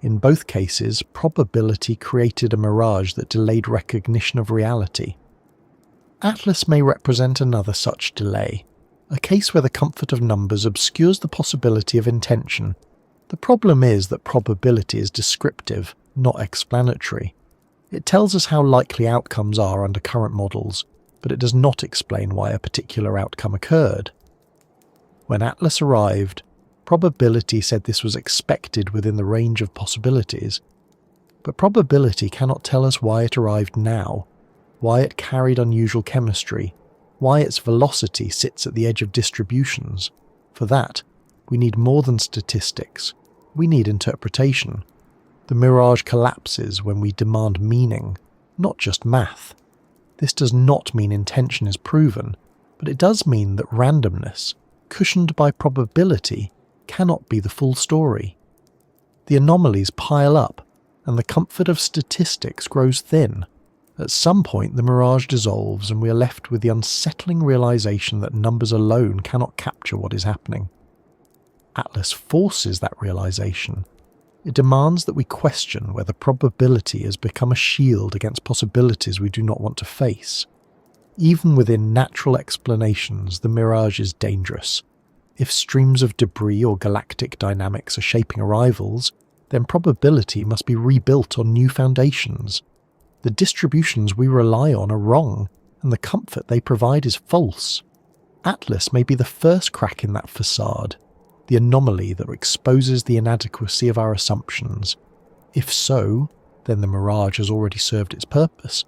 In both cases, probability created a mirage that delayed recognition of reality. Atlas may represent another such delay, a case where the comfort of numbers obscures the possibility of intention. The problem is that probability is descriptive, not explanatory. It tells us how likely outcomes are under current models, but it does not explain why a particular outcome occurred. When Atlas arrived, probability said this was expected within the range of possibilities. But probability cannot tell us why it arrived now, why it carried unusual chemistry, why its velocity sits at the edge of distributions. For that, we need more than statistics. We need interpretation. The mirage collapses when we demand meaning, not just math. This does not mean intention is proven, but it does mean that randomness, cushioned by probability, cannot be the full story. The anomalies pile up, and the comfort of statistics grows thin. At some point the mirage dissolves and we are left with the unsettling realization that numbers alone cannot capture what is happening. Atlas forces that realization. It demands that we question whether probability has become a shield against possibilities we do not want to face. Even within natural explanations, the mirage is dangerous. If streams of debris or galactic dynamics are shaping arrivals, then probability must be rebuilt on new foundations. The distributions we rely on are wrong, and the comfort they provide is false. Atlas may be the first crack in that facade, the anomaly that exposes the inadequacy of our assumptions. If so, then the mirage has already served its purpose.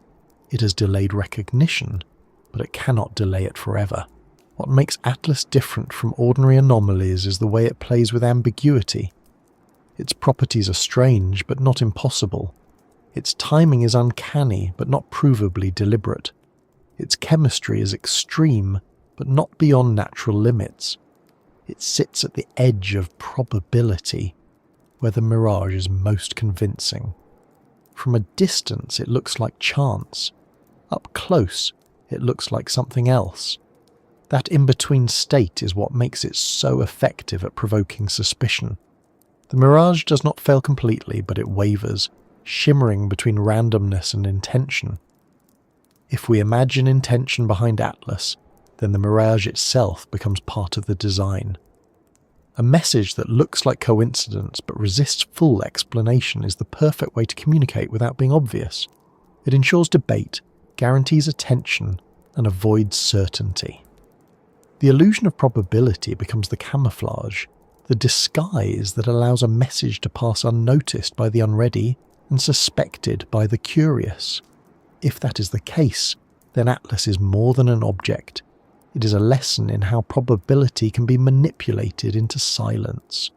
It has delayed recognition, but it cannot delay it forever. What makes Atlas different from ordinary anomalies is the way it plays with ambiguity. Its properties are strange, but not impossible. Its timing is uncanny, but not provably deliberate. Its chemistry is extreme, but not beyond natural limits. It sits at the edge of probability, where the mirage is most convincing. From a distance it looks like chance. Up close it looks like something else. That in-between state is what makes it so effective at provoking suspicion. The mirage does not fail completely, but it wavers, shimmering between randomness and intention. If we imagine intention behind Atlas, then the mirage itself becomes part of the design. A message that looks like coincidence but resists full explanation is the perfect way to communicate without being obvious. It ensures debate, guarantees attention, and avoids certainty. The illusion of probability becomes the camouflage, the disguise that allows a message to pass unnoticed by the unready and suspected by the curious. If that is the case, then Atlas is more than an object. It is a lesson in how probability can be manipulated into silence.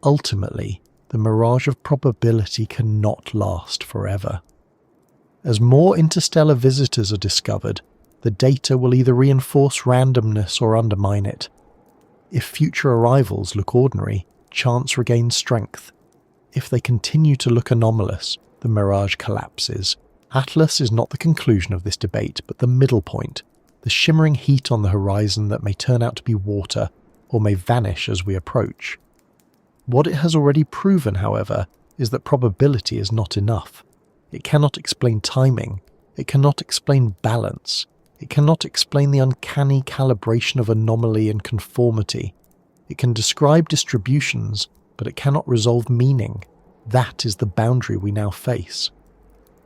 Ultimately, the mirage of probability cannot last forever. As more interstellar visitors are discovered, the data will either reinforce randomness or undermine it. If future arrivals look ordinary, chance regains strength. If they continue to look anomalous, the mirage collapses. Atlas is not the conclusion of this debate, but the middle point, the shimmering heat on the horizon that may turn out to be water or may vanish as we approach. What it has already proven, however, is that probability is not enough. It cannot explain timing. It cannot explain balance. It cannot explain the uncanny calibration of anomaly and conformity. It can describe distributions, but it cannot resolve meaning. That is the boundary we now face.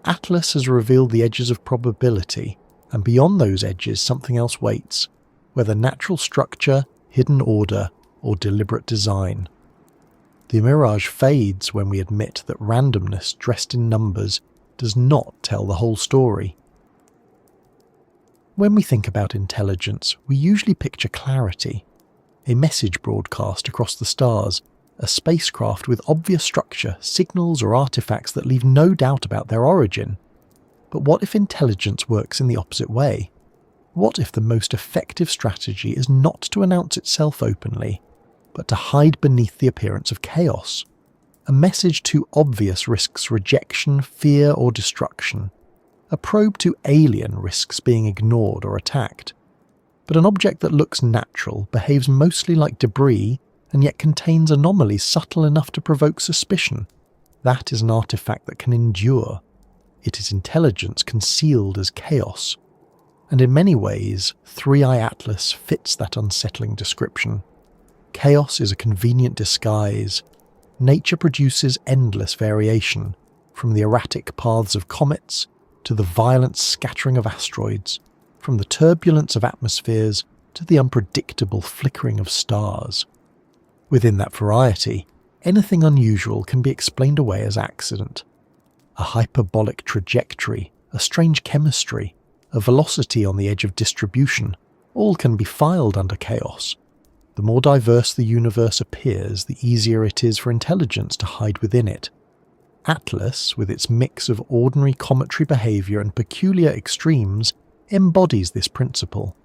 Atlas has revealed the edges of probability, and beyond those edges something else waits, whether natural structure, hidden order, or deliberate design. The mirage fades when we admit that randomness dressed in numbers does not tell the whole story. When we think about intelligence, we usually picture clarity, a message broadcast across the stars, a spacecraft with obvious structure, signals or artifacts that leave no doubt about their origin. But what if intelligence works in the opposite way? What if the most effective strategy is not to announce itself openly, but to hide beneath the appearance of chaos? A message too obvious risks rejection, fear, or destruction. A probe too alien risks being ignored or attacked. But an object that looks natural, behaves mostly like debris, and yet contains anomalies subtle enough to provoke suspicion. That is an artifact that can endure. It is intelligence concealed as chaos. And in many ways, 3i Atlas fits that unsettling description. Chaos is a convenient disguise. Nature produces endless variation, from the erratic paths of comets to the violent scattering of asteroids, from the turbulence of atmospheres to the unpredictable flickering of stars. Within that variety, anything unusual can be explained away as accident. A hyperbolic trajectory, a strange chemistry, a velocity on the edge of distribution, all can be filed under chaos. The more diverse the universe appears, the easier it is for intelligence to hide within it. Atlas, with its mix of ordinary cometary behavior and peculiar extremes, embodies this principle.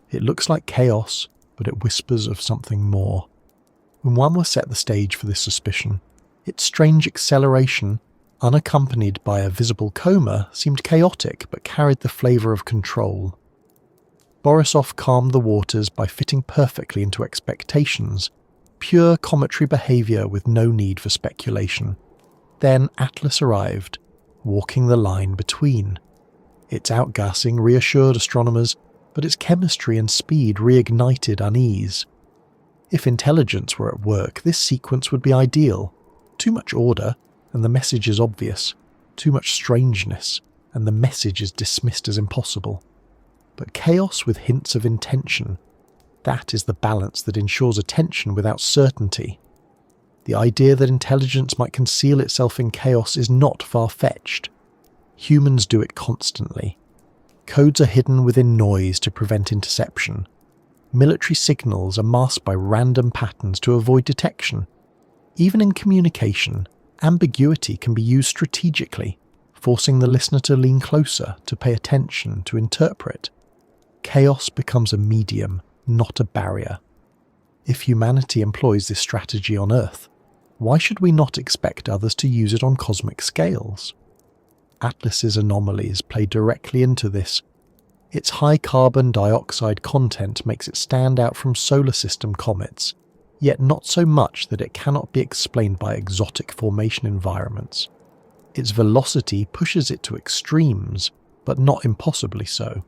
It looks like chaos, but it whispers of something more. When one were set the stage for this suspicion, its strange acceleration, unaccompanied by a visible coma, seemed chaotic but carried the flavour of control. Borisov calmed the waters by fitting perfectly into expectations, pure cometary behaviour with no need for speculation. Then Atlas arrived, walking the line between. Its outgassing reassured astronomers, but its chemistry and speed reignited unease. If intelligence were at work, this sequence would be ideal. Too much order, and the message is obvious. Too much strangeness, and the message is dismissed as impossible. But chaos with hints of intention, that is the balance that ensures attention without certainty. The idea that intelligence might conceal itself in chaos is not far-fetched. Humans do it constantly. Codes are hidden within noise to prevent interception. Military signals are masked by random patterns to avoid detection. Even in communication, ambiguity can be used strategically, forcing the listener to lean closer, to pay attention, to interpret. Chaos becomes a medium, not a barrier. If humanity employs this strategy on Earth, why should we not expect others to use it on cosmic scales? Atlas's anomalies play directly into this. Its high carbon dioxide content makes it stand out from solar system comets, yet not so much that it cannot be explained by exotic formation environments. Its velocity pushes it to extremes, but not impossibly so.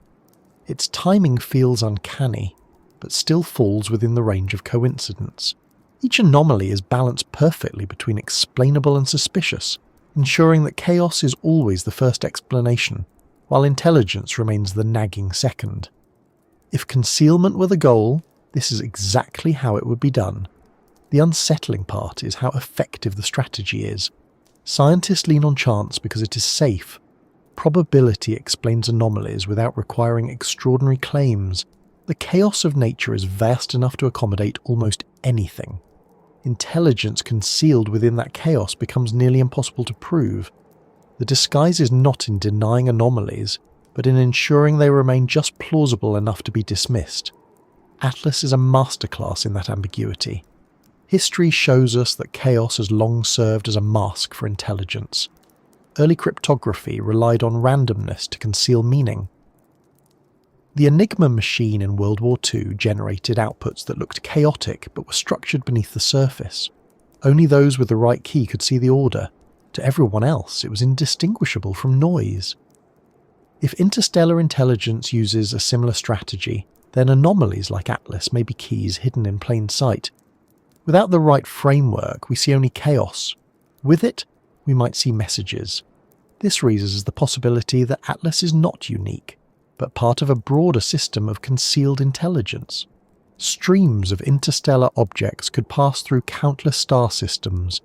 Its timing feels uncanny, but still falls within the range of coincidence. Each anomaly is balanced perfectly between explainable and suspicious, ensuring that chaos is always the first explanation, while intelligence remains the nagging second. If concealment were the goal, this is exactly how it would be done. The unsettling part is how effective the strategy is. Scientists lean on chance because it is safe. Probability explains anomalies without requiring extraordinary claims. The chaos of nature is vast enough to accommodate almost anything. Intelligence concealed within that chaos becomes nearly impossible to prove. The disguise is not in denying anomalies, but in ensuring they remain just plausible enough to be dismissed. Atlas is a masterclass in that ambiguity. History shows us that chaos has long served as a mask for intelligence. Early cryptography relied on randomness to conceal meaning. The Enigma machine in World War II generated outputs that looked chaotic but were structured beneath the surface. Only those with the right key could see the order. To everyone else, it was indistinguishable from noise. If interstellar intelligence uses a similar strategy, then anomalies like Atlas may be keys hidden in plain sight. Without the right framework, we see only chaos. With it, we might see messages. This raises the possibility that Atlas is not unique, but part of a broader system of concealed intelligence. Streams of interstellar objects could pass through countless star systems,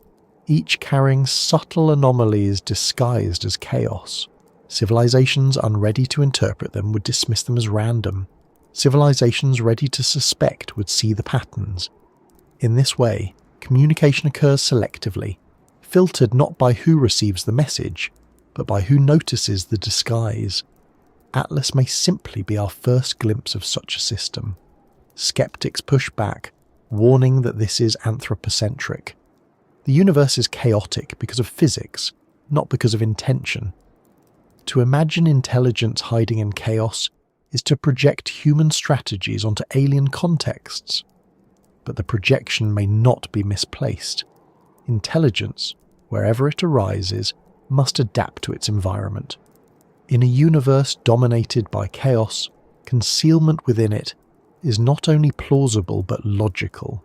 each carrying subtle anomalies disguised as chaos. Civilizations unready to interpret them would dismiss them as random. Civilizations ready to suspect would see the patterns. In this way, communication occurs selectively, filtered not by who receives the message, but by who notices the disguise. Atlas may simply be our first glimpse of such a system. Skeptics push back, warning that this is anthropocentric. The universe is chaotic because of physics, not because of intention. To imagine intelligence hiding in chaos is to project human strategies onto alien contexts. But the projection may not be misplaced. Intelligence, wherever it arises, must adapt to its environment. In a universe dominated by chaos, concealment within it is not only plausible but logical.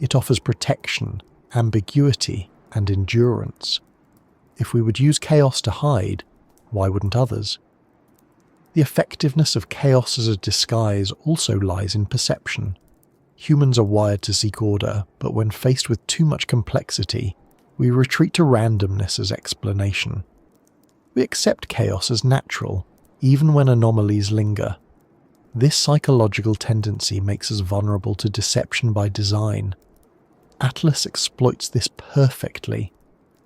It offers protection, ambiguity, and endurance. If we would use chaos to hide, why wouldn't others? The effectiveness of chaos as a disguise also lies in perception. Humans are wired to seek order, but when faced with too much complexity, we retreat to randomness as explanation. We accept chaos as natural, even when anomalies linger. This psychological tendency makes us vulnerable to deception by design. Atlas exploits this perfectly.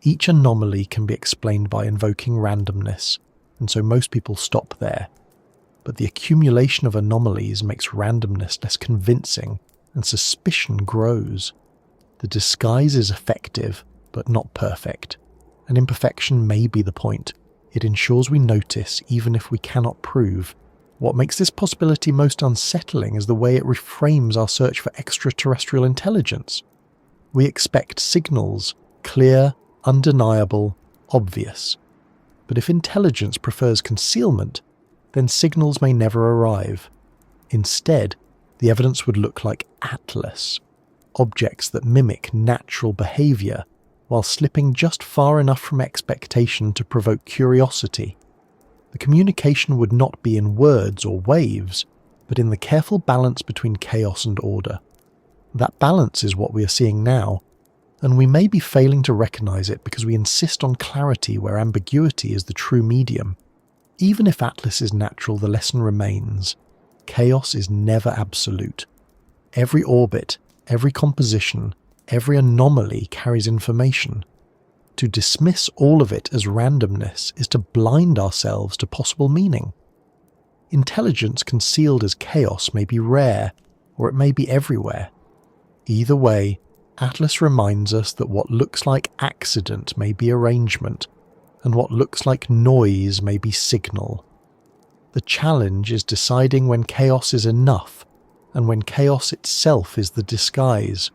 Each anomaly can be explained by invoking randomness, and so most people stop there. But the accumulation of anomalies makes randomness less convincing, and suspicion grows. The disguise is effective, but not perfect. An imperfection may be the point. It ensures we notice even if we cannot prove. What makes this possibility most unsettling is the way it reframes our search for extraterrestrial intelligence. We expect signals, clear, undeniable, obvious. But if intelligence prefers concealment, then signals may never arrive. Instead, the evidence would look like Atlas, objects that mimic natural behavior while slipping just far enough from expectation to provoke curiosity. The communication would not be in words or waves, but in the careful balance between chaos and order. That balance is what we are seeing now, and we may be failing to recognize it because we insist on clarity where ambiguity is the true medium. Even if Atlas is natural, the lesson remains. Chaos is never absolute. Every orbit, every composition, every anomaly carries information. To dismiss all of it as randomness is to blind ourselves to possible meaning. Intelligence concealed as chaos may be rare, or it may be everywhere. Either way, Atlas reminds us that what looks like accident may be arrangement, and what looks like noise may be signal. The challenge is deciding when chaos is enough, and when chaos itself is the disguise.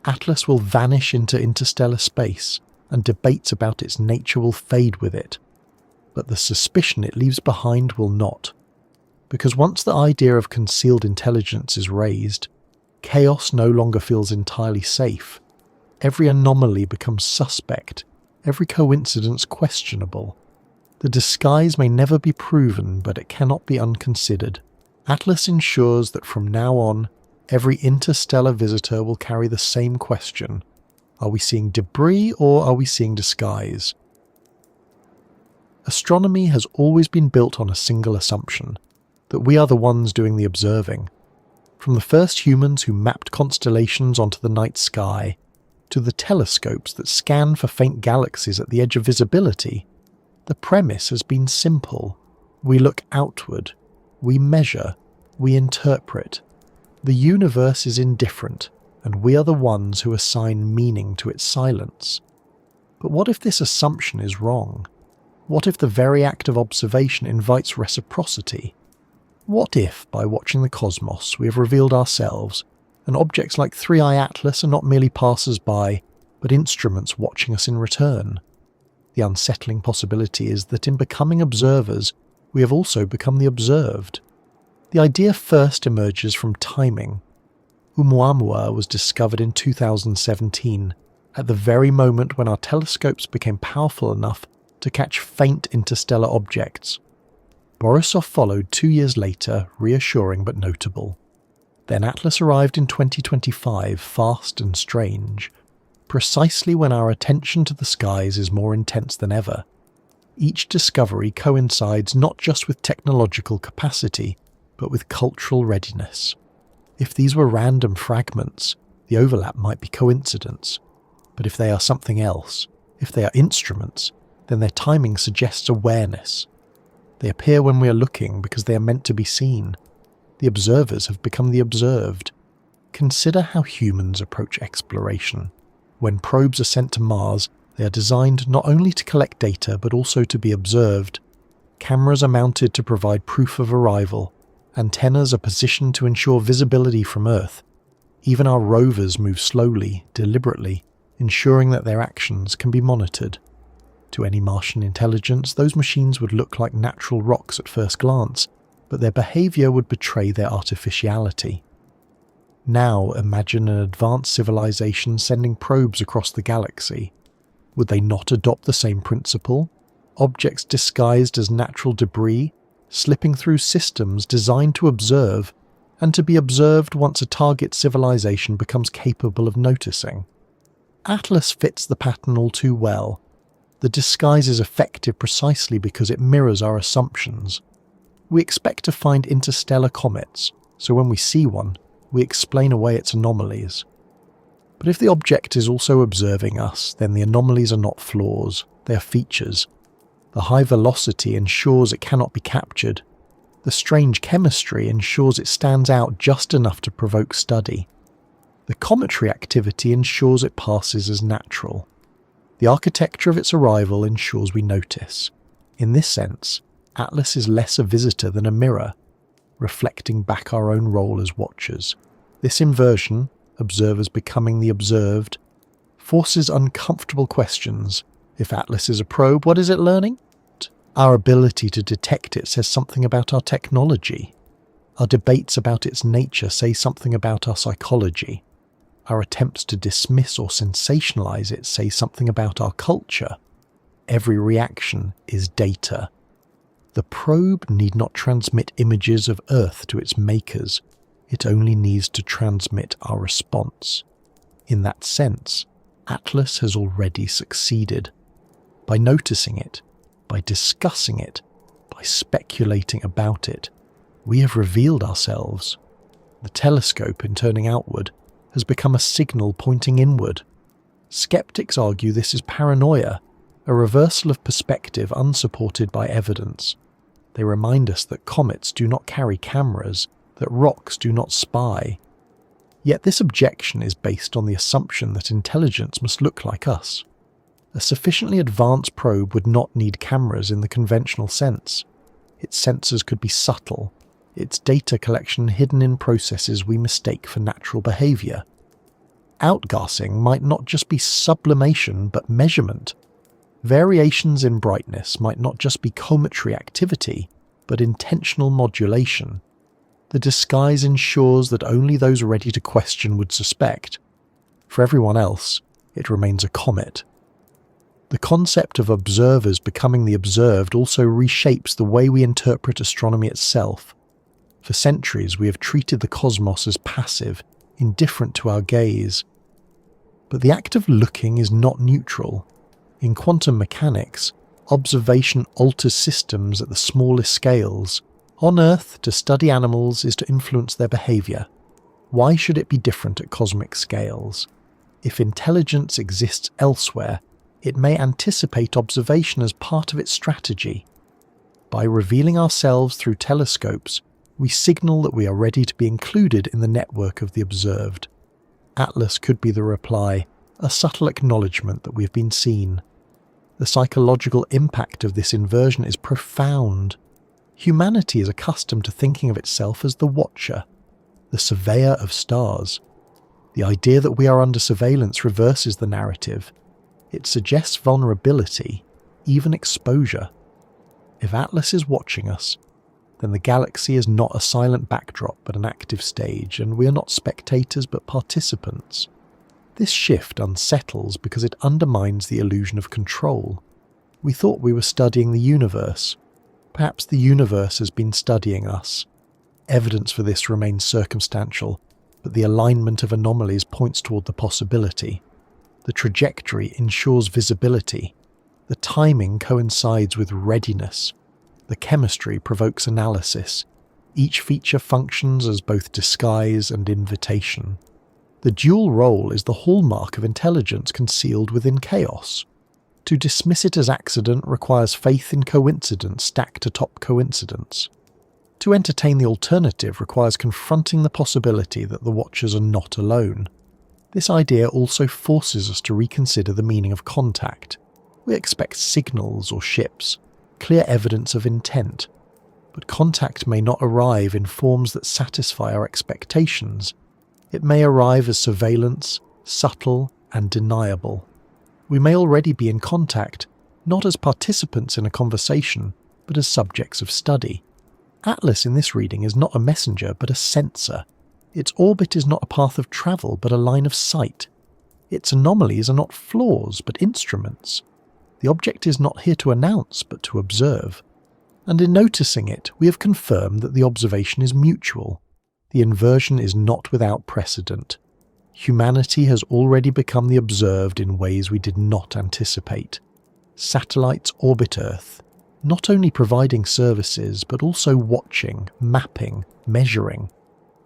Atlas will vanish into interstellar space, and debates about its nature will fade with it. But the suspicion it leaves behind will not. Because once the idea of concealed intelligence is raised, Chaos no longer feels entirely safe. Every anomaly becomes suspect, every coincidence questionable. The disguise may never be proven, but it cannot be unconsidered. Atlas ensures that from now on, every interstellar visitor will carry the same question. Are we seeing debris or are we seeing disguise? Astronomy has always been built on a single assumption, that we are the ones doing the observing. From the first humans who mapped constellations onto the night sky, to the telescopes that scan for faint galaxies at the edge of visibility, the premise has been simple. We look outward, we measure, we interpret. The universe is indifferent, and we are the ones who assign meaning to its silence. But what if this assumption is wrong? What if the very act of observation invites reciprocity? What if, by watching the cosmos, we have revealed ourselves, and objects like 3i Atlas are not merely passers-by, but instruments watching us in return? The unsettling possibility is that in becoming observers, we have also become the observed. The idea first emerges from timing. Oumuamua was discovered in 2017, at the very moment when our telescopes became powerful enough to catch faint interstellar objects. Borisov followed 2 years later, reassuring but notable. Then Atlas arrived in 2025, fast and strange, precisely when our attention to the skies is more intense than ever. Each discovery coincides not just with technological capacity, but with cultural readiness. If these were random fragments, the overlap might be coincidence. But if they are something else, if they are instruments, then their timing suggests awareness. They appear when we are looking because they are meant to be seen. The observers have become the observed. Consider how humans approach exploration. When probes are sent to Mars, they are designed not only to collect data but also to be observed. Cameras are mounted to provide proof of arrival. Antennas are positioned to ensure visibility from Earth. Even our rovers move slowly, deliberately, ensuring that their actions can be monitored. To any Martian intelligence, those machines would look like natural rocks at first glance, but their behaviour would betray their artificiality. Now imagine an advanced civilization sending probes across the galaxy. Would they not adopt the same principle? Objects disguised as natural debris, slipping through systems designed to observe, and to be observed once a target civilization becomes capable of noticing. Atlas fits the pattern all too well. The disguise is effective precisely because it mirrors our assumptions. We expect to find interstellar comets, so when we see one, we explain away its anomalies. But if the object is also observing us, then the anomalies are not flaws, they are features. The high velocity ensures it cannot be captured. The strange chemistry ensures it stands out just enough to provoke study. The cometary activity ensures it passes as natural. The architecture of its arrival ensures we notice. In this sense, Atlas is less a visitor than a mirror, reflecting back our own role as watchers. This inversion, observers becoming the observed, forces uncomfortable questions. If Atlas is a probe, what is it learning? Our ability to detect it says something about our technology. Our debates about its nature say something about our psychology. Our attempts to dismiss or sensationalize it say something about our culture. Every reaction is data. The probe need not transmit images of Earth to its makers. It only needs to transmit our response. In that sense, Atlas has already succeeded. By noticing it, by discussing it, by speculating about it, we have revealed ourselves. The telescope, in turning outward, has become a signal pointing inward. Skeptics argue this is paranoia, a reversal of perspective unsupported by evidence. They remind us that comets do not carry cameras, that rocks do not spy. Yet this objection is based on the assumption that intelligence must look like us. A sufficiently advanced probe would not need cameras in the conventional sense. Its sensors could be subtle, its data collection hidden in processes we mistake for natural behaviour. Outgassing might not just be sublimation but measurement. Variations in brightness might not just be cometary activity but intentional modulation. The disguise ensures that only those ready to question would suspect. For everyone else, it remains a comet. The concept of observers becoming the observed also reshapes the way we interpret astronomy itself. For centuries, we have treated the cosmos as passive, indifferent to our gaze. But the act of looking is not neutral. In quantum mechanics, observation alters systems at the smallest scales. On Earth, to study animals is to influence their behaviour. Why should it be different at cosmic scales? If intelligence exists elsewhere, it may anticipate observation as part of its strategy. By revealing ourselves through telescopes, we signal that we are ready to be included in the network of the observed. Atlas could be the reply, a subtle acknowledgement that we have been seen. The psychological impact of this inversion is profound. Humanity is accustomed to thinking of itself as the watcher, the surveyor of stars. The idea that we are under surveillance reverses the narrative. It suggests vulnerability, even exposure. If Atlas is watching us, then the galaxy is not a silent backdrop but an active stage, and we are not spectators but participants. This shift unsettles because it undermines the illusion of control. We thought we were studying the universe. Perhaps the universe has been studying us. Evidence for this remains circumstantial, but the alignment of anomalies points toward the possibility. The trajectory ensures visibility. The timing coincides with readiness. The chemistry provokes analysis. Each feature functions as both disguise and invitation. The dual role is the hallmark of intelligence concealed within chaos. To dismiss it as accident requires faith in coincidence stacked atop coincidence. To entertain the alternative requires confronting the possibility that the watchers are not alone. This idea also forces us to reconsider the meaning of contact. We expect signals or ships, clear evidence of intent, but contact may not arrive in forms that satisfy our expectations. It may arrive as surveillance, subtle and deniable. We may already be in contact, not as participants in a conversation, but as subjects of study. Atlas in this reading is not a messenger but a sensor. Its orbit is not a path of travel but a line of sight. Its anomalies are not flaws but instruments. The object is not here to announce but to observe. And in noticing it, we have confirmed that the observation is mutual. The inversion is not without precedent. Humanity has already become the observed in ways we did not anticipate. Satellites orbit Earth, not only providing services but also watching, mapping, measuring.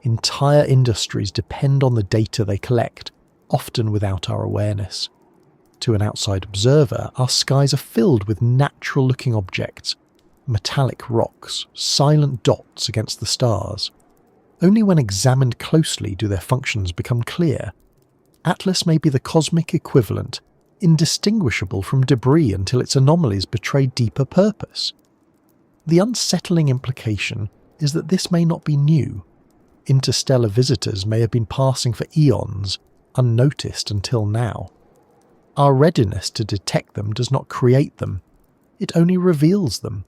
Entire industries depend on the data they collect, often without our awareness. To an outside observer, our skies are filled with natural-looking objects, metallic rocks, silent dots against the stars. Only when examined closely do their functions become clear. Atlas may be the cosmic equivalent, indistinguishable from debris until its anomalies betray deeper purpose. The unsettling implication is that this may not be new. Interstellar visitors may have been passing for eons, unnoticed until now. Our readiness to detect them does not create them, it only reveals them.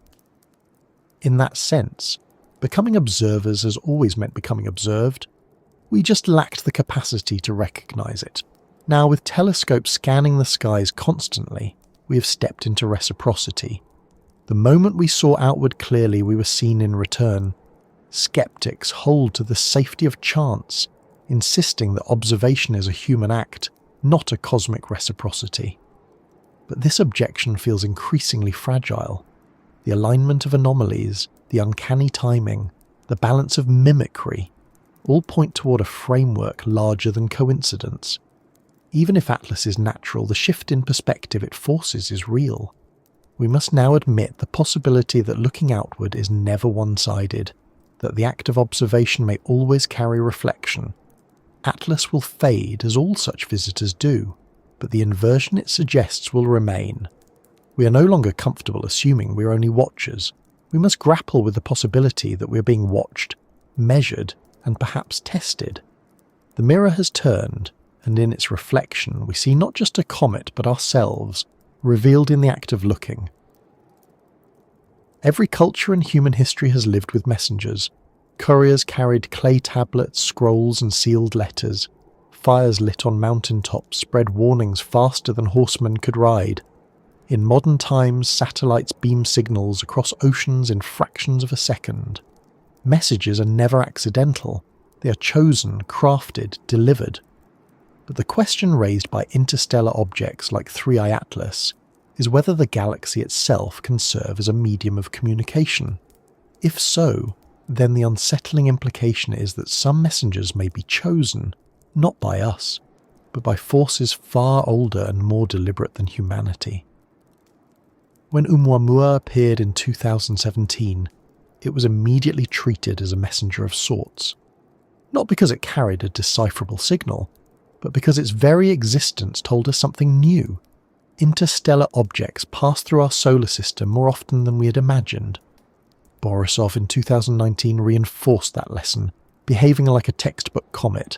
In that sense, becoming observers has always meant becoming observed. We just lacked the capacity to recognize it. Now, with telescopes scanning the skies constantly, we have stepped into reciprocity. The moment we saw outward clearly, we were seen in return. Skeptics hold to the safety of chance, insisting that observation is a human act, not a cosmic reciprocity. But this objection feels increasingly fragile. The alignment of anomalies, the uncanny timing, the balance of mimicry, all point toward a framework larger than coincidence. Even if Atlas is natural, the shift in perspective it forces is real. We must now admit the possibility that looking outward is never one-sided, that the act of observation may always carry reflection. Atlas will fade, as all such visitors do, but the inversion it suggests will remain. We are no longer comfortable assuming we are only watchers. We must grapple with the possibility that we are being watched, measured, and perhaps tested. The mirror has turned, and in its reflection we see not just a comet but ourselves, revealed in the act of looking. Every culture in human history has lived with messengers. Couriers carried clay tablets, scrolls and sealed letters. Fires lit on mountaintops spread warnings faster than horsemen could ride. In modern times, satellites beam signals across oceans in fractions of a second. Messages are never accidental. They are chosen, crafted, delivered. But the question raised by interstellar objects like 3i Atlas is whether the galaxy itself can serve as a medium of communication. If so, then the unsettling implication is that some messengers may be chosen, not by us, but by forces far older and more deliberate than humanity. When Oumuamua appeared in 2017, it was immediately treated as a messenger of sorts. Not because it carried a decipherable signal, but because its very existence told us something new. Interstellar objects pass through our solar system more often than we had imagined. Borisov in 2019 reinforced that lesson, behaving like a textbook comet,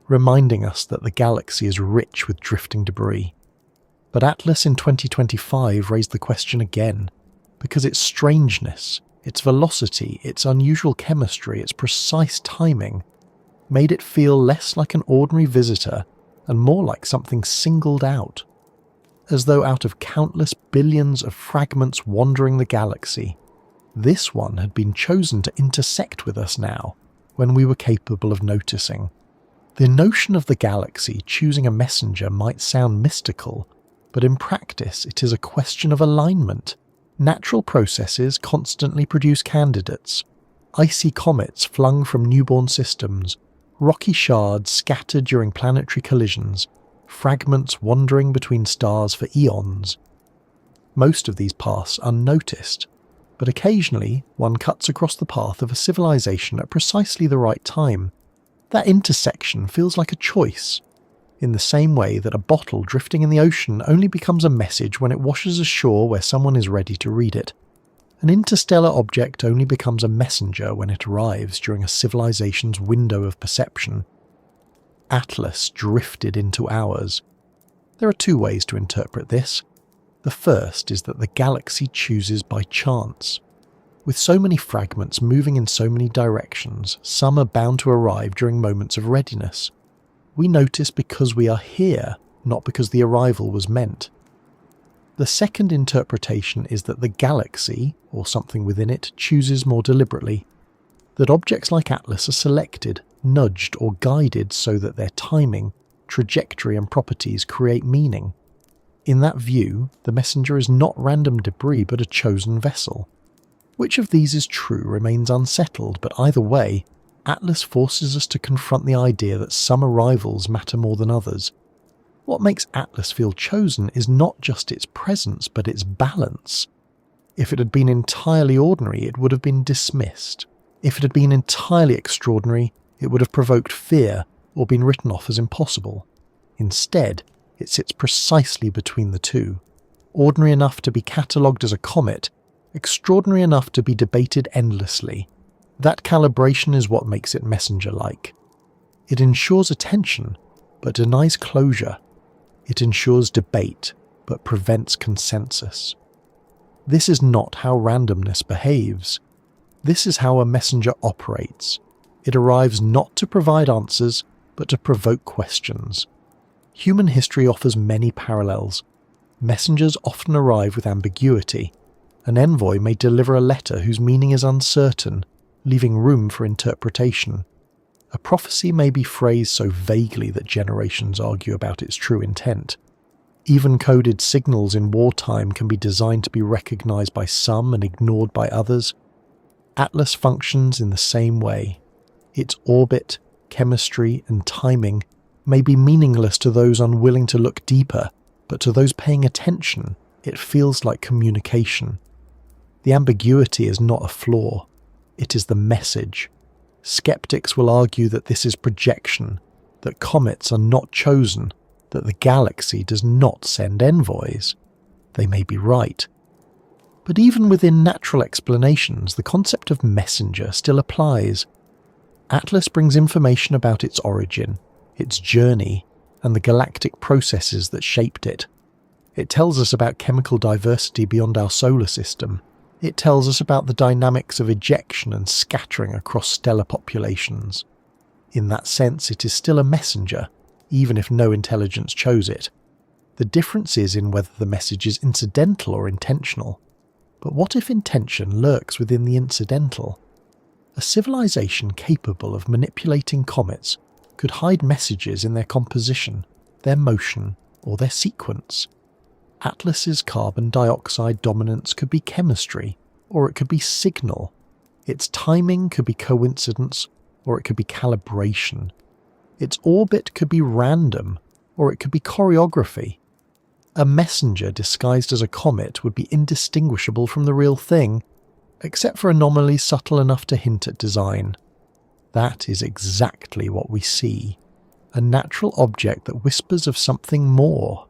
reminding us that the galaxy is rich with drifting debris. But Atlas in 2025 raised the question again, because its strangeness, its velocity, its unusual chemistry, its precise timing, made it feel less like an ordinary visitor and more like something singled out, as though out of countless billions of fragments wandering the galaxy, this one had been chosen to intersect with us now, when we were capable of noticing. The notion of the galaxy choosing a messenger might sound mystical, but in practice it is a question of alignment. Natural processes constantly produce candidates. Icy comets flung from newborn systems, rocky shards scattered during planetary collisions, fragments wandering between stars for eons. Most of these pass unnoticed, but occasionally one cuts across the path of a civilization at precisely the right time. That intersection feels like a choice, in the same way that a bottle drifting in the ocean only becomes a message when it washes ashore where someone is ready to read it. An interstellar object only becomes a messenger when it arrives during a civilization's window of perception. Atlas drifted into ours. There are two ways to interpret this. The first is that the galaxy chooses by chance. With so many fragments moving in so many directions, some are bound to arrive during moments of readiness. We notice because we are here, not because the arrival was meant. The second interpretation is that the galaxy, or something within it, chooses more deliberately. That objects like Atlas are selected, nudged or guided so that their timing, trajectory and properties create meaning. In that view, the messenger is not random debris but a chosen vessel. Which of these is true remains unsettled, but either way, Atlas forces us to confront the idea that some arrivals matter more than others. What makes Atlas feel chosen is not just its presence, but its balance. If it had been entirely ordinary, it would have been dismissed. If it had been entirely extraordinary, it would have provoked fear or been written off as impossible. Instead, it sits precisely between the two, ordinary enough to be catalogued as a comet, extraordinary enough to be debated endlessly. That calibration is what makes it messenger-like. It ensures attention, but denies closure. It ensures debate, but prevents consensus. This is not how randomness behaves. This is how a messenger operates. It arrives not to provide answers, but to provoke questions. Human history offers many parallels. Messengers often arrive with ambiguity. An envoy may deliver a letter whose meaning is uncertain, leaving room for interpretation. A prophecy may be phrased so vaguely that generations argue about its true intent. Even coded signals in wartime can be designed to be recognized by some and ignored by others. Atlas functions in the same way. Its orbit, chemistry, and timing may be meaningless to those unwilling to look deeper, but to those paying attention, it feels like communication. The ambiguity is not a flaw. It is the message. Skeptics will argue that this is projection, that comets are not chosen, that the galaxy does not send envoys. They may be right. But even within natural explanations, the concept of messenger still applies. Atlas brings information about its origin, its journey, and the galactic processes that shaped it. It tells us about chemical diversity beyond our solar system, It tells us about the dynamics of ejection and scattering across stellar populations. In that sense, it is still a messenger, even if no intelligence chose it. The difference is in whether the message is incidental or intentional. But what if intention lurks within the incidental? A civilization capable of manipulating comets could hide messages in their composition, their motion, or their sequence. Atlas's carbon dioxide dominance could be chemistry, or it could be signal. Its timing could be coincidence, or it could be calibration. Its orbit could be random, or it could be choreography. A messenger disguised as a comet would be indistinguishable from the real thing, except for anomalies subtle enough to hint at design. That is exactly what we see, a natural object that whispers of something more.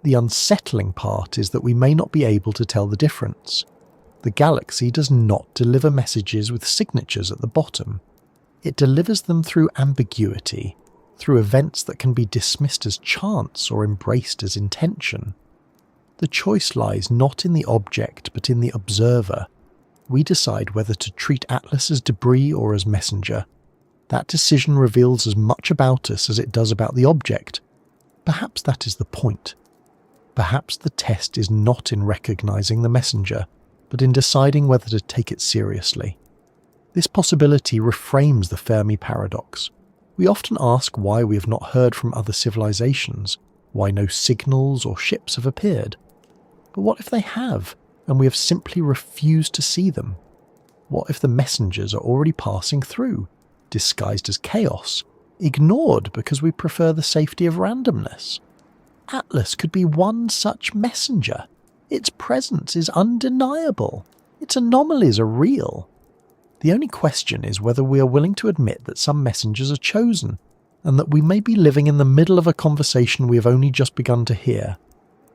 The unsettling part is that we may not be able to tell the difference. The galaxy does not deliver messages with signatures at the bottom. It delivers them through ambiguity, through events that can be dismissed as chance or embraced as intention. The choice lies not in the object but in the observer. We decide whether to treat Atlas as debris or as messenger. That decision reveals as much about us as it does about the object. Perhaps that is the point. Perhaps the test is not in recognizing the messenger, but in deciding whether to take it seriously. This possibility reframes the Fermi paradox. We often ask why we have not heard from other civilizations, why no signals or ships have appeared. But what if they have, and we have simply refused to see them? What if the messengers are already passing through, disguised as chaos, ignored because we prefer the safety of randomness? Atlas could be one such messenger. Its presence is undeniable. Its anomalies are real. The only question is whether we are willing to admit that some messengers are chosen, and that we may be living in the middle of a conversation we have only just begun to hear.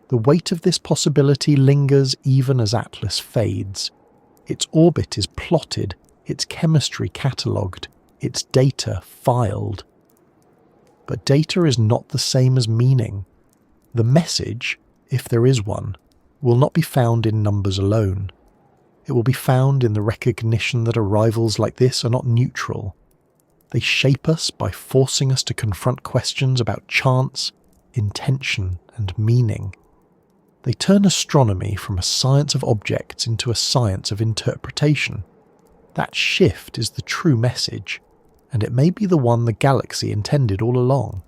The weight of this possibility lingers even as Atlas fades. Its orbit is plotted, its chemistry catalogued, its data filed. But data is not the same as meaning. The message, if there is one, will not be found in numbers alone. It will be found in the recognition that arrivals like this are not neutral. They shape us by forcing us to confront questions about chance, intention, and meaning. They turn astronomy from a science of objects into a science of interpretation. That shift is the true message, and it may be the one the galaxy intended all along.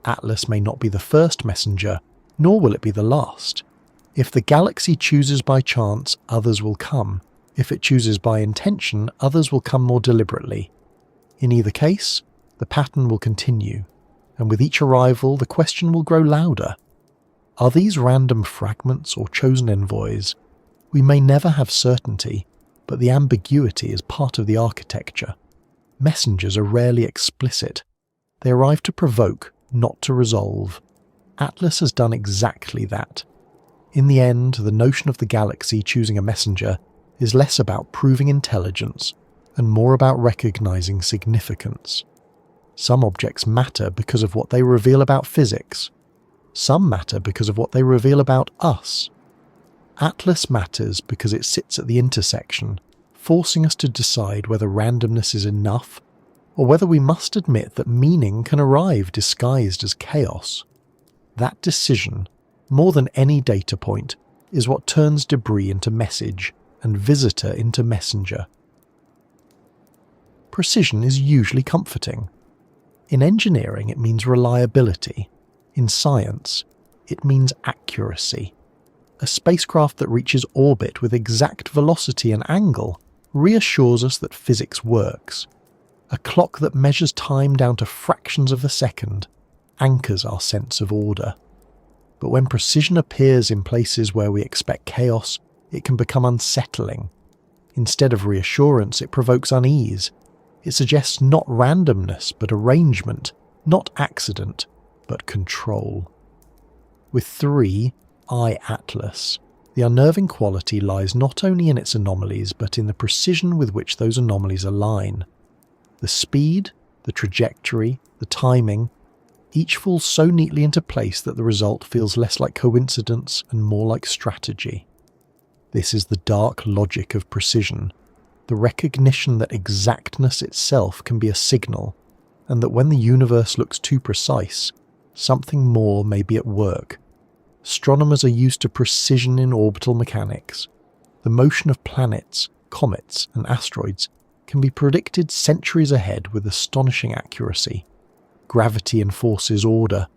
Atlas may not be the first messenger, nor will it be the last. If the galaxy chooses by chance, others will come. If it chooses by intention, others will come more deliberately. In either case, the pattern will continue, and with each arrival the question will grow louder. Are these random fragments or chosen envoys? We may never have certainty, but the ambiguity is part of the architecture. Messengers are rarely explicit. They arrive to provoke, not to resolve. Atlas has done exactly that. In the end, the notion of the galaxy choosing a messenger is less about proving intelligence and more about recognizing significance. Some objects matter because of what they reveal about physics. Some matter because of what they reveal about us. Atlas matters because it sits at the intersection, forcing us to decide whether randomness is enough or whether we must admit that meaning can arrive disguised as chaos. That decision, more than any data point, is what turns debris into message and visitor into messenger. Precision is usually comforting. In engineering, it means reliability. In science, it means accuracy. A spacecraft that reaches orbit with exact velocity and angle reassures us that physics works. A clock that measures time down to fractions of a second anchors our sense of order. But when precision appears in places where we expect chaos, it can become unsettling. Instead of reassurance, it provokes unease. It suggests not randomness, but arrangement, not accident, but control. With 3, Atlas, the unnerving quality lies not only in its anomalies, but in the precision with which those anomalies align. The speed, the trajectory, the timing, each falls so neatly into place that the result feels less like coincidence and more like strategy. This is the dark logic of precision, the recognition that exactness itself can be a signal, and that when the universe looks too precise, something more may be at work. Astronomers are used to precision in orbital mechanics. The motion of planets, comets, and asteroids can be predicted centuries ahead with astonishing accuracy. Gravity enforces order.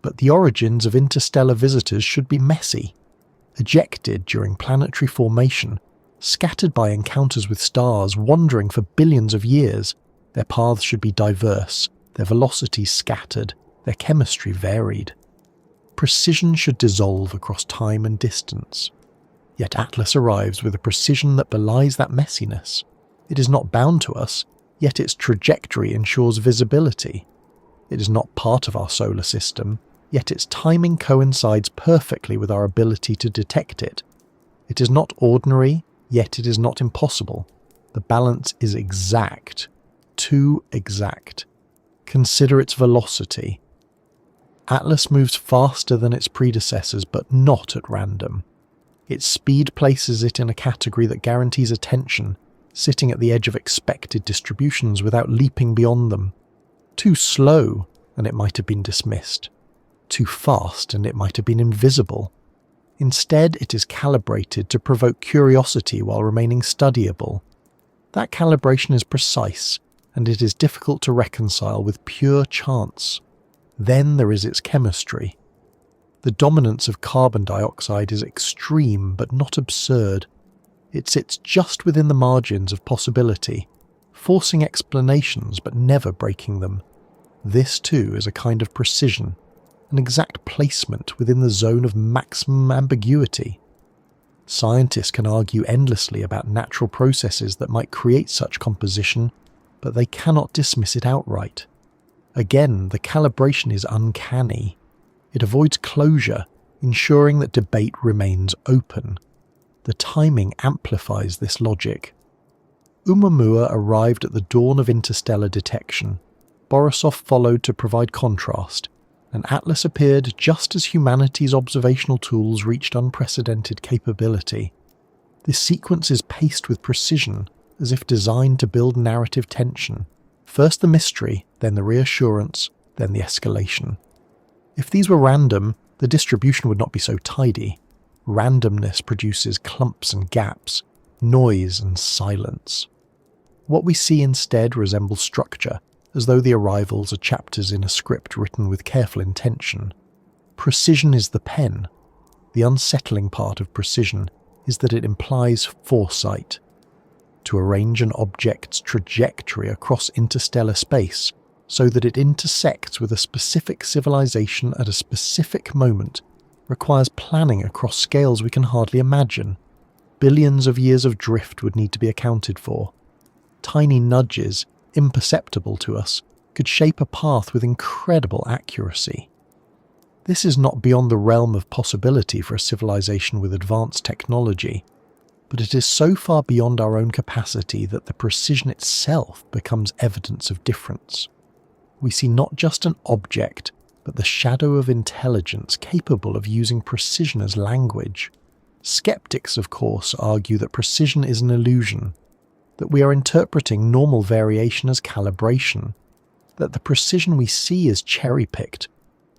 But the origins of interstellar visitors should be messy. Ejected during planetary formation, scattered by encounters with stars wandering for billions of years, their paths should be diverse, their velocities scattered, their chemistry varied. Precision should dissolve across time and distance. Yet Atlas arrives with a precision that belies that messiness. It is not bound to us, yet its trajectory ensures visibility. It is not part of our solar system, yet its timing coincides perfectly with our ability to detect it. It is not ordinary, yet it is not impossible. The balance is exact. Too exact. Consider its velocity. Atlas moves faster than its predecessors, but not at random. Its speed places it in a category that guarantees attention, sitting at the edge of expected distributions without leaping beyond them. Too slow, and it might have been dismissed. Too fast, and it might have been invisible. Instead, it is calibrated to provoke curiosity while remaining studyable. That calibration is precise, and it is difficult to reconcile with pure chance. Then there is its chemistry. The dominance of carbon dioxide is extreme but not absurd. It sits just within the margins of possibility, forcing explanations but never breaking them. This too is a kind of precision, an exact placement within the zone of maximum ambiguity. Scientists can argue endlessly about natural processes that might create such composition, but they cannot dismiss it outright. Again, the calibration is uncanny. It avoids closure, ensuring that debate remains open. The timing amplifies this logic. Oumuamua arrived at the dawn of interstellar detection. Borisov followed to provide contrast, and Atlas appeared just as humanity's observational tools reached unprecedented capability. This sequence is paced with precision, as if designed to build narrative tension. First the mystery, then the reassurance, then the escalation. If these were random, the distribution would not be so tidy. Randomness produces clumps and gaps, noise and silence. What we see instead resembles structure, as though the arrivals are chapters in a script written with careful intention. Precision is the pen. The unsettling part of precision is that it implies foresight. To arrange an object's trajectory across interstellar space so that it intersects with a specific civilization at a specific moment requires planning across scales we can hardly imagine. Billions of years of drift would need to be accounted for. Tiny nudges, imperceptible to us, could shape a path with incredible accuracy. This is not beyond the realm of possibility for a civilization with advanced technology, but it is so far beyond our own capacity that the precision itself becomes evidence of difference. We see not just an object, but the shadow of intelligence capable of using precision as language. Skeptics, of course, argue that precision is an illusion, that we are interpreting normal variation as calibration, that the precision we see is cherry-picked,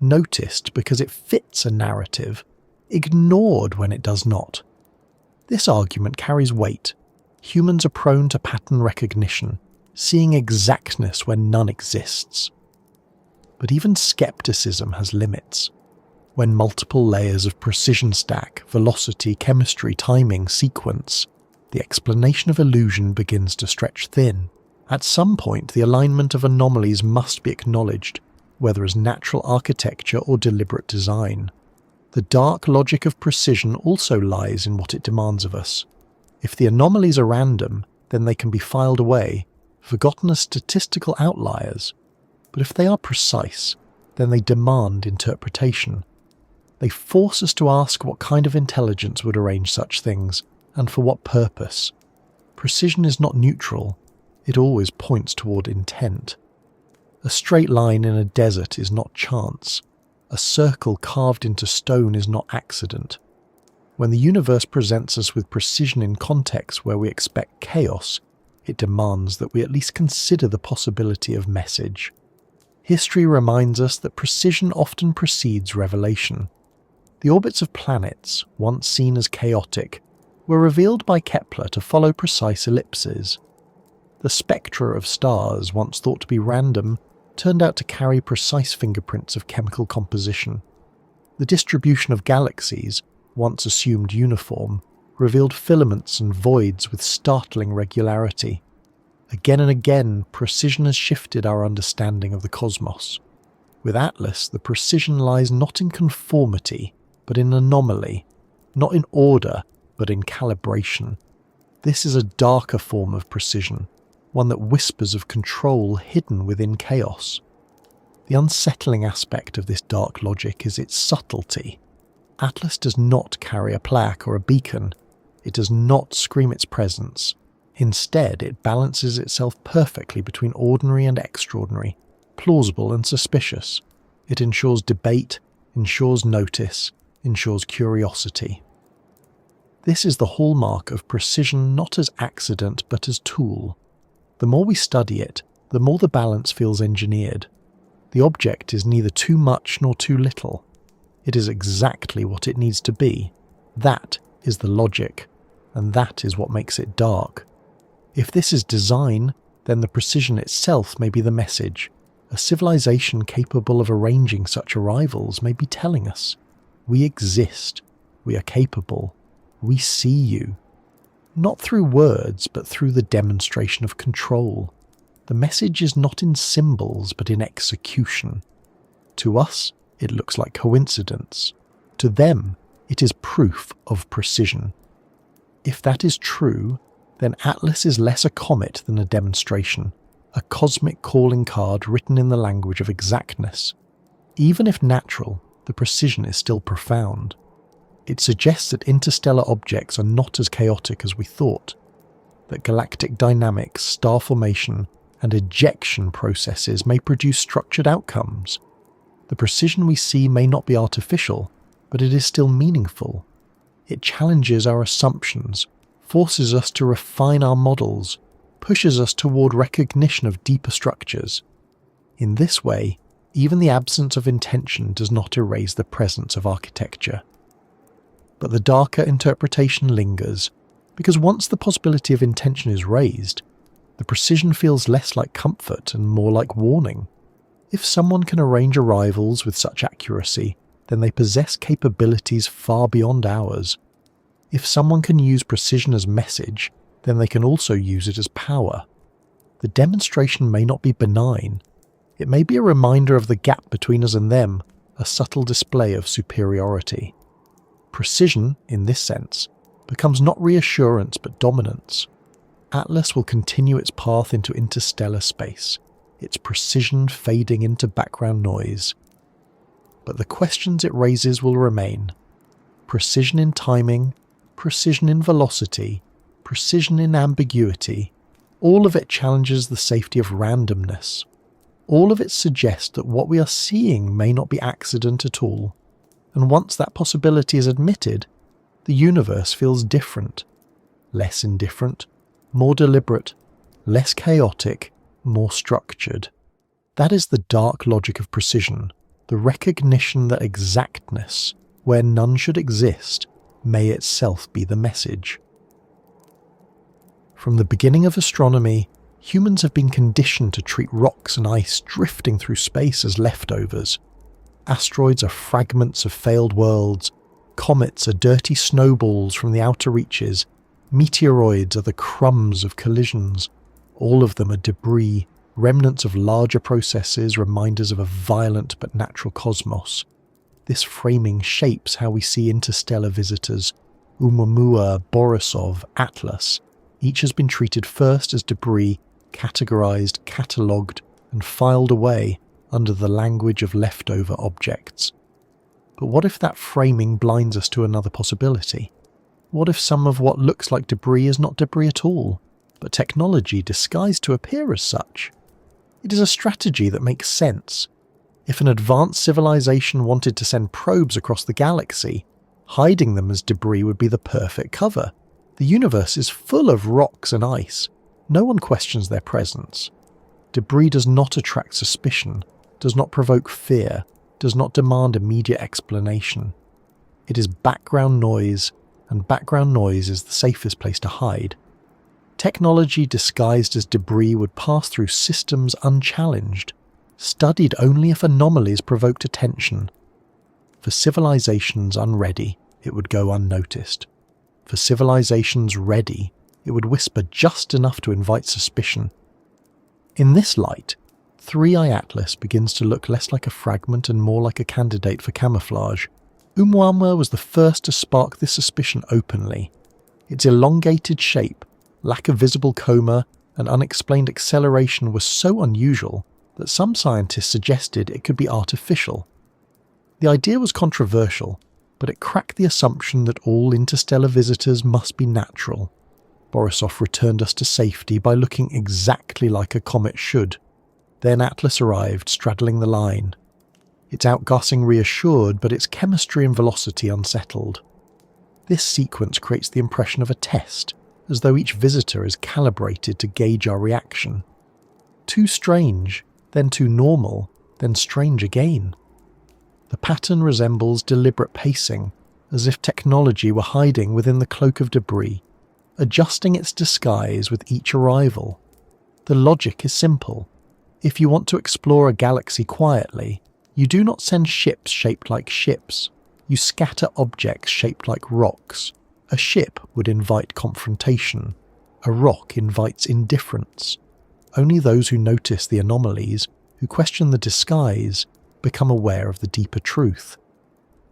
noticed because it fits a narrative, ignored when it does not. This argument carries weight. Humans are prone to pattern recognition, seeing exactness when none exists. But even skepticism has limits. When multiple layers of precision stack, velocity, chemistry, timing, sequence, the explanation of illusion begins to stretch thin. At some point, the alignment of anomalies must be acknowledged, whether as natural architecture or deliberate design. The dark logic of precision also lies in what it demands of us. If the anomalies are random, then they can be filed away, forgotten as statistical outliers. But if they are precise, then they demand interpretation. They force us to ask what kind of intelligence would arrange such things, and for what purpose. Precision is not neutral, it always points toward intent. A straight line in a desert is not chance. A circle carved into stone is not accident. When the universe presents us with precision in contexts where we expect chaos, it demands that we at least consider the possibility of message. History reminds us that precision often precedes revelation. The orbits of planets, once seen as chaotic, were revealed by Kepler to follow precise ellipses. The spectra of stars, once thought to be random, turned out to carry precise fingerprints of chemical composition. The distribution of galaxies, once assumed uniform, revealed filaments and voids with startling regularity. Again and again, precision has shifted our understanding of the cosmos. With Atlas, the precision lies not in conformity, but in anomaly, not in order, but in calibration. This is a darker form of precision, one that whispers of control hidden within chaos. The unsettling aspect of this dark logic is its subtlety. Atlas does not carry a plaque or a beacon. It does not scream its presence. Instead, it balances itself perfectly between ordinary and extraordinary, plausible and suspicious. It ensures debate, ensures notice, ensures curiosity. This is the hallmark of precision not as accident but as tool. The more we study it, the more the balance feels engineered. The object is neither too much nor too little. It is exactly what it needs to be. That is the logic, and that is what makes it dark. If this is design, then the precision itself may be the message. A civilization capable of arranging such arrivals may be telling us, we exist, we are capable, we see you. Not through words, but through the demonstration of control. The message is not in symbols, but in execution. To us, it looks like coincidence. To them, it is proof of precision. If that is true, then Atlas is less a comet than a demonstration, a cosmic calling card written in the language of exactness. Even if natural, the precision is still profound. It suggests that interstellar objects are not as chaotic as we thought, that galactic dynamics, star formation, and ejection processes may produce structured outcomes. The precision we see may not be artificial, but it is still meaningful. It challenges our assumptions, forces us to refine our models, pushes us toward recognition of deeper structures. In this way, even the absence of intention does not erase the presence of architecture. But the darker interpretation lingers, because once the possibility of intention is raised, the precision feels less like comfort and more like warning. If someone can arrange arrivals with such accuracy, then they possess capabilities far beyond ours. If someone can use precision as message, then they can also use it as power. The demonstration may not be benign. It may be a reminder of the gap between us and them, a subtle display of superiority. Precision, in this sense, becomes not reassurance but dominance. Atlas will continue its path into interstellar space, its precision fading into background noise. But the questions it raises will remain. Precision in timing, precision in velocity, precision in ambiguity, all of it challenges the safety of randomness. All of it suggests that what we are seeing may not be accident at all. And once that possibility is admitted, the universe feels different. Less indifferent, more deliberate, less chaotic, more structured. That is the dark logic of precision, the recognition that exactness, where none should exist, may itself be the message. From the beginning of astronomy, humans have been conditioned to treat rocks and ice drifting through space as leftovers. Asteroids are fragments of failed worlds, comets are dirty snowballs from the outer reaches, meteoroids are the crumbs of collisions. All of them are debris, remnants of larger processes, reminders of a violent but natural cosmos. This framing shapes how we see interstellar visitors. Oumuamua, Borisov, Atlas. Each has been treated first as debris, categorized, catalogued, and filed away under the language of leftover objects. But what if that framing blinds us to another possibility? What if some of what looks like debris is not debris at all, but technology disguised to appear as such? It is a strategy that makes sense. If an advanced civilization wanted to send probes across the galaxy, Hiding them as debris would be the perfect cover. The universe is full of rocks and ice. No one questions their presence. Debris does not attract suspicion, does not provoke fear, does not demand immediate explanation. It is background noise, and background noise is the safest place to hide. Technology disguised as debris would pass through systems unchallenged, studied only if anomalies provoked attention. For civilizations unready, it would go unnoticed. For civilizations ready, it would whisper just enough to invite suspicion. In this light, 3i Atlas begins to look less like a fragment and more like a candidate for camouflage. Oumuamua was the first to spark this suspicion openly. Its elongated shape, lack of visible coma, and unexplained acceleration was so unusual that some scientists suggested it could be artificial. The idea was controversial, but it cracked the assumption that all interstellar visitors must be natural. Borisov returned us to safety by looking exactly like a comet should. Then Atlas arrived, straddling the line. Its outgassing reassured, but its chemistry and velocity unsettled. This sequence creates the impression of a test, as though each visitor is calibrated to gauge our reaction. Too strange, then too normal, then strange again. The pattern resembles deliberate pacing, as if technology were hiding within the cloak of debris, adjusting its disguise with each arrival. The logic is simple. If you want to explore a galaxy quietly, you do not send ships shaped like ships. You scatter objects shaped like rocks. A ship would invite confrontation. A rock invites indifference. Only those who notice the anomalies, who question the disguise, become aware of the deeper truth.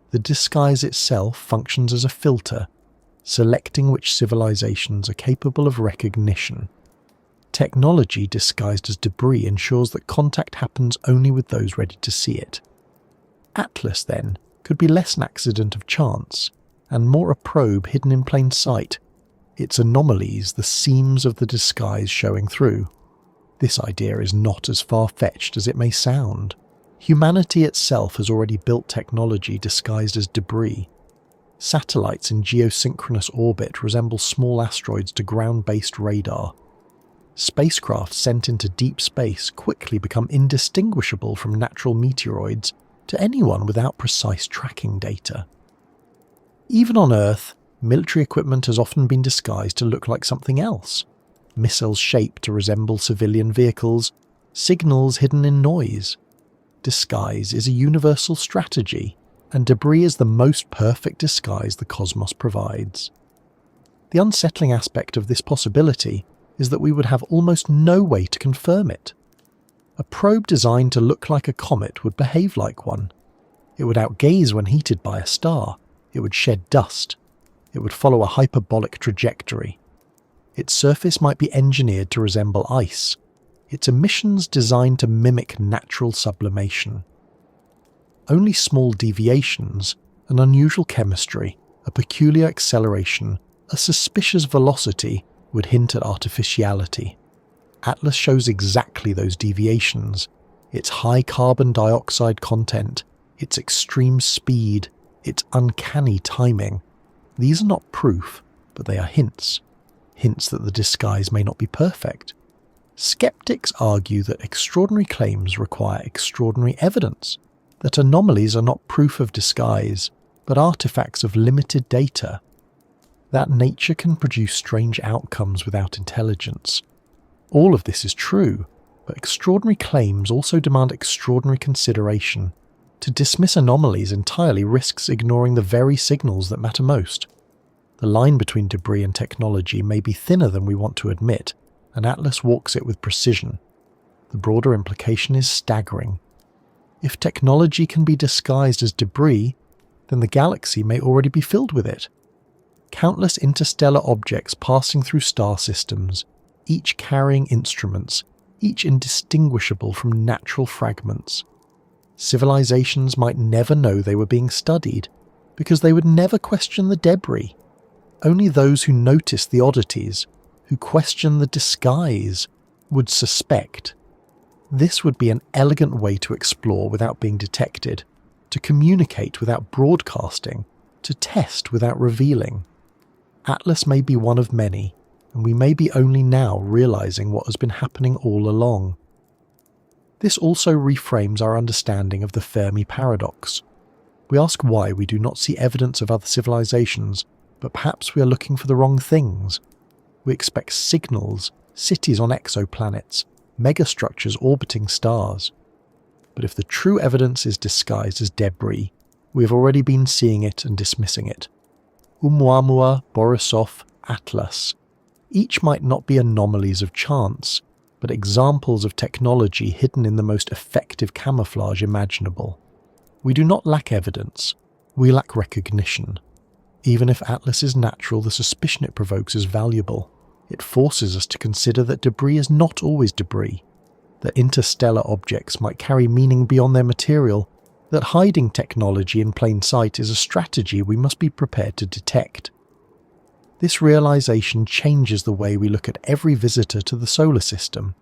The disguise itself functions as a filter, selecting which civilizations are capable of recognition. Technology disguised as debris ensures that contact happens only with those ready to see it. Atlas, then, could be less an accident of chance, and more a probe hidden in plain sight, its anomalies the seams of the disguise showing through. This idea is not as far-fetched as it may sound. Humanity itself has already built technology disguised as debris. Satellites in geosynchronous orbit resemble small asteroids to ground-based radar. Spacecraft sent into deep space quickly become indistinguishable from natural meteoroids to anyone without precise tracking data. Even on Earth, military equipment has often been disguised to look like something else. Missiles shaped to resemble civilian vehicles, signals hidden in noise. Disguise is a universal strategy, and debris is the most perfect disguise the cosmos provides. The unsettling aspect of this possibility is that we would have almost no way to confirm it. A probe designed to look like a comet would behave like one. It would outgaze when heated by a star. It would shed dust. It would follow a hyperbolic trajectory. Its surface might be engineered to resemble ice. Its emissions designed to mimic natural sublimation. Only small deviations, an unusual chemistry, a peculiar acceleration, a suspicious velocity would hint at artificiality. Atlas shows exactly those deviations, its high carbon dioxide content, its extreme speed, its uncanny timing. These are not proof, but they are hints. Hints that the disguise may not be perfect. Skeptics argue that extraordinary claims require extraordinary evidence, that anomalies are not proof of disguise, but artifacts of limited data. That nature can produce strange outcomes without intelligence. All of this is true, but extraordinary claims also demand extraordinary consideration. To dismiss anomalies entirely risks ignoring the very signals that matter most. The line between debris and technology may be thinner than we want to admit, and Atlas walks it with precision. The broader implication is staggering. If technology can be disguised as debris, then the galaxy may already be filled with it. Countless interstellar objects passing through star systems, each carrying instruments, each indistinguishable from natural fragments. Civilizations might never know they were being studied, because they would never question the debris. Only those who notice the oddities, who question the disguise, would suspect. This would be an elegant way to explore without being detected, to communicate without broadcasting, to test without revealing. Atlas may be one of many, and we may be only now realizing what has been happening all along. This also reframes our understanding of the Fermi paradox. We ask why we do not see evidence of other civilizations, but perhaps we are looking for the wrong things. We expect signals, cities on exoplanets, megastructures orbiting stars. But if the true evidence is disguised as debris, we have already been seeing it and dismissing it. Oumuamua, Borisov, Atlas. Each might not be anomalies of chance, but examples of technology hidden in the most effective camouflage imaginable. We do not lack evidence, we lack recognition. Even if Atlas is natural, the suspicion it provokes is valuable. It forces us to consider that debris is not always debris, that interstellar objects might carry meaning beyond their material, that hiding technology in plain sight is a strategy we must be prepared to detect. This realization changes the way we look at every visitor to the solar system.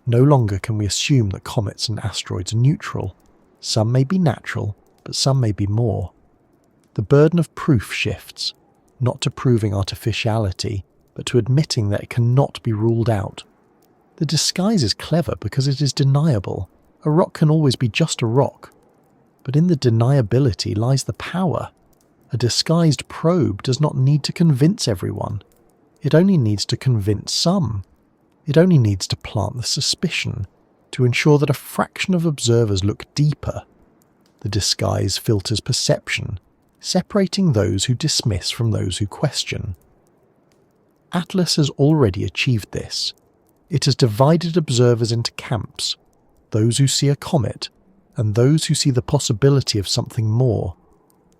No longer can we assume that comets and asteroids are neutral. Some may be natural, but some may be more. The burden of proof shifts, not to proving artificiality, but to admitting that it cannot be ruled out. The disguise is clever because it is deniable. A rock can always be just a rock. But in the deniability lies the power. A disguised probe does not need to convince everyone. It only needs to convince some. It only needs to plant the suspicion, to ensure that a fraction of observers look deeper. The disguise filters perception, separating those who dismiss from those who question. Atlas has already achieved this. It has divided observers into camps, those who see a comet, and those who see the possibility of something more.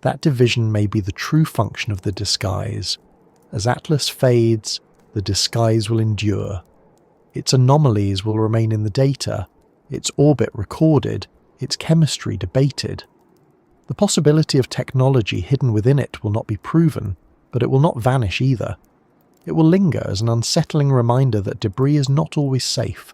That division may be the true function of the disguise. As Atlas fades, the disguise will endure. Its anomalies will remain in the data, its orbit recorded, its chemistry debated. The possibility of technology hidden within it will not be proven, but it will not vanish either. It will linger as an unsettling reminder that debris is not always safe,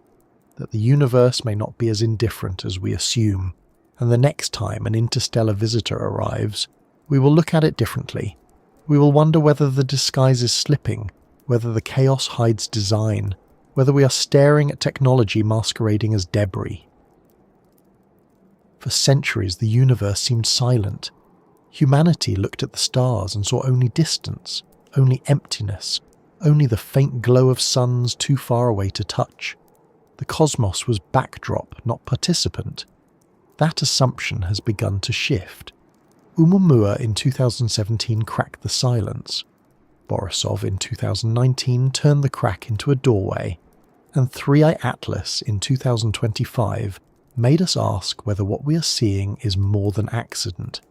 that the universe may not be as indifferent as we assume, and the next time an interstellar visitor arrives, we will look at it differently. We will wonder whether the disguise is slipping, whether the chaos hides design, whether we are staring at technology masquerading as debris. For centuries the universe seemed silent. Humanity looked at the stars and saw only distance, only emptiness, only the faint glow of suns too far away to touch. The cosmos was backdrop, not participant. That assumption has begun to shift. Oumuamua in 2017 cracked the silence. Borisov in 2019 turned the crack into a doorway. And 3i Atlas in 2025 made us ask whether what we are seeing is more than accident.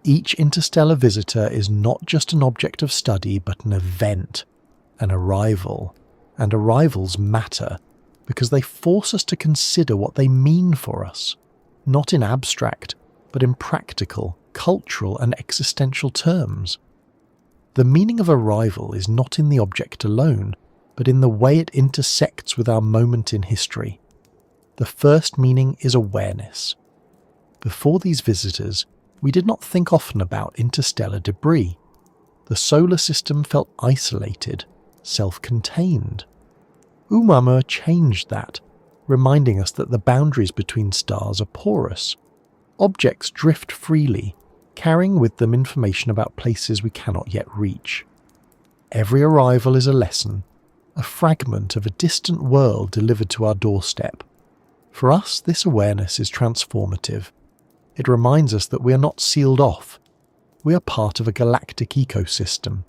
Each interstellar visitor is not just an object of study but an event, an arrival. And arrivals matter because they force us to consider what they mean for us, not in abstract, but in practical, cultural and existential terms. The meaning of arrival is not in the object alone, but in the way it intersects with our moment in history. The first meaning is awareness. Before these visitors, we did not think often about interstellar debris. The solar system felt isolated, self-contained. Oumuamua changed that, reminding us that the boundaries between stars are porous. Objects drift freely, carrying with them information about places we cannot yet reach. Every arrival is a lesson, a fragment of a distant world delivered to our doorstep. For us, this awareness is transformative. It reminds us that we are not sealed off. We are part of a galactic ecosystem,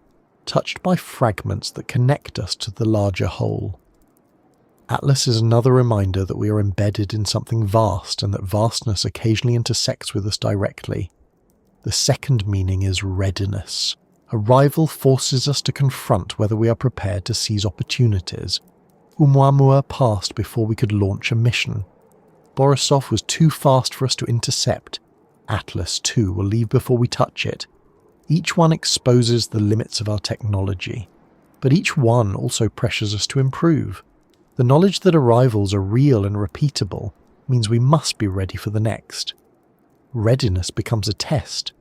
touched by fragments that connect us to the larger whole. Atlas is another reminder that we are embedded in something vast and that vastness occasionally intersects with us directly. The second meaning is readiness. Arrival forces us to confront whether we are prepared to seize opportunities. Oumuamua passed before we could launch a mission. Borisov was too fast for us to intercept. Atlas, too, will leave before we touch it. Each one exposes the limits of our technology, but each one also pressures us to improve. The knowledge that arrivals are real and repeatable means we must be ready for the next. Readiness becomes a test,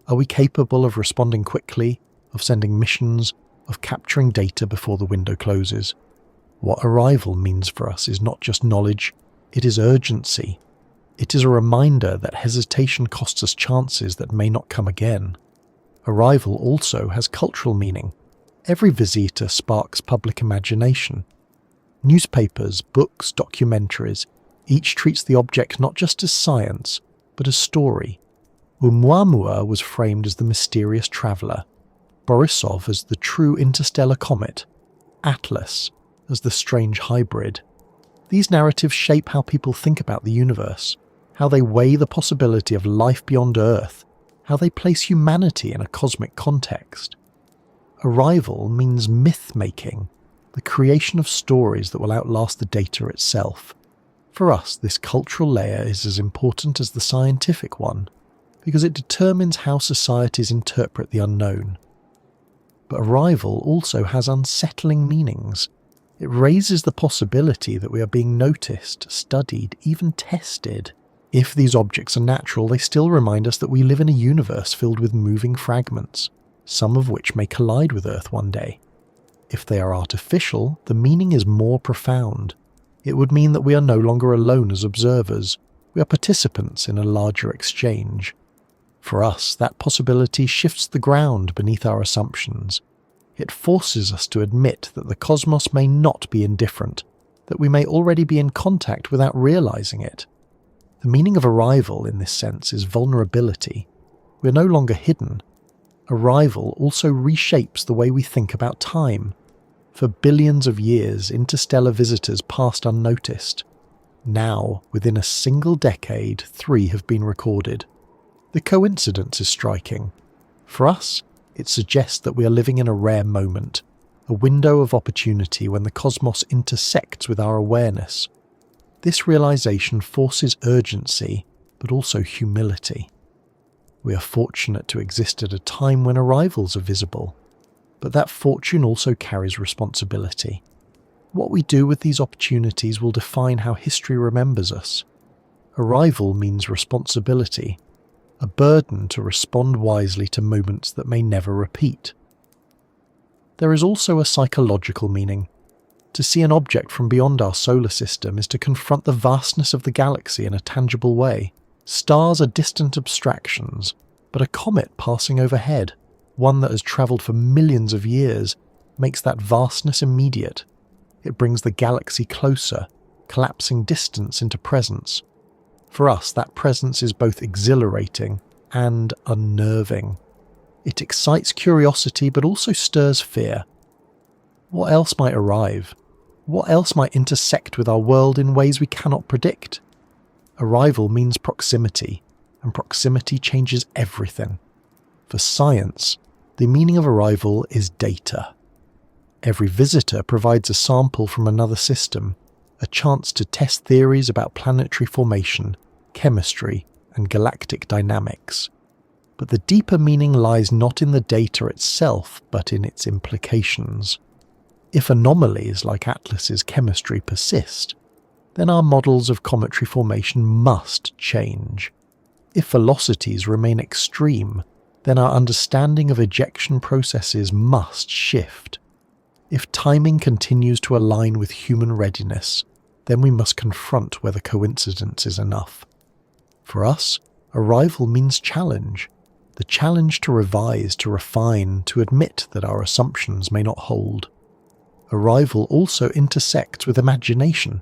Are we capable of responding quickly, of sending missions, of capturing data before the window closes? What arrival means for us is not just knowledge, it is urgency. It is a reminder that hesitation costs us chances that may not come again. Arrival also has cultural meaning. Every visitor sparks public imagination. Newspapers, books, documentaries, each treats the object not just as science, but as story. Oumuamua was framed as the mysterious traveller, Borisov as the true interstellar comet, Atlas as the strange hybrid. These narratives shape how people think about the universe, how they weigh the possibility of life beyond Earth, how they place humanity in a cosmic context. Arrival means myth-making, the creation of stories that will outlast the data itself. For us, this cultural layer is as important as the scientific one, because it determines how societies interpret the unknown. But arrival also has unsettling meanings. It raises the possibility that we are being noticed, studied, even tested. If these objects are natural, they still remind us that we live in a universe filled with moving fragments, some of which may collide with Earth one day. If they are artificial, the meaning is more profound. It would mean that we are no longer alone as observers. We are participants in a larger exchange. For us, that possibility shifts the ground beneath our assumptions. It forces us to admit that the cosmos may not be indifferent, that we may already be in contact without realizing it. The meaning of arrival in this sense is vulnerability. We are no longer hidden. Arrival also reshapes the way we think about time. For billions of years, interstellar visitors passed unnoticed. Now, within a single decade, 3 have been recorded. The coincidence is striking. For us, it suggests that we are living in a rare moment, a window of opportunity when the cosmos intersects with our awareness. This realization forces urgency, but also humility. We are fortunate to exist at a time when arrivals are visible, but that fortune also carries responsibility. What we do with these opportunities will define how history remembers us. Arrival means responsibility, a burden to respond wisely to moments that may never repeat. There is also a psychological meaning. To see an object from beyond our solar system is to confront the vastness of the galaxy in a tangible way. Stars are distant abstractions, but a comet passing overhead, one that has travelled for millions of years, makes that vastness immediate. It brings the galaxy closer, collapsing distance into presence. For us, that presence is both exhilarating and unnerving. It excites curiosity but also stirs fear. What else might arrive? What else might intersect with our world in ways we cannot predict? Arrival means proximity, and proximity changes everything. For science, the meaning of arrival is data. Every visitor provides a sample from another system, a chance to test theories about planetary formation, chemistry, and galactic dynamics. But the deeper meaning lies not in the data itself, but in its implications. If anomalies like Atlas's chemistry persist, then our models of cometary formation must change. If velocities remain extreme, then our understanding of ejection processes must shift. If timing continues to align with human readiness, then we must confront whether coincidence is enough. For us, arrival means challenge. The challenge to revise, to refine, to admit that our assumptions may not hold. Arrival also intersects with imagination.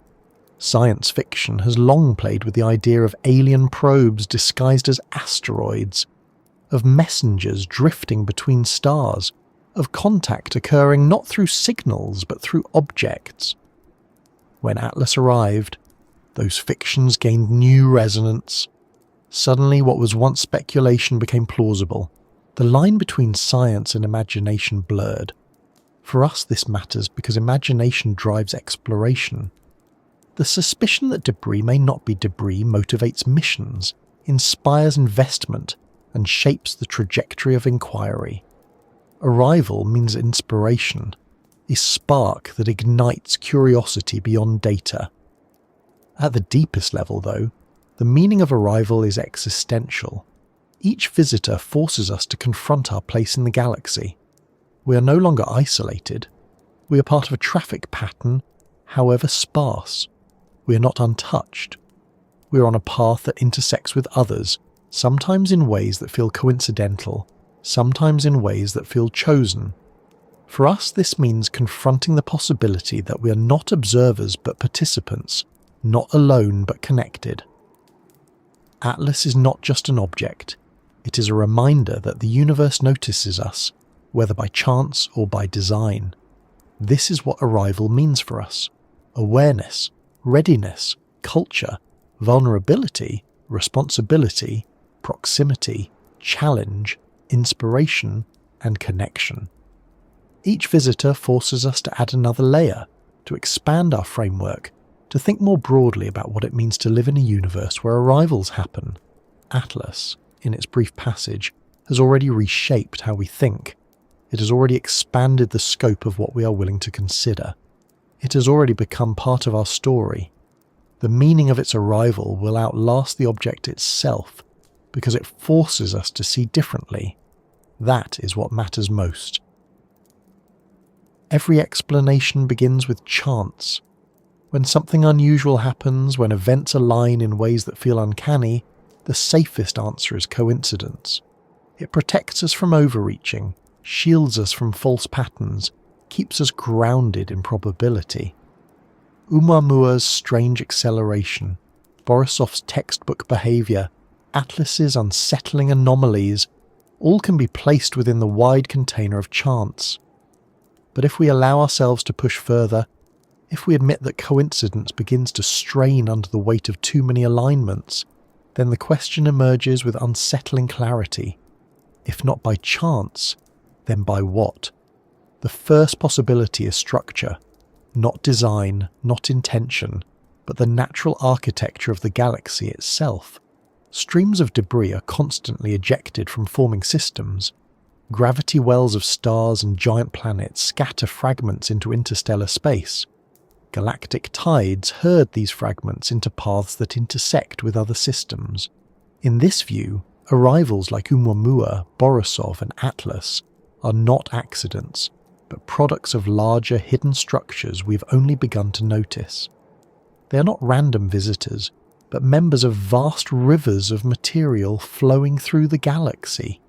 Science fiction has long played with the idea of alien probes disguised as asteroids, of messengers drifting between stars, of contact occurring not through signals but through objects. When Atlas arrived, those fictions gained new resonance. Suddenly what was once speculation became plausible. The line between science and imagination blurred. For us this matters because imagination drives exploration. The suspicion that debris may not be debris motivates missions, inspires investment, and shapes the trajectory of inquiry. Arrival means inspiration, a spark that ignites curiosity beyond data. At the deepest level, though, the meaning of arrival is existential. Each visitor forces us to confront our place in the galaxy. We are no longer isolated. We are part of a traffic pattern, however sparse. We are not untouched. We are on a path that intersects with others, sometimes in ways that feel coincidental, sometimes in ways that feel chosen. For us, this means confronting the possibility that we are not observers but participants, not alone but connected. Atlas is not just an object. It is a reminder that the universe notices us, whether by chance or by design. This is what arrival means for us. Awareness, readiness, culture, vulnerability, responsibility, proximity, challenge, inspiration, and connection. Each visitor forces us to add another layer, to expand our framework, to think more broadly about what it means to live in a universe where arrivals happen. Atlas, in its brief passage, has already reshaped how we think. It has already expanded the scope of what we are willing to consider. It has already become part of our story. The meaning of its arrival will outlast the object itself, because it forces us to see differently. That is what matters most. Every explanation begins with chance. When something unusual happens, when events align in ways that feel uncanny, the safest answer is coincidence. It protects us from overreaching, shields us from false patterns, keeps us grounded in probability. Oumuamua's strange acceleration, Borisov's textbook behaviour, Atlas's unsettling anomalies, all can be placed within the wide container of chance. But if we allow ourselves to push further, if we admit that coincidence begins to strain under the weight of too many alignments, then the question emerges with unsettling clarity. If not by chance, then by what? The first possibility is structure, not design, not intention, but the natural architecture of the galaxy itself. Streams of debris are constantly ejected from forming systems. Gravity wells of stars and giant planets scatter fragments into interstellar space. Galactic tides herd these fragments into paths that intersect with other systems. In this view, arrivals like Oumuamua, Borisov, and Atlas are not accidents, but products of larger hidden structures we've only begun to notice. They are not random visitors, but members of vast rivers of material flowing through the galaxy.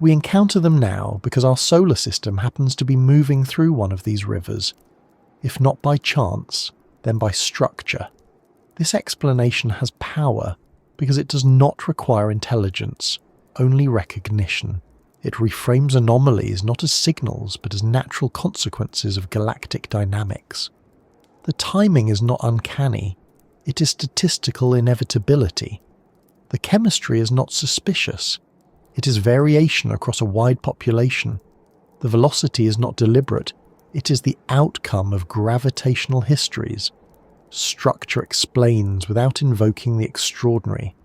We encounter them now because our solar system happens to be moving through one of these rivers. If not by chance, then by structure. This explanation has power because it does not require intelligence, only recognition. It reframes anomalies not as signals but as natural consequences of galactic dynamics. The timing is not uncanny, it is statistical inevitability. The chemistry is not suspicious. It is variation across a wide population. The velocity is not deliberate. It is the outcome of gravitational histories. Structure explains without invoking the extraordinary.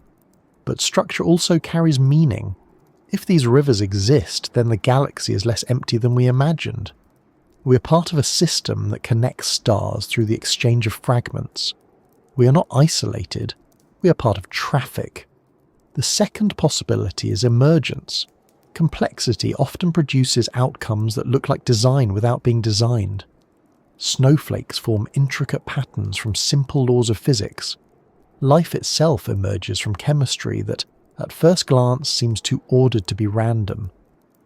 But structure also carries meaning. If these rivers exist, then the galaxy is less empty than we imagined. We are part of a system that connects stars through the exchange of fragments. We are not isolated. We are part of traffic. The second possibility is emergence. Complexity often produces outcomes that look like design without being designed. Snowflakes form intricate patterns from simple laws of physics. Life itself emerges from chemistry that, at first glance, seems too ordered to be random.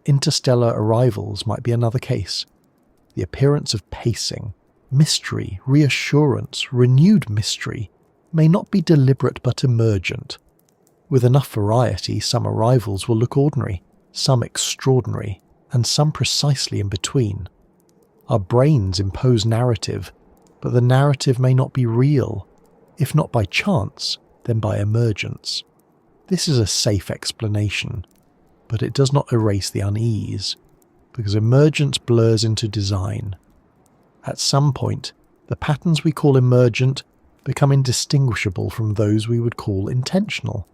Interstellar arrivals might be another case. The appearance of pacing, mystery, reassurance, renewed mystery, may not be deliberate but emergent. With enough variety, some arrivals will look ordinary, some extraordinary, and some precisely in between. Our brains impose narrative, but the narrative may not be real. If not by chance, then by emergence. This is a safe explanation, but it does not erase the unease, because emergence blurs into design. At some point, the patterns we call emergent become indistinguishable from those we would call intentional.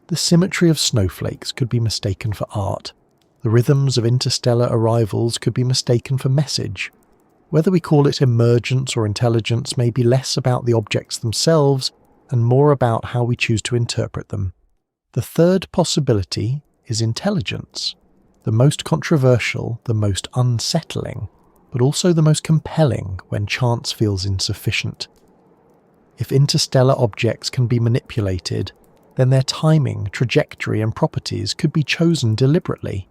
The symmetry of snowflakes could be mistaken for art. The rhythms of interstellar arrivals could be mistaken for message. Whether we call it emergence or intelligence may be less about the objects themselves and more about how we choose to interpret them. The third possibility is intelligence, the most controversial, the most unsettling, but also the most compelling when chance feels insufficient. If interstellar objects can be manipulated, then their timing, trajectory and properties could be chosen deliberately.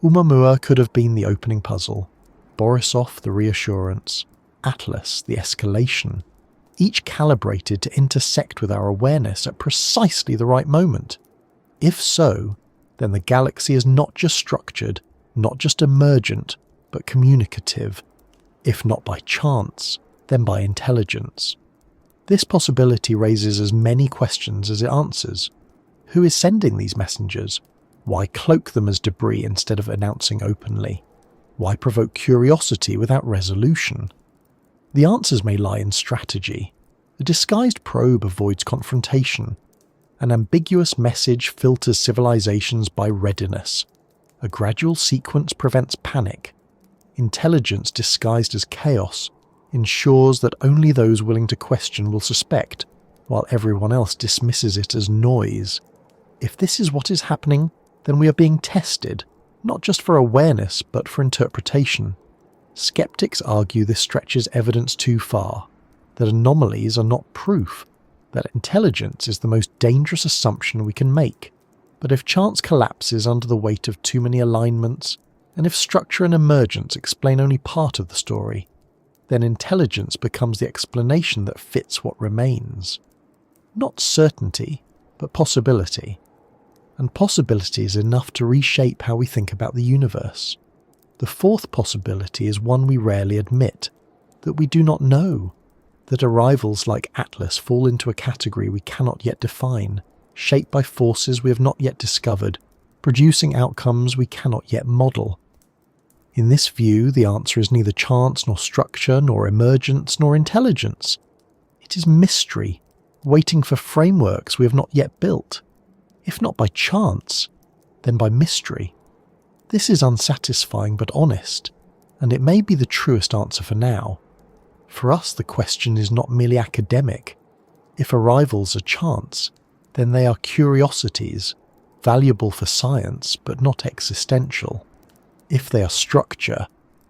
Oumuamua could have been the opening puzzle, Borisov the reassurance, Atlas the escalation, each calibrated to intersect with our awareness at precisely the right moment. If so, then the galaxy is not just structured, not just emergent, but communicative. If not by chance, then by intelligence. This possibility raises as many questions as it answers. Who is sending these messengers? Why cloak them as debris instead of announcing openly? Why provoke curiosity without resolution? The answers may lie in strategy. A disguised probe avoids confrontation. An ambiguous message filters civilizations by readiness. A gradual sequence prevents panic. Intelligence disguised as chaos ensures that only those willing to question will suspect, while everyone else dismisses it as noise. If this is what is happening, then we are being tested, not just for awareness, but for interpretation. Skeptics argue this stretches evidence too far, that anomalies are not proof, that intelligence is the most dangerous assumption we can make. But if chance collapses under the weight of too many alignments, and if structure and emergence explain only part of the story, then intelligence becomes the explanation that fits what remains. Not certainty, but possibility. And possibility is enough to reshape how we think about the universe. The fourth possibility is one we rarely admit, that we do not know, that arrivals like Atlas fall into a category we cannot yet define, shaped by forces we have not yet discovered, producing outcomes we cannot yet model. In this view, the answer is neither chance nor structure nor emergence nor intelligence. It is mystery, waiting for frameworks we have not yet built. If not by chance, then by mystery. This is unsatisfying but honest, and it may be the truest answer for now. For us, the question is not merely academic. If arrivals are chance, then they are curiosities, valuable for science but not existential. If they are structure,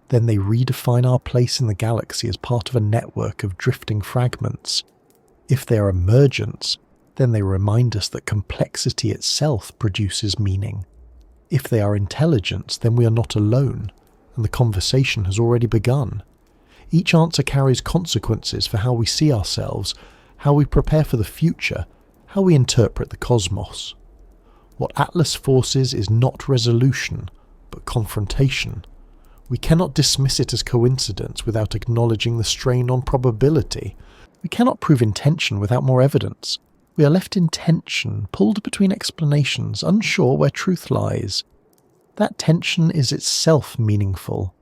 then they redefine our place in the galaxy as part of a network of drifting fragments. If they are emergence, then they remind us that complexity itself produces meaning. If they are intelligence, then we are not alone, and the conversation has already begun. Each answer carries consequences for how we see ourselves, how we prepare for the future, how we interpret the cosmos. What Atlas forces is not resolution, but confrontation. We cannot dismiss it as coincidence without acknowledging the strain on probability. We cannot prove intention without more evidence. We are left in tension, pulled between explanations, unsure where truth lies. That tension is itself meaningful.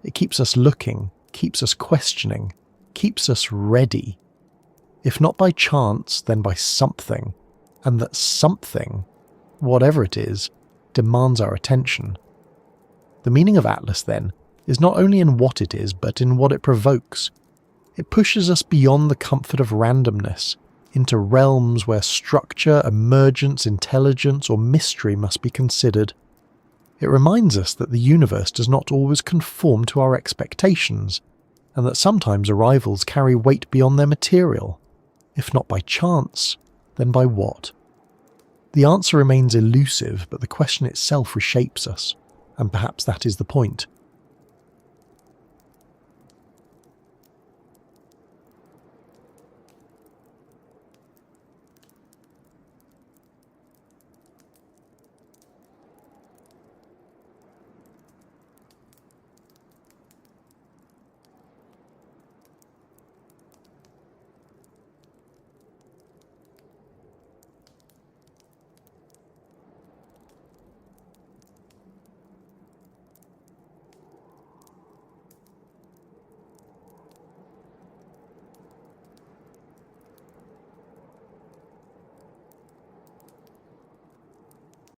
It keeps us looking, keeps us questioning, keeps us ready. If not by chance, then by something, and that something, whatever it is, demands our attention. The meaning of Atlas, then, is not only in what it is, but in what it provokes. It pushes us beyond the comfort of randomness, into realms where structure, emergence, intelligence, or mystery must be considered. It reminds us that the universe does not always conform to our expectations, and that sometimes arrivals carry weight beyond their material. If not by chance, then by what? The answer remains elusive, but the question itself reshapes us, and perhaps that is the point.